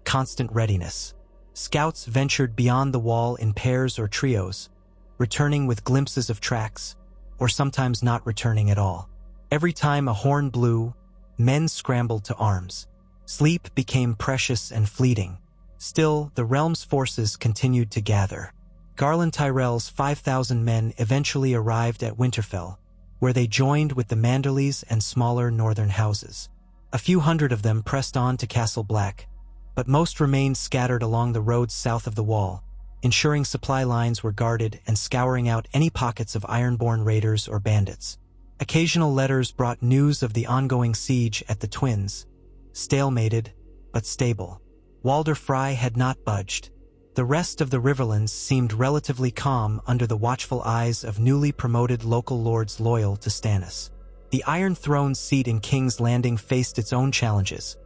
[SPEAKER 1] constant readiness. Scouts ventured beyond the wall in pairs or trios, returning with glimpses of tracks, or sometimes not returning at all. Every time a horn blew, men scrambled to arms. Sleep became precious and fleeting. Still, the realm's forces continued to gather. Garland Tyrell's 5,000 men eventually arrived at Winterfell, where they joined with the Manderleys and smaller northern houses. A few hundred of them pressed on to Castle Black, but most remained scattered along the roads south of the wall, ensuring supply lines were guarded and scouring out any pockets of Ironborn raiders or bandits. Occasional letters brought news of the ongoing siege at the Twins, stalemated but stable. Walder Frey had not budged. The rest of the Riverlands seemed relatively calm under the watchful eyes of newly promoted local lords loyal to Stannis. The Iron Throne's seat in King's Landing faced its own challenges.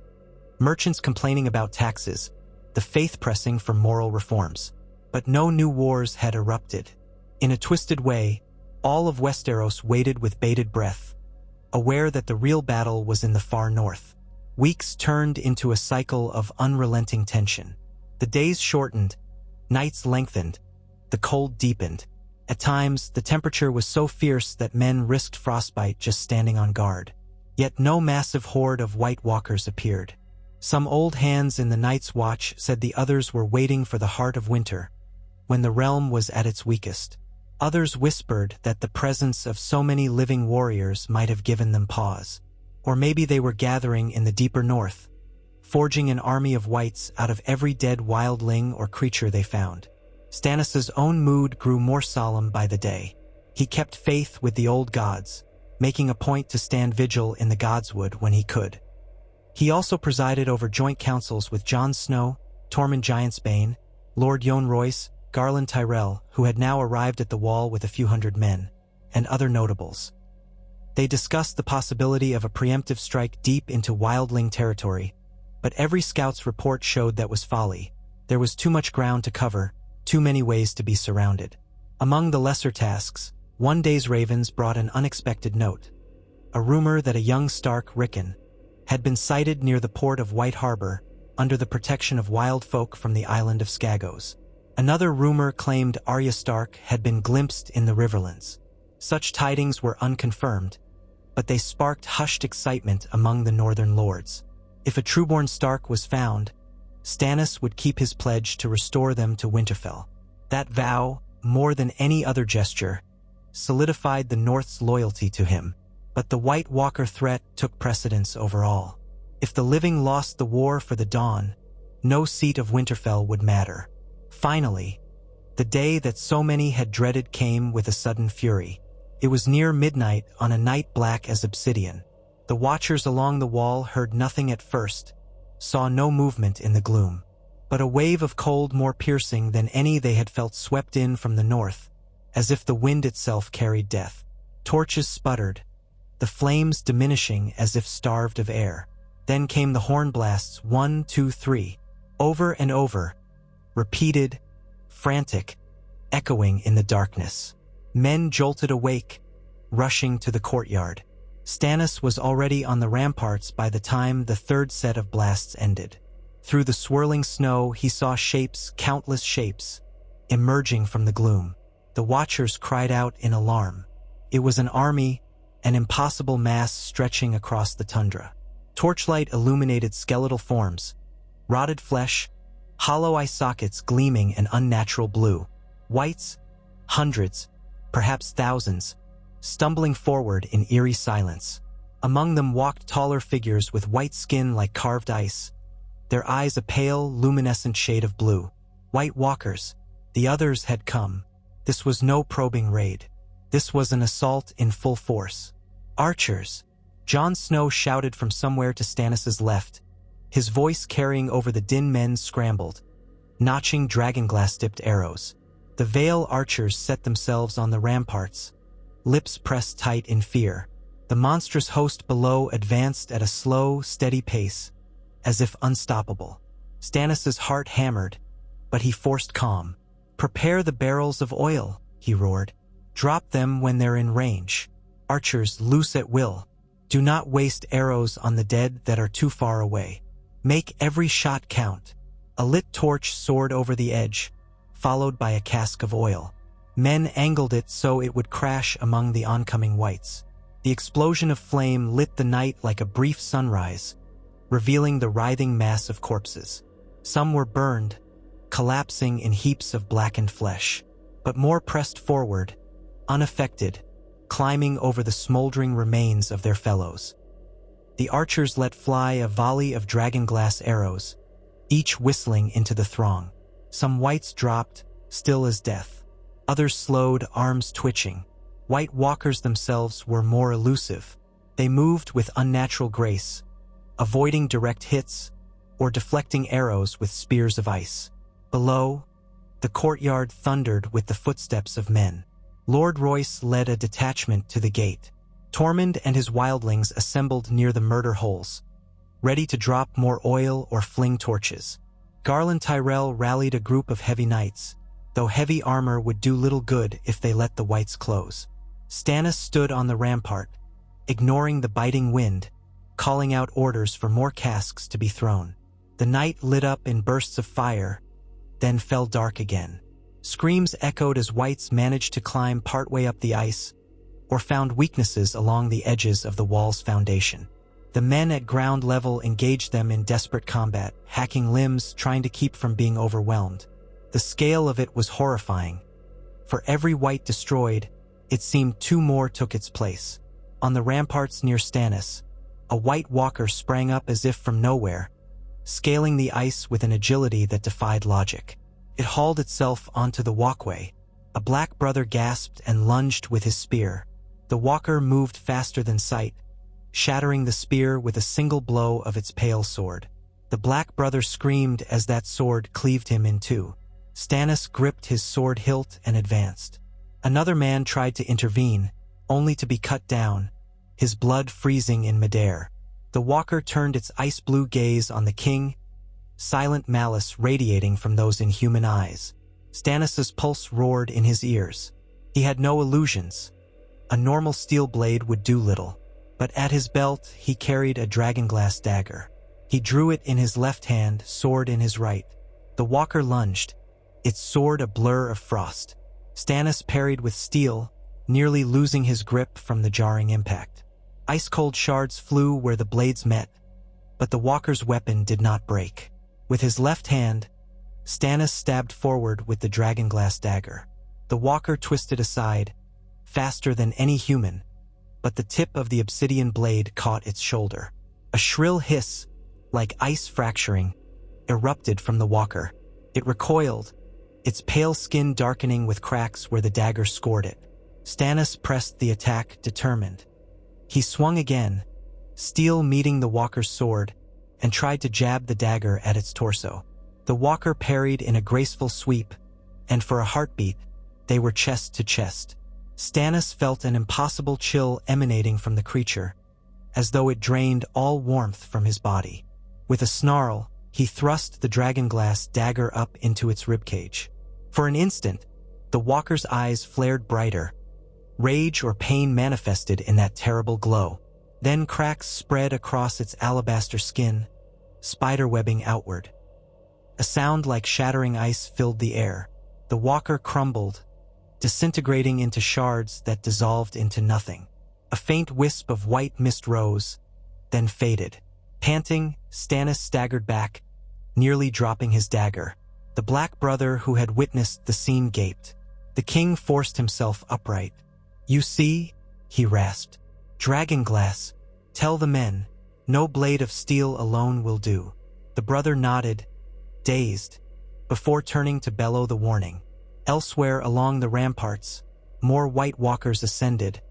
[SPEAKER 1] Merchants complaining about taxes, the faith pressing for moral reforms. But no new wars had erupted. In a twisted way, all of Westeros waited with bated breath, aware that the real battle was in the far north. Weeks turned into a cycle of unrelenting tension. The days shortened, nights lengthened, the cold deepened. At times, the temperature was so fierce that men risked frostbite just standing on guard. Yet no massive horde of White Walkers appeared. Some old hands in the Night's Watch said the others were waiting for the heart of winter, when the realm was at its weakest. Others whispered that the presence of so many living warriors might have given them pause. Or maybe they were gathering in the deeper north, forging an army of whites out of every dead wildling or creature they found. Stannis' own mood grew more solemn by the day. He kept faith with the old gods, making a point to stand vigil in the Godswood when he could. He also presided over joint councils with Jon Snow, Tormund Giantsbane, Lord Yohn Royce, Garland Tyrell, who had now arrived at the wall with a few hundred men, and other notables. They discussed the possibility of a preemptive strike deep into wildling territory, but every scout's report showed that was folly. There was too much ground to cover, too many ways to be surrounded. Among the lesser tasks, one day's ravens brought an unexpected note. A rumor that a young Stark, Rickon, had been sighted near the port of White Harbor under the protection of wild folk from the island of Skagos. Another rumor claimed Arya Stark had been glimpsed in the Riverlands. Such tidings were unconfirmed, but they sparked hushed excitement among the northern lords. If a trueborn Stark was found, Stannis would keep his pledge to restore them to Winterfell. That vow, more than any other gesture, solidified the North's loyalty to him. But the White Walker threat took precedence over all. If the living lost the war for the Dawn, no seat of Winterfell would matter. Finally, the day that so many had dreaded came with a sudden fury. It was near midnight on a night black as obsidian. The watchers along the wall heard nothing at first, saw no movement in the gloom. But a wave of cold more piercing than any they had felt swept in from the north, as if the wind itself carried death. Torches sputtered, the flames diminishing as if starved of air. Then came the horn blasts, 1, 2, 3, over and over, repeated, frantic, echoing in the darkness. Men jolted awake, rushing to the courtyard. Stannis was already on the ramparts by the time the third set of blasts ended. Through the swirling snow, he saw shapes, countless shapes, emerging from the gloom. The watchers cried out in alarm. It was an army, an impossible mass stretching across the tundra. Torchlight illuminated skeletal forms, rotted flesh, hollow eye sockets gleaming an unnatural blue. Whites, hundreds, perhaps thousands, stumbling forward in eerie silence. Among them walked taller figures with white skin like carved ice, their eyes a pale, luminescent shade of blue. White Walkers, the others had come. This was no probing raid. This was an assault in full force. Archers, Jon Snow shouted from somewhere to Stannis' left, his voice carrying over the din. Men scrambled, notching dragonglass-dipped arrows. The Vale archers set themselves on the ramparts, lips pressed tight in fear. The monstrous host below advanced at a slow, steady pace, as if unstoppable. Stannis' heart hammered, but he forced calm. "Prepare the barrels of oil," he roared. "Drop them when they're in range. Archers, loose at will. Do not waste arrows on the dead that are too far away. Make every shot count." A lit torch soared over the edge, followed by a cask of oil. Men angled it so it would crash among the oncoming whites. The explosion of flame lit the night like a brief sunrise, revealing the writhing mass of corpses. Some were burned, collapsing in heaps of blackened flesh, but more pressed forward, unaffected, climbing over the smoldering remains of their fellows. The archers let fly a volley of dragonglass arrows, each whistling into the throng. Some whites dropped, still as death. Others slowed, arms twitching. White Walkers themselves were more elusive. They moved with unnatural grace, avoiding direct hits or deflecting arrows with spears of ice. Below, the courtyard thundered with the footsteps of men. Lord Royce led a detachment to the gate. Tormund and his wildlings assembled near the murder holes, ready to drop more oil or fling torches. Garland Tyrell rallied a group of heavy knights, though heavy armor would do little good if they let the whites close. Stannis stood on the rampart, ignoring the biting wind, calling out orders for more casks to be thrown. The night lit up in bursts of fire, then fell dark again. Screams echoed as whites managed to climb partway up the ice, or found weaknesses along the edges of the wall's foundation. The men at ground level engaged them in desperate combat, hacking limbs, trying to keep from being overwhelmed. The scale of it was horrifying. For every white destroyed, it seemed two more took its place. On the ramparts near Stannis, a White Walker sprang up as if from nowhere, scaling the ice with an agility that defied logic. It hauled itself onto the walkway. A Black Brother gasped and lunged with his spear. The Walker moved faster than sight, shattering the spear with a single blow of its pale sword. The Black Brother screamed as that sword cleaved him in two. Stannis gripped his sword hilt and advanced. Another man tried to intervene, only to be cut down, his blood freezing in midair. The Walker turned its ice-blue gaze on the king, silent malice radiating from those inhuman eyes. Stannis' pulse roared in his ears. He had no illusions. A normal steel blade would do little, but at his belt he carried a dragonglass dagger. He drew it in his left hand, sword in his right. The walker lunged, its sword a blur of frost. Stannis parried with steel, nearly losing his grip from the jarring impact. Ice-cold shards flew where the blades met, but the walker's weapon did not break. With his left hand, Stannis stabbed forward with the dragonglass dagger. The walker twisted aside, faster than any human, but the tip of the obsidian blade caught its shoulder. A shrill hiss, like ice fracturing, erupted from the walker. It recoiled, its pale skin darkening with cracks where the dagger scored it. Stannis pressed the attack, determined. He swung again, steel meeting the walker's sword, and tried to jab the dagger at its torso. The walker parried in a graceful sweep, and for a heartbeat, they were chest to chest. Stannis felt an impossible chill emanating from the creature, as though it drained all warmth from his body. With a snarl, he thrust the dragonglass dagger up into its ribcage. For an instant, the walker's eyes flared brighter. Rage or pain manifested in that terrible glow. Then cracks spread across its alabaster skin, spiderwebbing outward. A sound like shattering ice filled the air. The walker crumbled, disintegrating into shards that dissolved into nothing. A faint wisp of white mist rose, then faded. Panting, Stannis staggered back, nearly dropping his dagger. The Black Brother who had witnessed the scene gaped. The king forced himself upright. "You see," he rasped. "Dragonglass. Tell the men, no blade of steel alone will do." The brother nodded, dazed, before turning to bellow the warning. Elsewhere along the ramparts, more White Walkers ascended,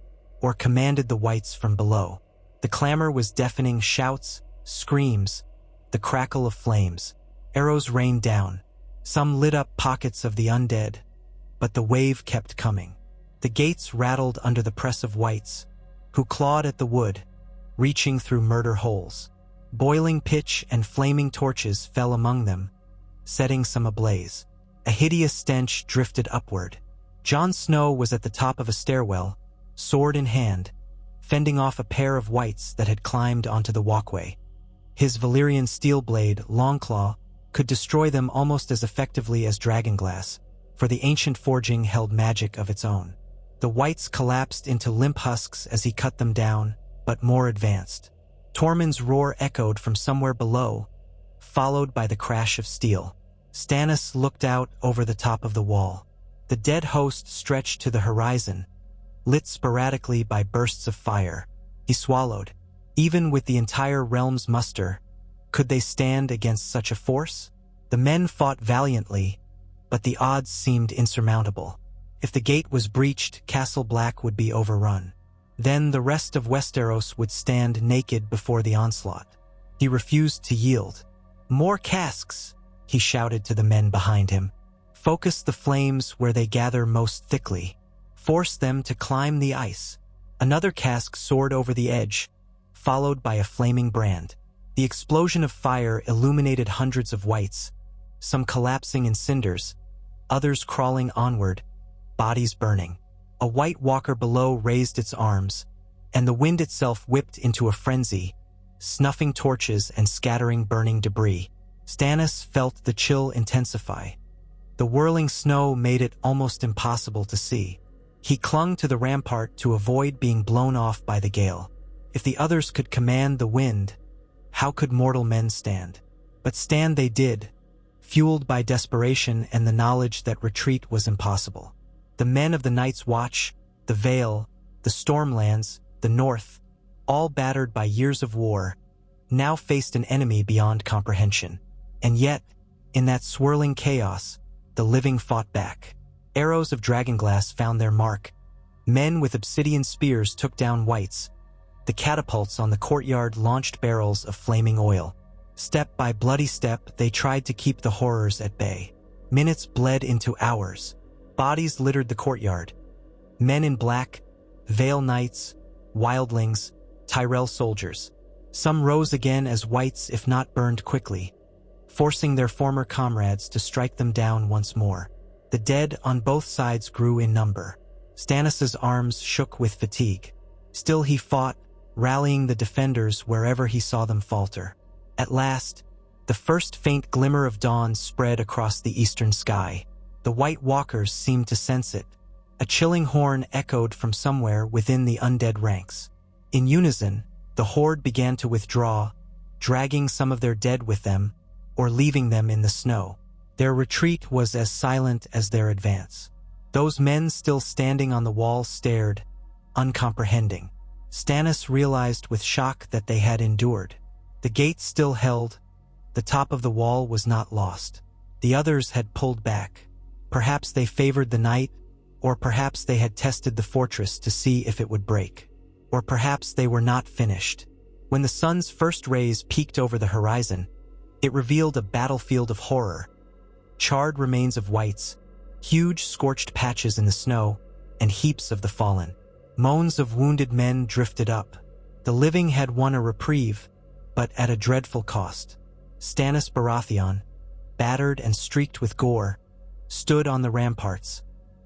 [SPEAKER 1] or commanded the whites from below. The clamor was deafening: shouts, screams, the crackle of flames. Arrows rained down. Some lit up pockets of the undead, but the wave kept coming. The gates rattled under the press of whites, who clawed at the wood, reaching through murder holes. Boiling pitch and flaming torches fell among them, setting some ablaze. A hideous stench drifted upward. Jon Snow was at the top of a stairwell, sword in hand, fending off a pair of whites that had climbed onto the walkway. His Valyrian steel blade, Longclaw, could destroy them almost as effectively as dragonglass, for the ancient forging held magic of its own. The whites collapsed into limp husks as he cut them down, but more advanced. Tormund's roar echoed from somewhere below, followed by the crash of steel. Stannis looked out over the top of the wall. The dead host stretched to the horizon, lit sporadically by bursts of fire. He swallowed. Even with the entire realm's muster, could they stand against such a force? The men fought valiantly, but the odds seemed insurmountable. If the gate was breached, Castle Black would be overrun. Then the rest of Westeros would stand naked before the onslaught. He refused to yield. "More casks," he shouted to the men behind him. "Focus the flames where they gather most thickly. Force them to climb the ice." Another cask soared over the edge, followed by a flaming brand. The explosion of fire illuminated hundreds of whites, some collapsing in cinders, others crawling onward, bodies burning. A White Walker below raised its arms, and the wind itself whipped into a frenzy, snuffing torches and scattering burning debris. Stannis felt the chill intensify. The whirling snow made it almost impossible to see. He clung to the rampart to avoid being blown off by the gale. If the others could command the wind, how could mortal men stand? But stand they did, fueled by desperation and the knowledge that retreat was impossible. The men of the Night's Watch, the Vale, the Stormlands, the North, all battered by years of war, now faced an enemy beyond comprehension. And yet, in that swirling chaos, the living fought back. Arrows of dragonglass found their mark. Men with obsidian spears took down whites. The catapults on the courtyard launched barrels of flaming oil. Step by bloody step, they tried to keep the horrors at bay. Minutes bled into hours. Bodies littered the courtyard. Men in black, Vale Knights, wildlings, Tyrell soldiers. Some rose again as whites, if not burned quickly. forcing their former comrades to strike them down once more. The dead on both sides grew in number. Stannis' arms shook with fatigue. Still he fought, rallying the defenders wherever he saw them falter. At last, the first faint glimmer of dawn spread across the eastern sky. The White Walkers seemed to sense it. A chilling horn echoed from somewhere within the undead ranks. In unison, the horde began to withdraw, dragging some of their dead with them, or leaving them in the snow. Their retreat was as silent as their advance. Those men still standing on the wall stared, uncomprehending. Stannis realized with shock that they had endured. The gates still held. The top of the wall was not lost. The others had pulled back. Perhaps they favored the night, or perhaps they had tested the fortress to see if it would break. Or perhaps they were not finished. When the sun's first rays peeked over the horizon, it revealed a battlefield of horror. Charred remains of wights, huge scorched patches in the snow, and heaps of the fallen. Moans of wounded men drifted up. The living had won a reprieve, but at a dreadful cost. Stannis Baratheon, battered and streaked with gore, stood on the ramparts,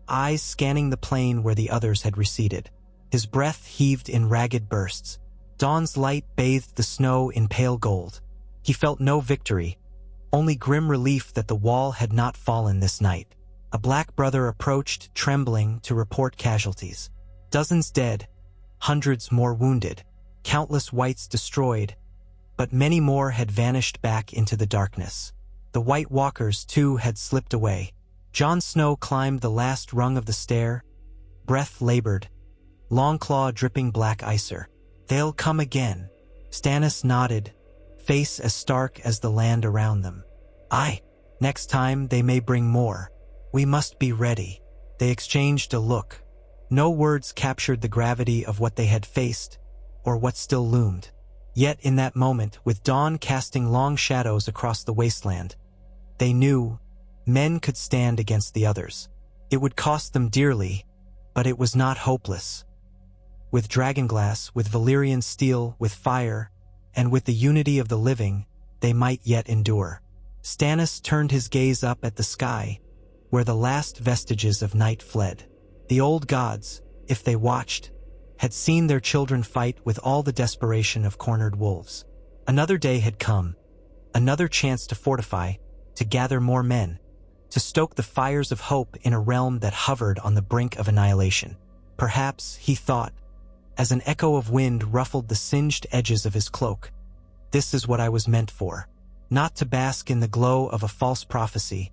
[SPEAKER 1] eyes scanning the plain where the others had receded. His breath heaved in ragged bursts. Dawn's light bathed the snow in pale gold. He felt no victory, only grim relief that the wall had not fallen this night. A black brother approached, trembling, to report casualties. Dozens dead, hundreds more wounded, countless wights destroyed, but many more had vanished back into the darkness. The White Walkers, too, had slipped away. Jon Snow climbed the last rung of the stair, breath labored, Longclaw dripping black icer. "They'll come again." Stannis nodded, face as stark as the land around them. "Aye, next time they may bring more. We must be ready." They exchanged a look. No words captured the gravity of what they had faced, or what still loomed. Yet in that moment, with dawn casting long shadows across the wasteland, they knew men could stand against the others. It would cost them dearly, but it was not hopeless. With dragonglass, with Valyrian steel, with fire, and with the unity of the living, they might yet endure. Stannis turned his gaze up at the sky, where the last vestiges of night fled. The old gods, if they watched, had seen their children fight with all the desperation of cornered wolves. Another day had come, another chance to fortify, to gather more men, to stoke the fires of hope in a realm that hovered on the brink of annihilation. Perhaps, he thought, as an echo of wind ruffled the singed edges of his cloak, this is what I was meant for. Not to bask in the glow of a false prophecy,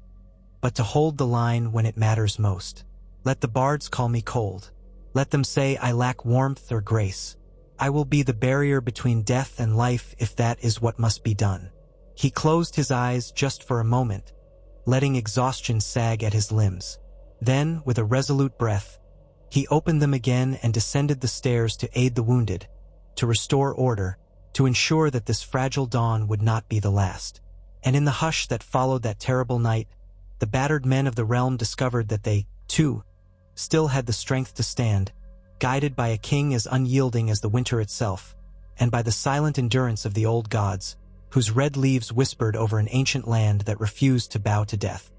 [SPEAKER 1] but to hold the line when it matters most. Let the bards call me cold. Let them say I lack warmth or grace. I will be the barrier between death and life if that is what must be done. He closed his eyes just for a moment, letting exhaustion sag at his limbs. Then, with a resolute breath, he opened them again and descended the stairs to aid the wounded, to restore order, to ensure that this fragile dawn would not be the last. And in the hush that followed that terrible night, the battered men of the realm discovered that they, too, still had the strength to stand, guided by a king as unyielding as the winter itself, and by the silent endurance of the old gods, whose red leaves whispered over an ancient land that refused to bow to death.